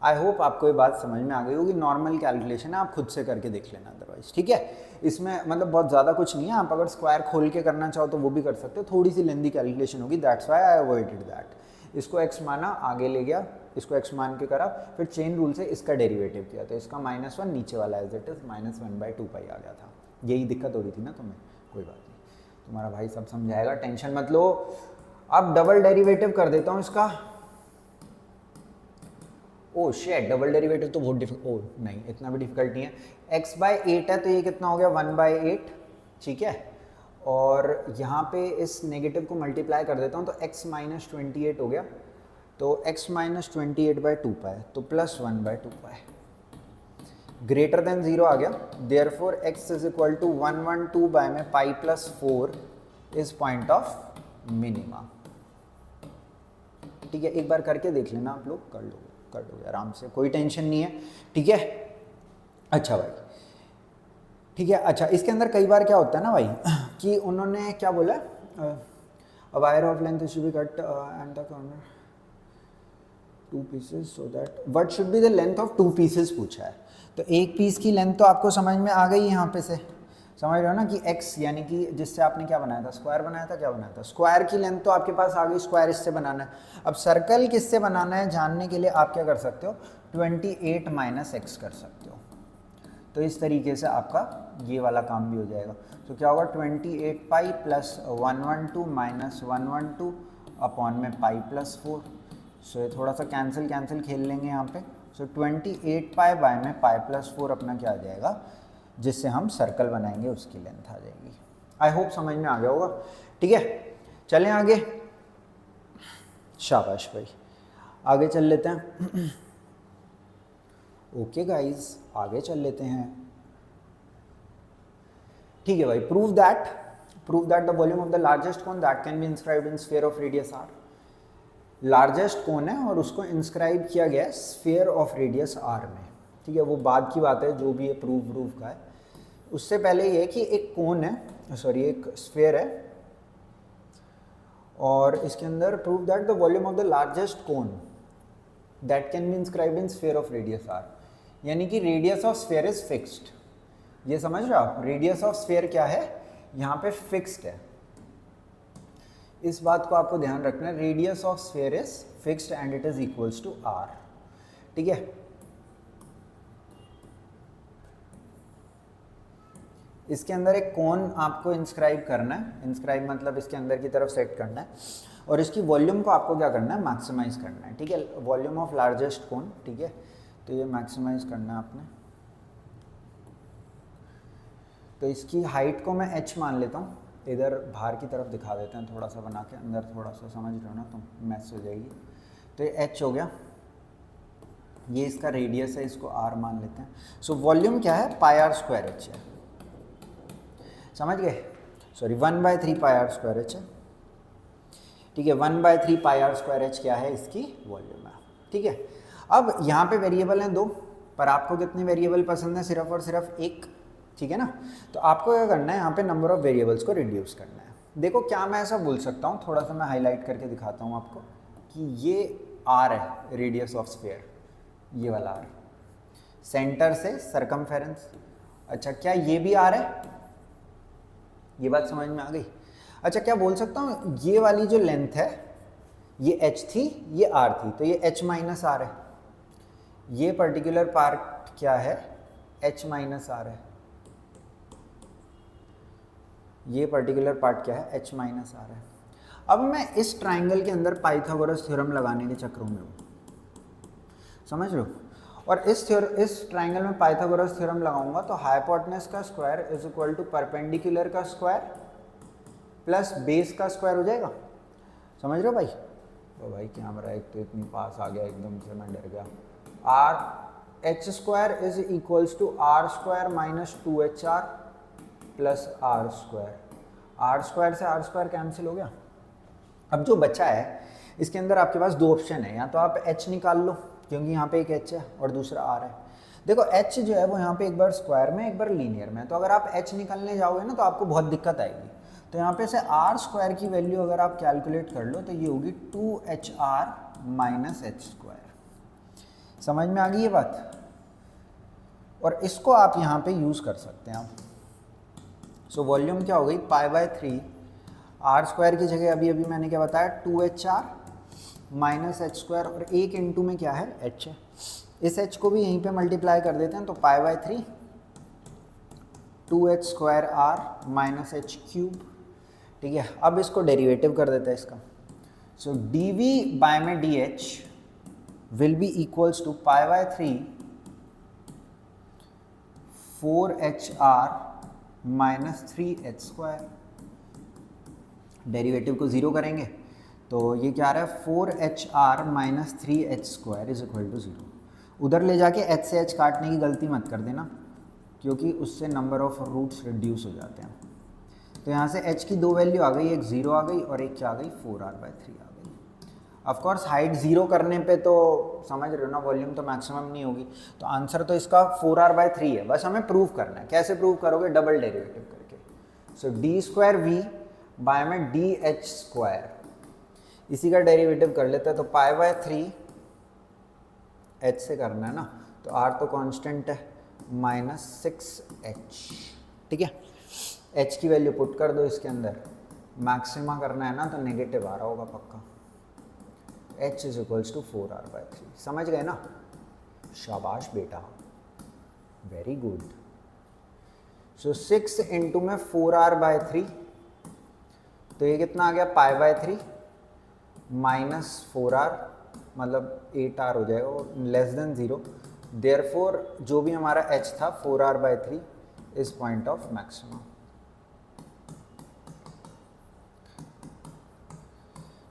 आई होप आपको ये बात समझ में आ गई होगी। नॉर्मल कैलकुलेशन है, आप खुद से करके देख लेना अदरवाइज। ठीक है, इसमें मतलब बहुत ज़्यादा कुछ नहीं है, आप अगर स्क्वायर खोल के करना चाहो तो वो भी कर सकते हो, थोड़ी सी लेंदी कैलकुलेशन होगी, that's why I avoided that. इसको x माना, आगे ले गया, इसको x मान के करा, फिर चेन रूल से इसका डेरिवेटिव किया, तो इसका -1 नीचे वाला एज इट इज -1/2 पाई आ गया था। यही दिक्कत हो रही थी ना तुम्हें, कोई बात नहीं, तुम्हारा भाई सब समझाएगा, टेंशन मत लो। अब डबल डेरिवेटिव कर देता हूँ इसका। ओ शेट, डबल डेरिवेटिव तो बहुत नहीं, इतना भी डिफिकल्ट नहीं है। x/8 है तो ये कितना हो गया 1/8। ठीक है, और यहाँ पे इस नेगेटिव को मल्टीप्लाई कर देता हूँ तो x-28 हो गया, तो x-28/2 पाई, तो +1/2 पाई ग्रेटर देन 0 आ गया। Therefore x is equal to 112 by में pi plus 4 is point of minima. ठीक है, एक बार करके देख लेना आप लोग, कर लोगे आराम से, कोई टेंशन नहीं है। ठीक है, अच्छा भाई, ठीक है। अच्छा, इसके अंदर कई बार क्या होता है ना भाई कि उन्होंने क्या बोला, wire of length should be cut and the corner 2 pieces so that what should be the length of 2 pieces पूछा है। तो एक पीस की लेंथ तो आपको समझ में आ गई यहाँ पे से, समझ रहे हो ना कि x यानी कि जिससे आपने क्या बनाया था, स्क्वायर बनाया था, क्या बनाया था, स्क्वायर की लेंथ तो आपके पास आ गई, स्क्वायर इससे बनाना है। अब सर्कल किससे बनाना है जानने के लिए आप क्या कर सकते हो, 28 माइनस एक्स कर सकते हो। तो इस तरीके से आपका ये वाला काम भी हो जाएगा। तो क्या होगा 28 पाई प्लस 112 माइनस 112 अपॉन में पाई प्लस 4। सो ये थोड़ा सा कैंसिल खेल लेंगे यहाँ पे, सो 28 पाई बाय में पाई प्लस 4 अपना क्या आ जाएगा, जिससे हम सर्कल बनाएंगे उसकी लेंथ आ जाएगी। आई होप समझ में आ गया होगा। ठीक है, चलें आगे। शाबाश भाई, आगे चल लेते हैं। ओके गाइस, आगे चल लेते हैं। ठीक है भाई, prove that the volume of the largest cone that can be inscribed in sphere of radius R. Largest cone है और उसको इंस्क्राइब किया गया है स्फीयर ऑफ रेडियस आर में। ठीक है, वो बाद की बात है, जो भी है प्रूव का है। उससे पहले ये कि एक कोन है, सॉरी एक स्फीयर है, और इसके अंदर prove that the volume of the largest cone that can be inscribed in sphere of radius r, यानी कि radius of sphere is fixed. ये समझ रहे हो आप, रेडियस ऑफ स्फीयर क्या है, यहाँ पे फिक्स्ड है। इस बात को आपको ध्यान रखना है, radius of sphere is fixed and it is equals to r. ठीक है, इसके अंदर एक कोन आपको इंस्क्राइब करना है, इंस्क्राइब मतलब इसके अंदर की तरफ सेट करना है, और इसकी वॉल्यूम को आपको क्या करना है, मैक्सिमाइज करना है। ठीक है, वॉल्यूम ऑफ लार्जेस्ट कोन। ठीक है, तो ये मैक्सिमाइज करना है आपने। तो इसकी हाइट को मैं h मान लेता हूँ, इधर बाहर की तरफ दिखा देते हैं थोड़ा सा बना के, अंदर थोड़ा सा समझ रहे हो ना, तो मैस हो जाएगी। तो ये h हो गया, ये इसका रेडियस है, इसको r मान लेते हैं। सो वॉल्यूम क्या है, पाई आर स्क्वायर एच है, समझ गए, sorry 1/3 pi are square h है। ठीक है, 1/3 पाई आर स्क्वायर एच क्या है, इसकी वॉल्यूम है। ठीक है, अब यहाँ पे वेरिएबल हैं 2, पर आपको कितने वेरिएबल पसंद है, सिर्फ और सिर्फ एक। ठीक है ना, तो आपको क्या करना है, यहाँ पे नंबर ऑफ वेरिएबल्स को रिड्यूस करना है। देखो क्या मैं ऐसा बोल सकता हूँ, थोड़ा सा मैं हाईलाइट करके दिखाता हूँ आपको, कि ये आर है रेडियस ऑफ स्फीयर, ये वाला आर, सेंटर से सरकमफेरेंस। अच्छा, क्या ये भी आर है, ये बात समझ में आ गई। अच्छा, क्या बोल सकता हूँ, ये वाली जो लेंथ है ये h थी, ये r थी, तो ये h माइनस आर है। ये पर्टिकुलर पार्ट क्या है, h माइनस आर है। ये पर्टिकुलर पार्ट क्या है, h माइनस आर है। अब मैं इस ट्राइंगल के अंदर पाइथागोरस थ्योरम लगाने के चक्रों में हूँ, समझ लो। और इस ट्राइंगल में पाइथागोरस थ्योरम लगाऊंगा तो हाइपोटेनस का square is equal to perpendicular का स्क्वायर प्लस बेस का स्क्वायर हो जाएगा। समझ रहे हो भाई? तो भाई कैमरा एक तो इतनी पास आ गया, एकदम से मैं डर गया। R h square is equals to r square minus 2HR plus r square. Are square से आर स्क्वायर कैंसिल हो गया। अब जो बचा है इसके अंदर आपके पास दो ऑप्शन है, या तो आप h निकाल लो क्योंकि यहाँ पे एक h है और दूसरा r है। देखो h जो है वो यहाँ पे एक बार स्क्वायर में एक बार लीनियर में, तो अगर आप h निकालने जाओगे ना तो आपको बहुत दिक्कत आएगी। तो यहाँ पे से आर स्क्वायर की वैल्यू अगर आप कैलकुलेट कर लो तो ये होगी 2HR माइनस एच स्क्वायर। समझ में आ गई ये बात? और इसको आप यहाँ पे यूज़ कर सकते हैं आप। सो वॉल्यूम क्या हो गई, π/3 आर स्क्वायर की जगह अभी अभी मैंने क्या बताया 2HR माइनस एच स्क्वायर, और एक इंटू में क्या है h है। इस h को भी यहीं पे मल्टीप्लाई कर देते हैं तो π/3 2h square r minus H cube. ठीक है, अब इसको डेरिवेटिव कर देते हैं इसका। सो dv बाय में dh will be equals to π/3 4HR minus 3h square. Derivative को ज़ीरो करेंगे तो ये क्या आ रहा है 4HR minus 3h square is equal to 0। उधर ले जाके h से h काटने की गलती मत कर देना क्योंकि उससे नंबर ऑफ रूट्स रिड्यूस हो जाते हैं। तो यहाँ से h की दो वैल्यू आ गई, एक 0 आ गई और एक क्या आ गई 4R/3 आ गई। ऑफकोर्स हाइट 0 करने पे तो समझ रहे हो ना वॉल्यूम तो मैक्सिमम नहीं होगी, तो आंसर तो इसका 4R/3 है। बस हमें प्रूव करना है। कैसे प्रूव करोगे, डबल डेरिवेटिव करके। सो d²v बाय में dh स्क्वायर, इसी का डेरिवेटिव कर लेते हैं तो π/3 h से करना है ना, तो r तो कांस्टेंट है माइनस 6h। ठीक है, h की वैल्यू पुट कर दो इसके अंदर, मैक्सिमा करना है ना तो नेगेटिव आ रहा होगा पक्का। h is equals to 4R/3। समझ गए ना? शाबाश बेटा, वेरी गुड। सो 6 इंटू में 4R/3, तो ये कितना आ गया π/3 माइनस 4R मतलब 8r हो जाएगा और लेस देन 0, देयरफॉर जो भी हमारा h था 4r/3 is point of maxima.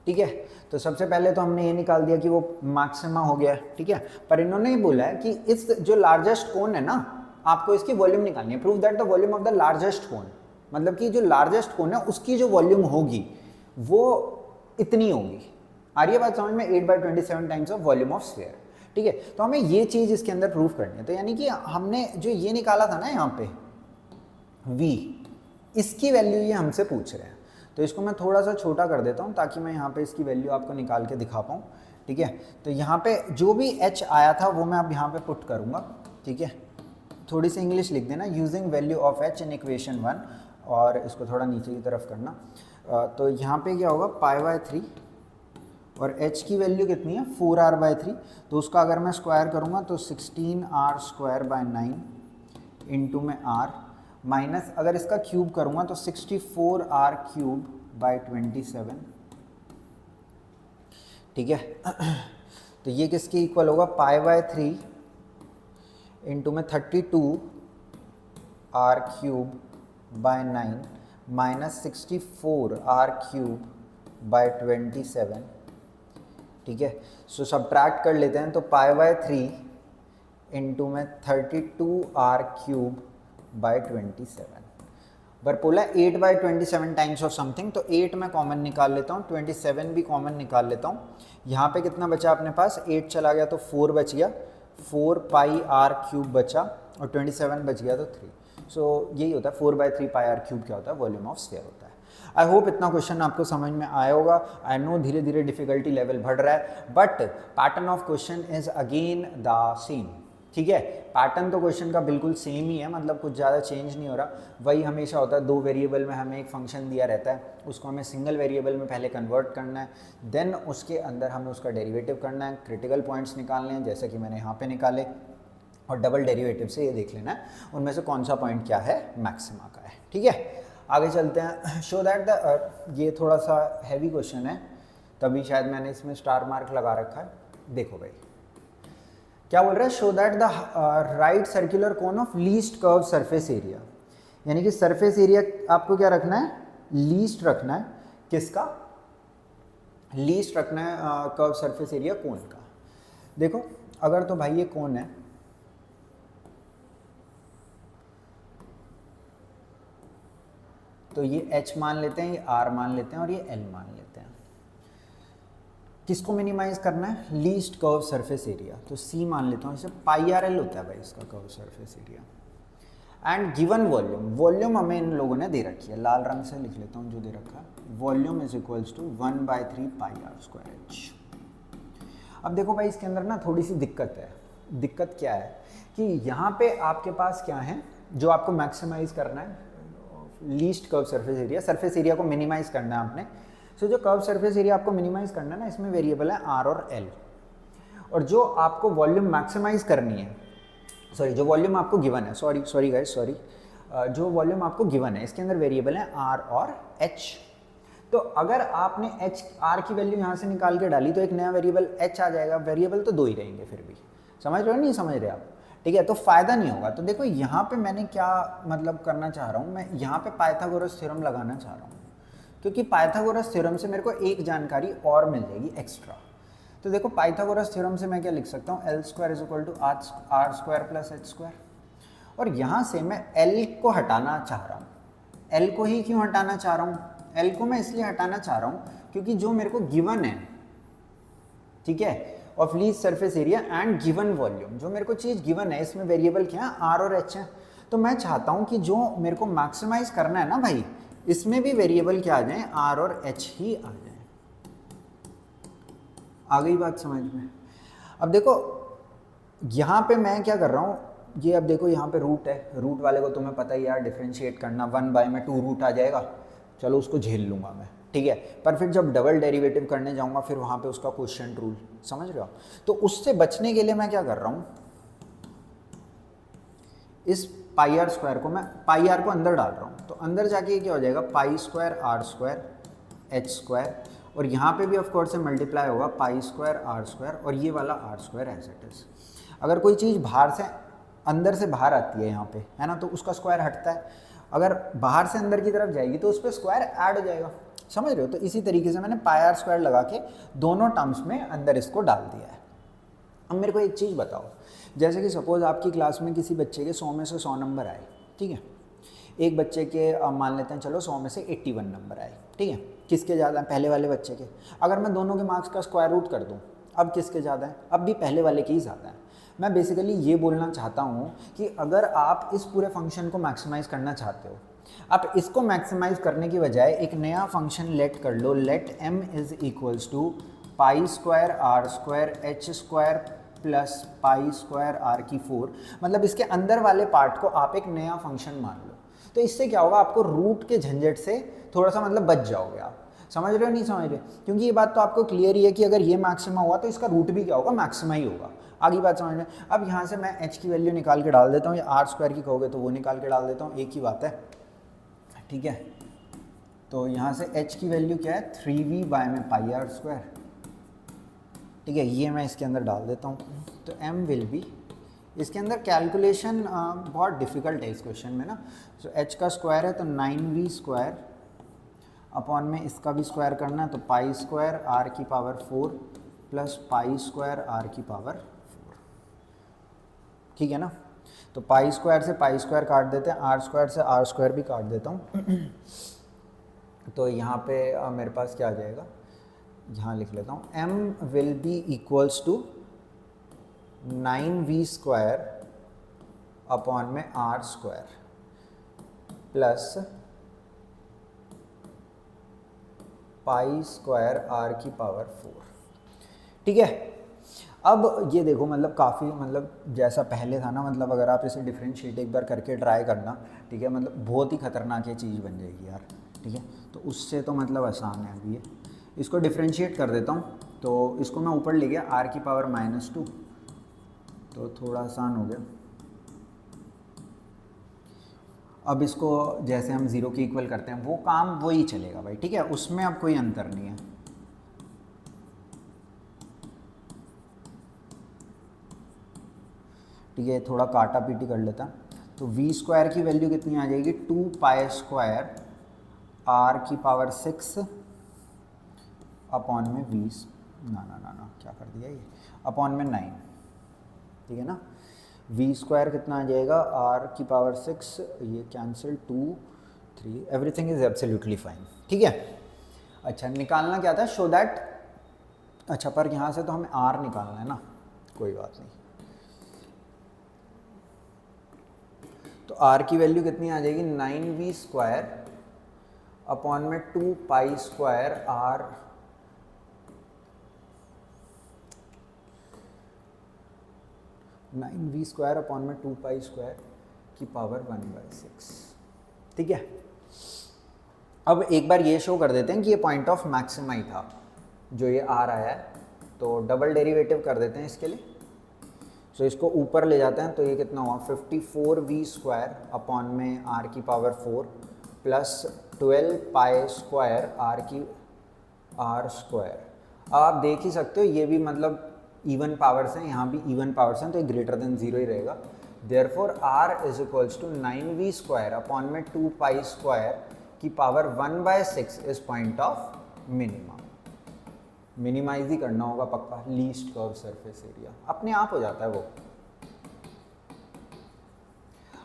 ठीक है, तो सबसे पहले तो हमने ये निकाल दिया कि वो मैक्सिमा हो गया, ठीक है। पर इन्होंने ही बोला है कि इस जो लार्जेस्ट कोन है ना, आपको इसकी वॉल्यूम निकालनी है। Prove that the volume of the largest cone, मतलब कि जो लार्जेस्ट कोन है उसकी जो वॉल्यूम होगी वो इतनी होगी। आ रही है बात समझ में? 8/27 times of volume of sphere. ठीक है, तो हमें ये चीज इसके अंदर प्रूव करनी है। तो यानी कि हमने जो ये निकाला था ना यहाँ पे v, इसकी वैल्यू ये हमसे पूछ रहे हैं। तो इसको मैं थोड़ा सा छोटा कर देता हूँ ताकि मैं यहाँ पे इसकी वैल्यू आपको निकाल के दिखा पाऊँ। ठीक है, तो यहाँ पे जो भी h आया था वो मैं अब यहाँ पे पुट करूँगा। ठीक है, थोड़ी सी इंग्लिश लिख देना, using value of h in equation 1, और इसको थोड़ा नीचे की तरफ करना। तो यहाँ पे क्या होगा, π/3 और h की वैल्यू कितनी है 4r/3, तो उसका अगर मैं स्क्वायर करूँगा तो 16r²/9 इंटू में r, माइनस अगर इसका क्यूब करूँगा तो 64r³/27। ठीक है, तो ये किसके इक्वल होगा, π/3 इंटू में 32r³/9 माइनस 64r³/27। ठीक है, सो सब्ट्रैक्ट कर लेते हैं, तो π/3 इंटू में 32r³/27 पर बोला 8/27 टाइम्स ऑफ समथिंग, तो 8 मैं कॉमन निकाल लेता हूँ, 27 भी कॉमन निकाल लेता हूँ। यहाँ पे कितना बचा अपने पास, 8 चला गया तो 4 बच गया, 4πr³ बचा और 27 बच गया तो 3। सो यही होता है 4/3 πr³ क्या होता है, वॉल्यूम ऑफ स्फीयर होता है। आई होप इतना क्वेश्चन आपको समझ में आया होगा। आई नो धीरे धीरे डिफिकल्टी लेवल बढ़ रहा है, but pattern of question is again the same. ठीक है, पैटर्न तो क्वेश्चन का बिल्कुल सेम ही है, मतलब कुछ ज़्यादा चेंज नहीं हो रहा, वही हमेशा होता है। 2 वेरिएबल में हमें एक फंक्शन दिया रहता है, उसको हमें सिंगल वेरिएबल में पहले कन्वर्ट करना है, देन उसके अंदर हमें उसका डेरिवेटिव करना है, क्रिटिकल पॉइंट्स निकालने हैं जैसे कि मैंने यहाँ पे निकाले, और डबल डेरिवेटिव से ये देख लेना है उनमें से कौन सा पॉइंट क्या है, मैक्सिमा का है। ठीक है, आगे चलते हैं। शो दैट द, ये थोड़ा सा हैवी क्वेश्चन है तभी शायद मैंने इसमें स्टार मार्क लगा रखा है। देखो भाई क्या बोल रहा है, show that the right circular cone of least curve surface area, यानी कि सरफेस एरिया आपको क्या रखना है, लीस्ट रखना है। किसका लीस्ट रखना है, कर्व सरफेस एरिया कोन का। देखो अगर तो भाई ये कोन है, तो ये h मान लेते हैं, ये r मान लेते हैं और ये l मान लेते हैं। किसको मिनिमाइज करना है, लीस्ट कर्व सरफेस एरिया, तो c मान लेता हूँ, इसे πrl होता है भाई इसका curve surface area. And given volume, volume हमें इन लोगों ने दे रखी है, लाल रंग से लिख लेता हूँ जो दे रखा है, volume is equals to 1/3 πr²h। अब देखो भाई इसके अंदर ना थोड़ी सी दिक्कत है। दिक्कत क्या है कि यहाँ पे आपके पास क्या है जो आपको मैक्सिमाइज करना है, least curve surface area, surface area को मिनिमाइज करना है आपने। सो जो कर्व सरफेस एरिया आपको मिनिमाइज करना है ना, इसमें वेरिएबल है r और l, और जो आपको वॉल्यूम मैक्सिमाइज करनी है, सॉरी जो वॉल्यूम आपको गिवन है, सॉरी गाइस सॉरी, जो वॉल्यूम आपको गिवन है इसके अंदर वेरिएबल है r और h। तो अगर आपने h r की वैल्यू यहाँ से निकाल के डाली तो एक नया वेरिएबल h आ जाएगा, वेरिएबल तो 2 ही रहेंगे फिर भी। समझ रहे हो नहीं समझ रहे आप? ठीक है, तो फायदा नहीं होगा। तो देखो यहाँ पे मैंने क्या मतलब करना चाह रहा हूँ, मैं यहाँ पे पाइथागोरस थ्योरम लगाना चाह रहा हूँ, क्योंकि पाइथागोरस थ्योरम से मेरे को एक जानकारी और मिल जाएगी एक्स्ट्रा। तो देखो पाइथागोरस थ्योरम से मैं क्या लिख सकता हूँ, l² = r² + h², और यहाँ से मैं l को हटाना चाह रहा हूँ। l को ही क्यों हटाना चाह रहा हूँ, l को मैं इसलिए हटाना चाह रहा हूँ क्योंकि जो मेरे को गिवन है, ठीक है, of least surface area and given volume, जो मेरे को चीज़ गिवन है इसमें वेरिएबल क्या है, r और h है। तो मैं चाहता हूँ कि जो मेरे को मैक्सिमाइज करना है ना भाई, इसमें भी वेरिएबल क्या आ जाए, r और h ही आ जाए। आ गई बात समझ में? अब देखो यहाँ पे मैं क्या कर रहा हूँ, ये अब देखो यहाँ पे रूट है, रूट वाले को तुम्हें पता ही यार डिफरेंशिएट करना, 1/2 रूट आ जाएगा, चलो उसको झेल लूँगा मैं, ठीक है। पर फिर जब डबल डेरिवेटिव करने जाऊँगा फिर वहाँ पे उसका क्वोशिएंट रूल, समझ रहे हो? तो उससे बचने के लिए मैं क्या कर रहा हूँ, इस πr² को मैं πr को अंदर डाल रहा हूँ, तो अंदर जाके क्या हो जाएगा, π² r² h² और यहाँ पे भी ऑफ कोर्स से मल्टीप्लाई होगा पाई स्क्वायर आर स्क्वायर और ये वाला r square as it is. अगर कोई चीज़ बाहर से अंदर से बाहर आती है यहाँ पे, है ना, तो उसका स्क्वायर हटता है, अगर बाहर से अंदर की तरफ जाएगी तो उस पर स्क्वायर ऐड हो जाएगा, समझ रहे हो। तो इसी तरीके से मैंने पाई आर स्क्वायर लगा के दोनों टर्म्स में अंदर इसको डाल दिया है। अब मेरे को एक चीज़ बताओ, जैसे कि सपोज आपकी क्लास में किसी बच्चे के 100 में से 100 नंबर आए, ठीक है, एक बच्चे के मान लेते हैं चलो 100 में से 81 नंबर आए, ठीक है, किसके ज़्यादा हैं? पहले वाले बच्चे के। अगर मैं दोनों के मार्क्स का स्क्वायर रूट कर दूँ, अब किसके ज़्यादा है? अब भी पहले वाले के ही ज़्यादा है। मैं बेसिकली ये बोलना चाहता हूँ कि अगर आप इस पूरे फंक्शन को मैक्सिमाइज़ करना चाहते हो, आप इसको मैक्सिमाइज़ करने की बजाय एक नया फंक्शन लेट कर लो, let m is equals to pi square are square H square plus pi square are की 4, मतलब इसके अंदर वाले पार्ट को आप एक नया फंक्शन मान लो। तो इससे क्या होगा, आपको रूट के झंझट से थोड़ा सा मतलब बच जाओगे आप। समझ रहे हो नहीं समझ रहे? क्योंकि ये बात तो आपको क्लियर ही है कि अगर ये मैक्सिमा हुआ तो इसका रूट भी क्या होगा, मैक्सिमा ही होगा। आगे बात समझ में। अब यहाँ से मैं h की वैल्यू निकाल के डाल देता हूँ, या आर स्क्वायर की कहोगे तो वो निकाल के डाल देता हूँ, एक ही बात है, ठीक है। तो यहाँ से h की वैल्यू क्या है, 3v बाय में पाई आर स्क्वायर, ठीक है, ये मैं इसके अंदर डाल देता हूँ। तो m विल बी, इसके अंदर कैलकुलेशन बहुत डिफ़िकल्ट है इस क्वेश्चन में ना। सो h का स्क्वायर है तो 9v स्क्वायर अपॉन में इसका भी स्क्वायर करना है, तो पाई स्क्वायर आर की पावर 4 प्लस पाई स्क्वायर आर की पावर 4, ठीक है ना। तो पाई स्क्वायर से पाई स्क्वायर काट देते हैं, आर स्क्वायर से आर स्क्वायर भी काट देता हूँ। तो यहाँ पे मेरे पास क्या आ जाएगा, यहाँ लिख लेता हूँ, m will be equals to 9v square upon में are square plus pi square are की पावर 4, ठीक है। अब ये देखो, मतलब काफ़ी, मतलब जैसा पहले था ना, मतलब अगर आप इसे डिफ्रेंशिएट एक बार करके ट्राई करना, ठीक है, मतलब बहुत ही खतरनाक ये चीज़ बन जाएगी यार, ठीक है। तो उससे तो मतलब आसान है। अभी ये इसको डिफ्रेंशिएट कर देता हूँ, तो इसको मैं ऊपर ले गया आर की पावर -2, तो थोड़ा आसान हो गया। अब इसको जैसे हम 0 के इक्वल करते हैं वो काम वही चलेगा भाई, ठीक है, उसमें अब कोई अंतर नहीं है। ठीक है, थोड़ा काटा पीटी कर लेता। तो v स्क्वायर की वैल्यू कितनी आ जाएगी, 2 पाई स्क्वायर आर की पावर 6 अपॉन में 20, ना क्या कर दिया ये, अपॉन में 9, ठीक है ना। v स्क्वायर कितना आ जाएगा, r की पावर 6, ये cancel, 2 3, everything is absolutely fine, ठीक है। अच्छा, निकालना क्या था, शो दैट, अच्छा पर यहाँ से तो हमें r निकालना है ना, कोई बात नहीं। तो r की वैल्यू कितनी आ जाएगी, 9v स्क्वायर अपॉन में 2 pi square r, v square upon में 2 पाई स्क्वायर की पावर 1/6, ठीक है। अब एक बार ये शो कर देते हैं कि ये पॉइंट ऑफ मैक्सिमा ही था जो ये r आया है, तो डबल डेरिवेटिव कर देते हैं इसके लिए। सो इसको ऊपर ले जाते हैं, तो ये कितना हुआ, 54v स्क्वायर अपॉन में r की power 4 plus 12 pi square r square. अब आप देख ही सकते हो ये भी मतलब इवन पावर्स हैं, यहाँ भी इवन पावर्स हैं, तो ये ग्रेटर देन 0 ही रहेगा। Therefore r is equals to 9v square upon में 2 पाई स्क्वायर की power 1/6 is point of minima. Minimise ही करना होगा पक्का, लीस्ट कर्व सरफेस एरिया, अपने आप हो जाता है वो।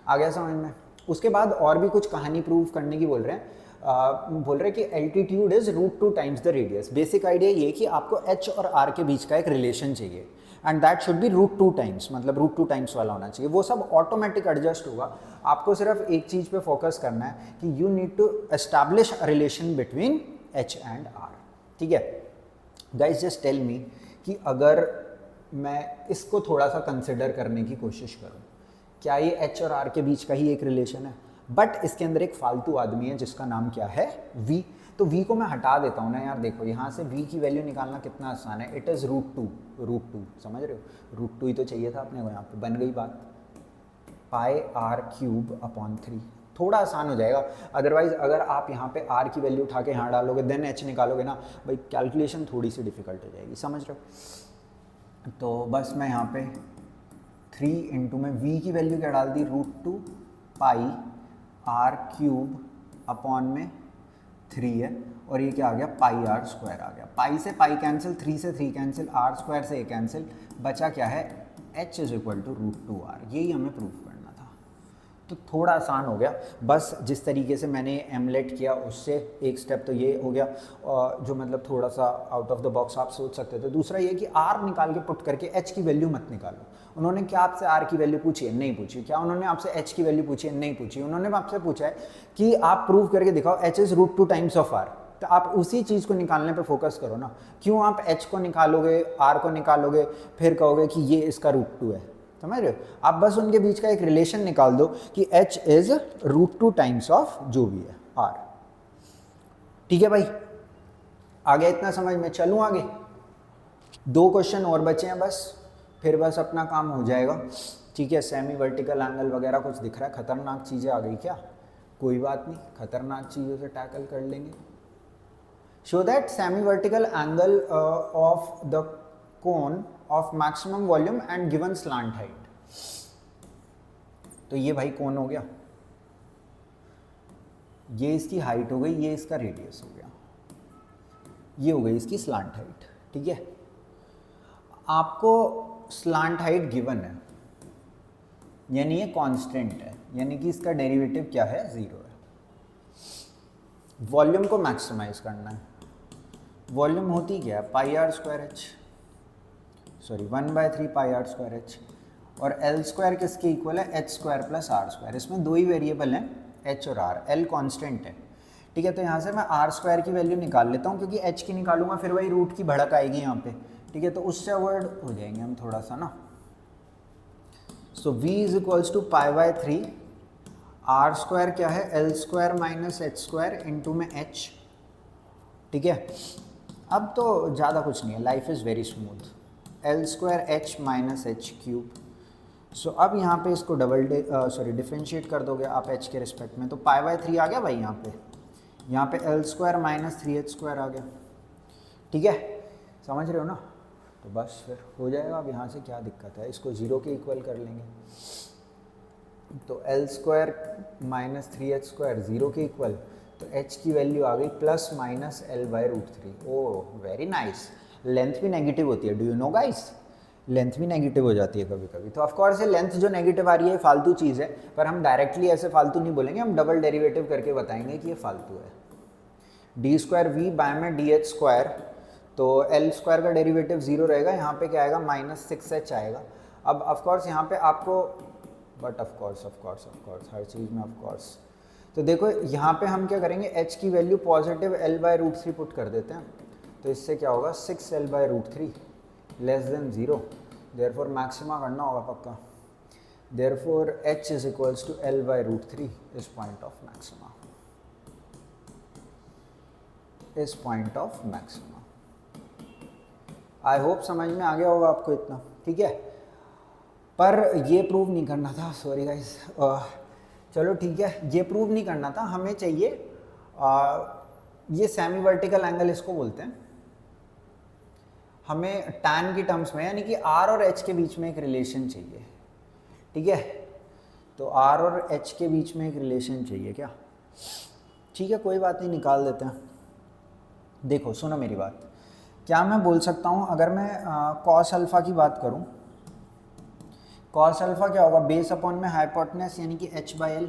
आ गया समझ में। उसके बाद और भी कुछ कहानी प्रूव करने की बोल रहे हैं। बोल रहे हैं कि altitude is √2 times the radius. Basic idea ये कि आपको h और r के बीच का एक रिलेशन चाहिए and that should be √2 times, मतलब √2 टाइम्स वाला होना चाहिए। वो सब ऑटोमेटिक एडजस्ट होगा, आपको सिर्फ एक चीज़ पे फोकस करना है कि you need to establish a relation between h and r, ठीक है। गाइस जस्ट टेल मी कि अगर मैं इसको थोड़ा सा कंसिडर करने की कोशिश करूं, क्या ये h और r के बीच का ही एक रिलेशन है, बट इसके अंदर एक फालतू आदमी है जिसका नाम क्या है, v। तो v को मैं हटा देता हूँ ना यार, देखो यहाँ से v की वैल्यू निकालना कितना आसान है, इट इज़ √2, समझ रहे हो, √2 ही तो चाहिए था अपने को, यहाँ पे बन गई बात, पाई r³ अपॉन 3, थोड़ा आसान हो जाएगा। अदरवाइज अगर आप यहाँ पे r की वैल्यू उठा के यहाँ डालोगे देन h निकालोगे ना भाई, कैलकुलेशन थोड़ी सी डिफिकल्ट हो जाएगी, समझ रहे हो। तो बस मैं यहाँ पे 3 इंटू में v की वैल्यू क्या डाल दी, √2 पाई r³ अपॉन में 3 है, और ये क्या आ गया, पाई r स्क्वायर आ गया। पाई से पाई कैंसिल, 3 से 3 कैंसिल, r स्क्वायर से a कैंसिल, बचा क्या है, h is equal to √2r। यही हमें प्रूव करना था। तो थोड़ा आसान हो गया, बस जिस तरीके से मैंने एमलेट किया उससे एक स्टेप तो ये हो गया, जो मतलब थोड़ा सा आउट ऑफ द बॉक्स आप सोच सकते थे। दूसरा ये कि r निकाल के पुट करके h की वैल्यू मत निकालो। उन्होंने क्या आपसे r की वैल्यू पूछी है, नहीं पूछी। क्या उन्होंने आपसे h की वैल्यू पूछी है, नहीं पूछी। उन्होंने आपसे पूछा है कि आप प्रूव करके दिखाओ h is √2 times of r। तो आप उसी चीज़ को निकालने पर फोकस करो ना। क्यों आप h को निकालोगे, r को निकालोगे, फिर कहोगे कि ये इसका √2 है, समझ रहे हो। आप बस उनके बीच का एक रिलेशन निकाल दो कि h इज √2 टाइम्स ऑफ जो भी है r। ठीक है भाई, आगे इतना समझ में, चलूँ आगे। 2 क्वेश्चन और बचे हैं बस, फिर बस अपना काम हो जाएगा। ठीक है, सेमी वर्टिकल एंगल वगैरह कुछ दिख रहा है, खतरनाक चीज़ें आ गई क्या, कोई बात नहीं, खतरनाक चीज़ों से टैकल कर लेंगे। Show that semi vertical angle of the cone of maximum volume and given slant height. तो ये भाई कोन हो गया, ये इसकी हाइट हो गई, ये इसका रेडियस हो गया, ये हो गई इसकी स्लांट हाइट। ठीक है, आपको स्लांट हाइट गिवन है, यानी ये कांस्टेंट है, यानी कि इसका डेरिवेटिव क्या है, 0 है। वॉल्यूम को मैक्सिमाइज करना है। वॉल्यूम होती क्या है, पाई r square h, sorry 1/3 pi r square h, और L स्क्वायर किसके इक्वल है, h square plus r square. इसमें 2 ही वेरिएबल हैं, h और r, L कांस्टेंट है। ठीक है, तो यहाँ से मैं r स्क्वायर की वैल्यू निकाल लेता हूँ, क्योंकि h की निकालूंगा फिर वही रूट की भड़क आएगी यहाँ पे। ठीक है, तो उससे अवॉइड हो जाएंगे हम थोड़ा सा ना। So v is equals to π/3, r square क्या है, L square minus h square into में h। ठीक है, अब तो ज़्यादा कुछ नहीं है, life is very smooth. L square h minus h³। सो अब यहाँ पे इसको डिफरेंशिएट कर दोगे आप h के रिस्पेक्ट में, तो π/3 आ गया भाई यहाँ पे L square minus 3h square आ गया। ठीक है, समझ रहे हो ना। तो बस फिर हो जाएगा। अब यहाँ से क्या दिक्कत है, इसको 0 के इक्वल कर लेंगे। तो L square minus 3h square 0 के इक्वल, तो h की वैल्यू आ गई plus minus L/√3। Oh very nice. Length भी नेगेटिव होती है, do you know guys, length भी नेगेटिव हो जाती है कभी कभी। तो ऑफकोर्स ये लेंथ जो नेगेटिव आ रही है फालतू चीज़ है, पर हम डायरेक्टली ऐसे फालतू नहीं बोलेंगे, हम डबल डेरिवेटिव करके बताएंगे कि ये फालतू है। डी स्क्वायर वी बाय में डी एच स्क्वायर, तो एल स्क्वायर का डेरिवेटिव 0 रहेगा, यहाँ पे क्या आएगा, -6h आएगा। अब ऑफकोर्स यहाँ पे आपको, बट ऑफकोर्स हर चीज़ में ऑफकोर्स। तो देखो यहाँ पे हम क्या करेंगे, h की वैल्यू पॉजिटिव L/√3 पुट कर देते हैं, तो इससे क्या होगा 6L/√3 less than 0। Therefore maxima करना होगा पक्का। Therefore h is equals to L/√3 is point of maxima, is point of maxima. I hope समझ में आ गया होगा आपको इतना। ठीक है, पर ये प्रूव नहीं करना था, सॉरी गाइस। चलो ठीक है, ये प्रूव नहीं करना था, हमें चाहिए ये सेमी वर्टिकल एंगल इसको बोलते हैं। हमें tan की टर्म्स में, यानी कि r और h के बीच में एक रिलेशन चाहिए। ठीक है, तो r और h के बीच में एक रिलेशन चाहिए क्या। ठीक है, कोई बात नहीं, निकाल देते हैं। देखो सुनो मेरी बात, क्या मैं बोल सकता हूँ, अगर मैं cos अल्फ़ा की बात करूँ, cos अल्फ़ा क्या होगा, बेस अपॉन में हाइपोटेनस यानी कि h/l।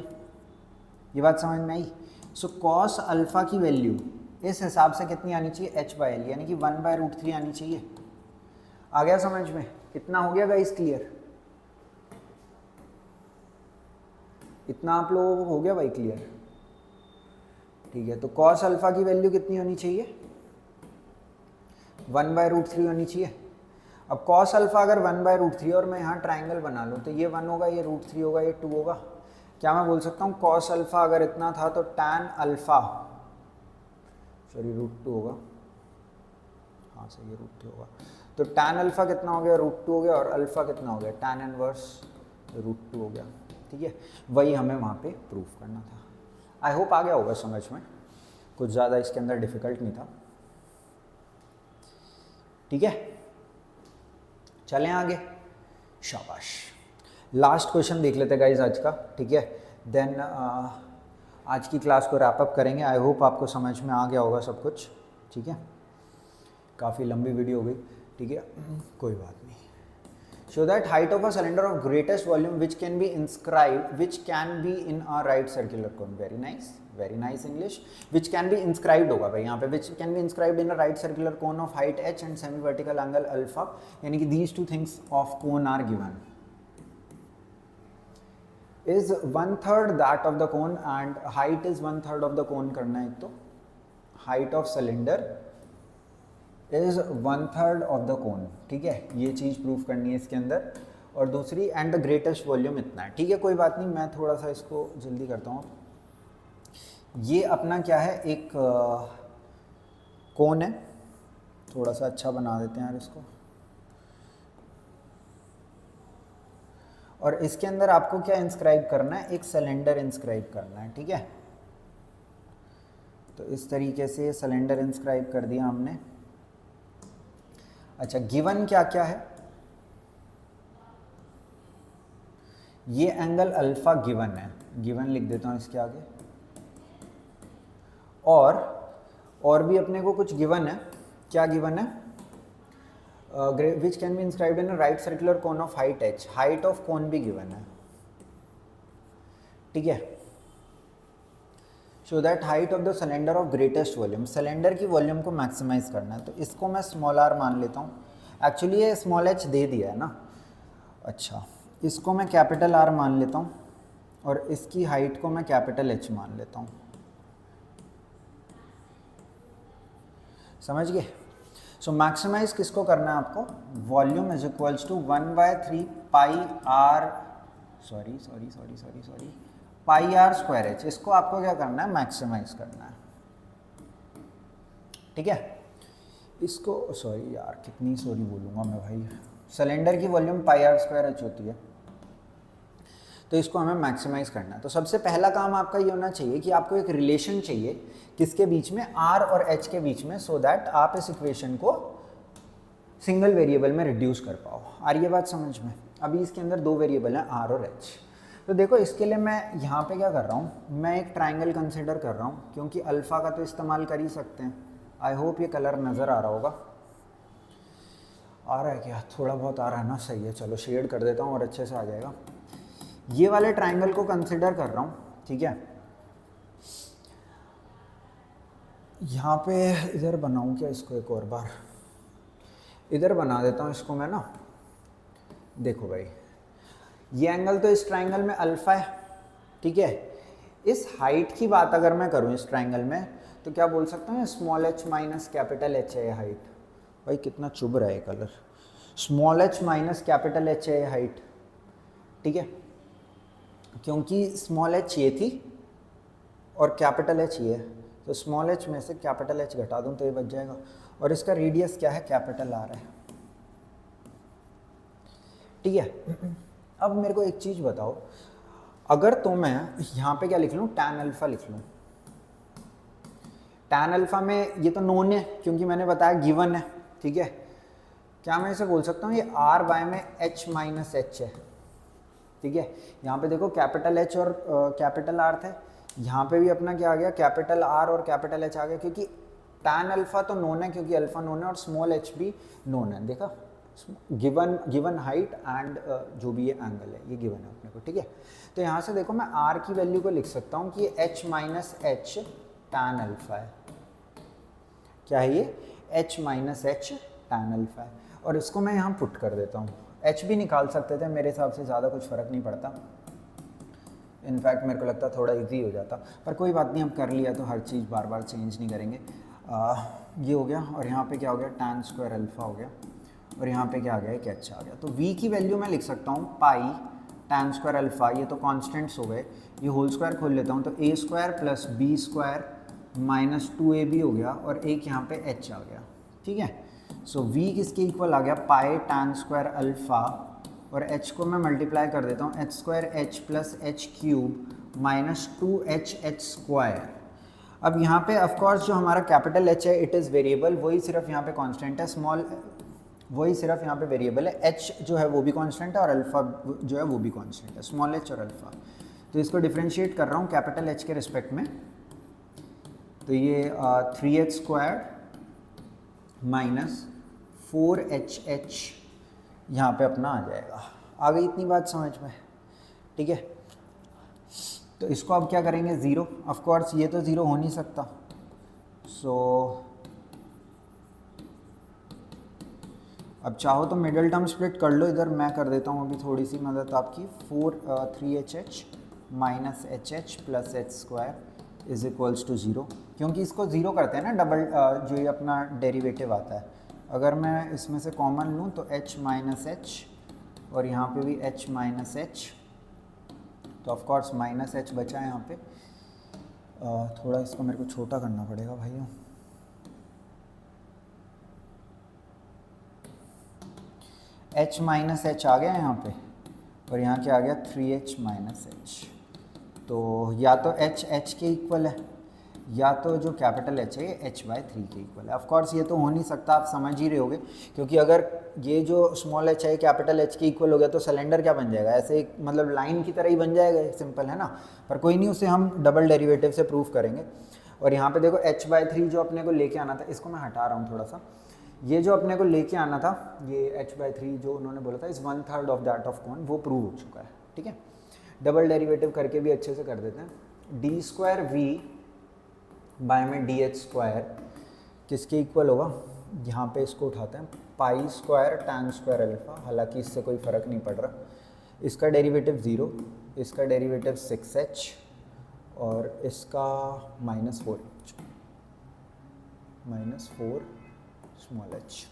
ये बात समझ में आई। सो cos अल्फ़ा की वैल्यू इस हिसाब से कितनी आनी चाहिए, h/l, यानी कि 1/√3 आनी चाहिए। आ गया समझ में, कितना हो गया गाइस, क्लियर, इतना आप लोगों को हो गया भाई क्लियर। ठीक है, तो cos अल्फ़ा की वैल्यू कितनी होनी चाहिए, 1/√3 होनी चाहिए। अब cos अल्फ़ा अगर 1/√3 और मैं यहाँ ट्राइंगल बना लूँ, तो ये 1 होगा, ये √3 होगा, ये 2 होगा। क्या मैं बोल सकता हूँ cos अल्फ़ा अगर इतना था तो tan अल्फ़ा, सॉरी √2 होगा, हाँ सही, ये √2 होगा। तो tan अल्फ़ा कितना हो गया, √2 हो गया, और अल्फ़ा कितना हो गया, tan इनवर्स √2 हो गया। ठीक है, वही हमें वहाँ पे प्रूफ करना था। आई होप आ गया होगा समझ में, कुछ ज़्यादा इसके अंदर डिफ़िकल्ट नहीं था। ठीक है, चलें आगे, शाबाश। लास्ट क्वेश्चन देख लेते गाइज आज का, ठीक है, देन आज की क्लास को रैप अप करेंगे। आई होप आपको समझ में आ गया होगा सब कुछ, ठीक है। काफ़ी लंबी वीडियो हो गई, ठीक है, कोई बात नहीं। Show that height of a cylinder of greatest volume which can be in a right circular cone. Very nice English. Which can be inscribed होगा भाई यहाँ पे, which can be inscribed in a right circular cone of height h and semi vertical angle alpha, यानी कि these two things of cone are given. Is 1/3 that of the cone and height is 1/3 of the cone करना है। तो height of cylinder is 1/3 of the cone, ठीक है, ये चीज़ proof करनी है इसके अंदर। और दूसरी एंड द ग्रेटेस्ट वॉल्यूम इतना है, ठीक है, कोई बात नहीं, मैं थोड़ा सा इसको जल्दी करता हूँ। ये अपना क्या है, एक कोन है, थोड़ा सा अच्छा बना देते हैं यार इसको। और इसके अंदर आपको क्या इंस्क्राइब करना है, एक सिलेंडर इंस्क्राइब करना है, ठीक है। तो इस तरीके से सिलेंडर इंस्क्राइब कर दिया हमने। अच्छा, गिवन क्या क्या है, ये एंगल अल्फा गिवन है, गिवन लिख देता हूँ इसके आगे। और भी अपने को कुछ गिवन है, क्या गिवन है, which can be inscribed in right circular cone of height h, height of cone भी गिवन है, ठीक है। So that height of the cylinder of greatest volume, cylinder की वॉल्यूम को मैक्सिमाइज करना है, तो इसको मैं स्मॉल r मान लेता हूँ। एक्चुअली ये स्मॉल h दे दिया है ना, अच्छा, इसको मैं कैपिटल R मान लेता हूँ और इसकी हाइट को मैं कैपिटल H मान लेता हूँ, समझ गए। सो मैक्सिमाइज किसको करना है आपको, volume is equals to 1/3 pi r pi r square h, इसको आपको क्या करना है, मैक्सिमाइज करना है, ठीक है। इसको सॉरी यार, कितनी सॉरी बोलूँगा मैं भाई, सिलेंडर की वॉल्यूम पाई r स्क्वायर h होती है, तो इसको हमें मैक्सिमाइज करना है। तो सबसे पहला काम आपका ये होना चाहिए कि आपको एक रिलेशन चाहिए किसके बीच में, r और h के बीच में, सो दैट आप इस इक्वेशन को सिंगल वेरिएबल में रिड्यूस कर पाओ। आ रही है बात समझ में। अभी इसके अंदर दो वेरिएबल हैं, r और h। तो देखो इसके लिए मैं यहाँ पे क्या कर रहा हूँ, मैं एक ट्राइंगल कंसिडर कर रहा हूँ, क्योंकि अल्फ़ा का तो इस्तेमाल कर ही सकते हैं। आई होप ये कलर नज़र आ रहा होगा, आ रहा है क्या, थोड़ा बहुत आ रहा है ना, सही है, चलो शेड कर देता हूँ और अच्छे से आ जाएगा। ये वाले ट्राइंगल को कंसिडर कर रहा हूँ, ठीक है। यहाँ पे इधर बनाऊँ क्या इसको, एक और बार इधर बना देता हूँ इसको मैं ना। देखो भाई, ये एंगल तो इस ट्राइंगल में अल्फ़ा है, ठीक है। इस हाइट की बात अगर मैं करूँ इस ट्राइंगल में, तो क्या बोल सकता हूँ, small h minus capital h है ये हाइट। भाई कितना चुभ रहा है colour, small h minus capital h है ये हाइट, ठीक है, क्योंकि स्मॉल h ये थी और कैपिटल h ये है, तो स्मॉल h में से कैपिटल h घटा दूँ तो ये बच जाएगा। और इसका रेडियस क्या है, कैपिटल R है, ठीक है। अब मेरे को एक चीज़ बताओ, अगर तो मैं यहाँ पे क्या लिख लूँ, टैन अल्फ़ा लिख लूँ। टैन अल्फ़ा में ये तो नोन है क्योंकि मैंने बताया गिवन है, ठीक है। क्या मैं इसे बोल सकता हूँ, ये r बाय में h माइनस h है, ठीक है। यहाँ पे देखो कैपिटल H और कैपिटल R थे, यहाँ पे भी अपना क्या आ गया, कैपिटल R और कैपिटल H आ गया, क्योंकि टैन अल्फ़ा तो नोन है क्योंकि अल्फ़ा नोन है और स्मॉल h भी नोन है। देखा, गिवन हाइट एंड जो भी ये एंगल है ये गिवन है अपने को, ठीक है। तो यहाँ से देखो मैं r की वैल्यू को लिख सकता हूँ कि ये h minus h tan alpha है। क्या है ये, h minus h tan alpha है। और इसको मैं यहाँ पुट कर देता हूँ, h भी निकाल सकते थे, मेरे हिसाब से ज़्यादा कुछ फ़र्क नहीं पड़ता। इनफैक्ट मेरे को लगता थोड़ा इजी हो जाता, पर कोई बात नहीं, अब कर लिया तो हर चीज़ बार बार चेंज नहीं करेंगे। ये हो गया, और यहाँ पे क्या हो गया, टैन स्क्वायर अल्फ़ा हो गया, और यहाँ पे क्या आ गया, एक h आ गया। तो v की वैल्यू मैं लिख सकता हूँ पाई टैन स्क्वायर अल्फ़ा, ये तो कॉन्स्टेंट्स हो गए, ये होल स्क्वायर खोल लेता हूँ, तो a square plus b square minus 2ab हो गया, और एक यहाँ पे h आ गया, ठीक है। सो v किसके इक्वल आ गया, पाई टैन स्क्वायर अल्फ़ा और h को मैं मल्टीप्लाई कर देता हूँ H square H plus H cube minus 2h H square. अब यहाँ पे ऑफकोर्स जो हमारा कैपिटल h है इट इज़ वेरिएबल, वही सिर्फ यहाँ पे कांस्टेंट है, स्मॉल वही सिर्फ यहाँ पे वेरिएबल है, h जो है वो भी कांस्टेंट है और अल्फ़ा जो है वो भी कांस्टेंट है, स्मॉल h और अल्फ़ा। तो इसको डिफ्रेंशिएट कर रहा हूँ कैपिटल H के रिस्पेक्ट में, तो ये 3h स्क्वायर माइनस 4hh यहाँ पे अपना आ जाएगा। आ गई इतनी बात समझ में, ठीक है। तो इसको अब क्या करेंगे, ज़ीरो, ऑफ कोर्स ये तो ज़ीरो हो नहीं सकता, सो अब चाहो तो मिडल टर्म स्प्लिट कर लो, इधर मैं कर देता हूँ अभी थोड़ी सी मदद आपकी। 3hh minus h plus h square is equals to zero, क्योंकि इसको ज़ीरो करते हैं ना डबल जो ये अपना डेरिवेटिव आता है। अगर मैं इसमें से कॉमन लूँ तो h माइनस एच और यहाँ पे भी h माइनस एच, तो ऑफ कोर्स माइनस एच बचा है यहाँ पे। थोड़ा इसको मेरे को छोटा करना पड़ेगा भाइयों। h माइनस एच आ गया यहाँ पे और यहाँ क्या आ गया 3h माइनस एच। तो या तो h के इक्वल है या तो जो कैपिटल H है ये h/3 के इक्वल है। ऑफ कोर्स ये तो हो नहीं सकता, आप समझ ही रहे होगे, क्योंकि अगर ये जो स्मॉल h है कैपिटल H के इक्वल हो गया तो सिलेंडर क्या बन जाएगा, ऐसे एक मतलब लाइन की तरह ही बन जाएगा, सिंपल है ना। पर कोई नहीं, उसे हम डबल डेरिवेटिव से प्रूव करेंगे। और यहाँ पे देखो h/3 जो अपने को लेके आना था, इसको मैं हटा रहा हूँ थोड़ा सा, ये जो अपने को लेके आना था ये h/3 जो उन्होंने बोला था इज़ 1/3 ऑफ दैट ऑफ कौन, वो प्रूव हो चुका है, ठीक है। डबल डेरिवेटिव करके भी अच्छे से कर देते हैं। डी स्क्वायर वी बाय में डी एच स्क्वायर किसके इक्वल होगा, यहाँ पे इसको उठाते हैं, पाई स्क्वायर टैन स्क्वायर अल्फा, हालांकि इससे कोई फ़र्क नहीं पड़ रहा। इसका डेरिवेटिव 0, इसका डेरिवेटिव 6h और इसका -4h, -4 स्मॉल h।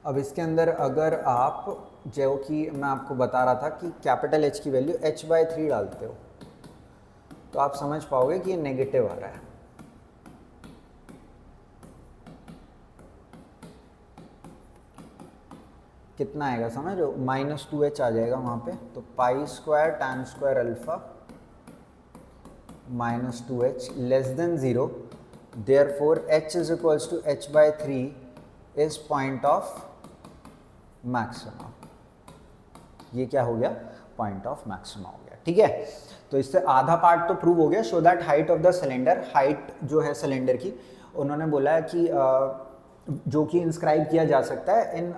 अब इसके अंदर अगर आप जो कि मैं आपको बता रहा था कि कैपिटल H की वैल्यू h/3 डालते हो तो आप समझ पाओगे कि ये नेगेटिव आ रहा है। कितना आएगा समझ लो, -2h आ जाएगा वहाँ पे, तो pi square tan square alpha -2h less than 0, therefore h is equals to h/3 is point of maxima. ये क्या हो गया, पॉइंट ऑफ मैक्सिमा हो गया, ठीक है। तो इससे आधा पार्ट तो प्रूव हो गया। Show that height of the cylinder, height जो है सिलेंडर की, उन्होंने बोला है कि जो कि इंस्क्राइब किया जा सकता है in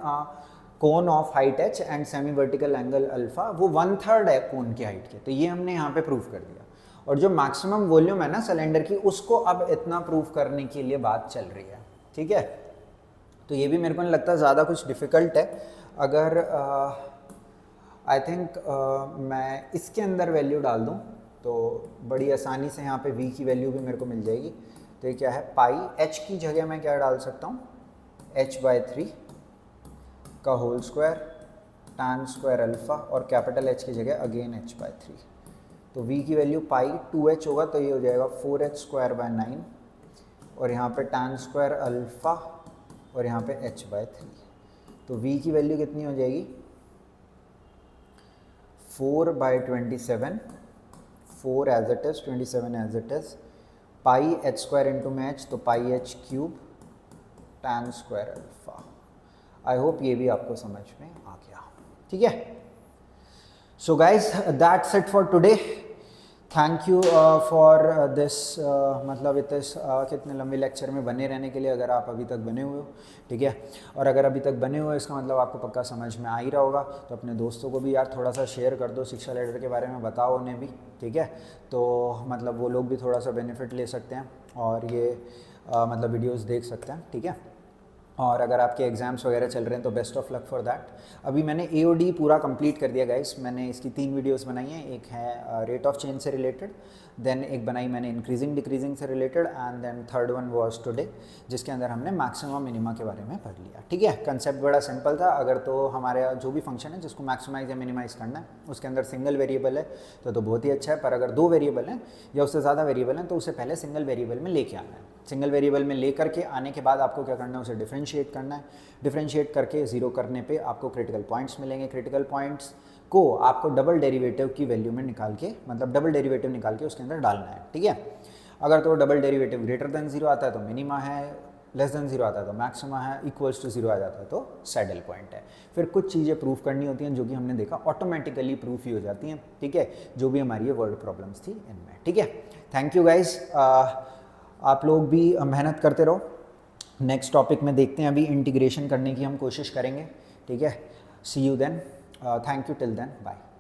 cone of height h and semi vertical angle alpha, वो 1/3 है कोन की हाइट के। तो ये हमने यहाँ पे प्रूव कर दिया। और जो मैक्सिमम वॉल्यूम है ना सिलेंडर की, उसको अब इतना प्रूव करने के लिए बात चल रही है, ठीक है। तो ये भी मेरे को नहीं लगता ज़्यादा कुछ डिफ़िकल्ट है। अगर आई थिंक मैं इसके अंदर वैल्यू डाल दूँ तो बड़ी आसानी से यहाँ पे v की वैल्यू भी मेरे को मिल जाएगी। तो ये क्या है, पाई, h की जगह मैं क्या डाल सकता हूँ, h/3 का whole square tan square alpha और कैपिटल H की जगह अगेन h/3। तो v की वैल्यू पाई 2h होगा, तो ये हो जाएगा 4h स्क्वायर बाय 9 और यहाँ पे टैन स्क्वायर अल्फा और यहाँ पे h/3। तो v की वैल्यू कितनी हो जाएगी, 4/27, 4 as it is, 27 as it is, pi h square into में h, तो pi h cube tan square alpha. I hope ये भी आपको समझ में आ गया, ठीक है। So guys that's it for today. Thank you for this, मतलब इस कितने लंबे लेक्चर में बने रहने के लिए, अगर आप अभी तक बने हुए हो, ठीक है। और अगर अभी तक बने हुए हो इसका मतलब आपको पक्का समझ में आ ही रहा होगा। तो अपने दोस्तों को भी यार थोड़ा सा शेयर कर दो, शिक्षा लेटर के बारे में बताओ उन्हें भी, ठीक है। तो मतलब वो लोग भी थोड़ा सा बेनिफिट ले सकते हैं और ये मतलब वीडियोज़ देख सकते हैं, ठीक है। और अगर आपके एग्ज़ाम्स वगैरह चल रहे हैं तो best of luck for that. अभी मैंने AOD पूरा कंप्लीट कर दिया गाइस। मैंने इसकी 3 वीडियोस बनाई हैं, एक है रेट ऑफ चेंज से रिलेटेड, देन एक बनाई मैंने इंक्रीजिंग डिक्रीजिंग से related, and then third one was today जिसके अंदर हमने मैक्सिमम मिनिमा के बारे में पढ़ लिया, ठीक है। कंसेप्ट बड़ा सिंपल था। अगर तो हमारे जो भी फंक्शन है जिसको मैक्सिमाइज या मिनिमाइज करना है उसके अंदर सिंगल वेरिएबल है तो बहुत ही अच्छा है। पर अगर 2 वेरिएबल हैं या उससे ज़्यादा वेरिएबल हैं तो उसे पहले सिंगल वेरिएबल में लेके आना है। सिंगल वेरिएबल में लेकर के आने के बाद आपको क्या करना है, उसे डिफरेंशिएट डिफरेंशिएट करना है। डिफरेंशिएट करके ज़ीरो करने पे आपको क्रिटिकल पॉइंट्स मिलेंगे। क्रिटिकल पॉइंट्स को आपको डबल डेरिवेटिव की वैल्यू में निकाल के, मतलब डबल डेरिवेटिव निकाल के उसके अंदर डालना है, ठीक है। अगर तो double derivative greater than zero आता है तो मिनिमा है, लेस देन जीरो आता है तो मैक्सिमा है, इक्वल्स टू जीरो आ जाता है तो सैडल पॉइंट है। फिर कुछ चीज़ें प्रूफ करनी होती हैं जो कि हमने देखा ऑटोमेटिकली प्रूफ ही हो जाती हैं, ठीक है, जो भी हमारी ये वर्ड प्रॉब्लम्स थी इनमें, ठीक है। थैंक यू गाइज, आप लोग भी मेहनत करते रहो। नेक्स्ट टॉपिक में देखते हैं, अभी इंटीग्रेशन करने की हम कोशिश करेंगे, ठीक है। See you then, thank you, till then, bye.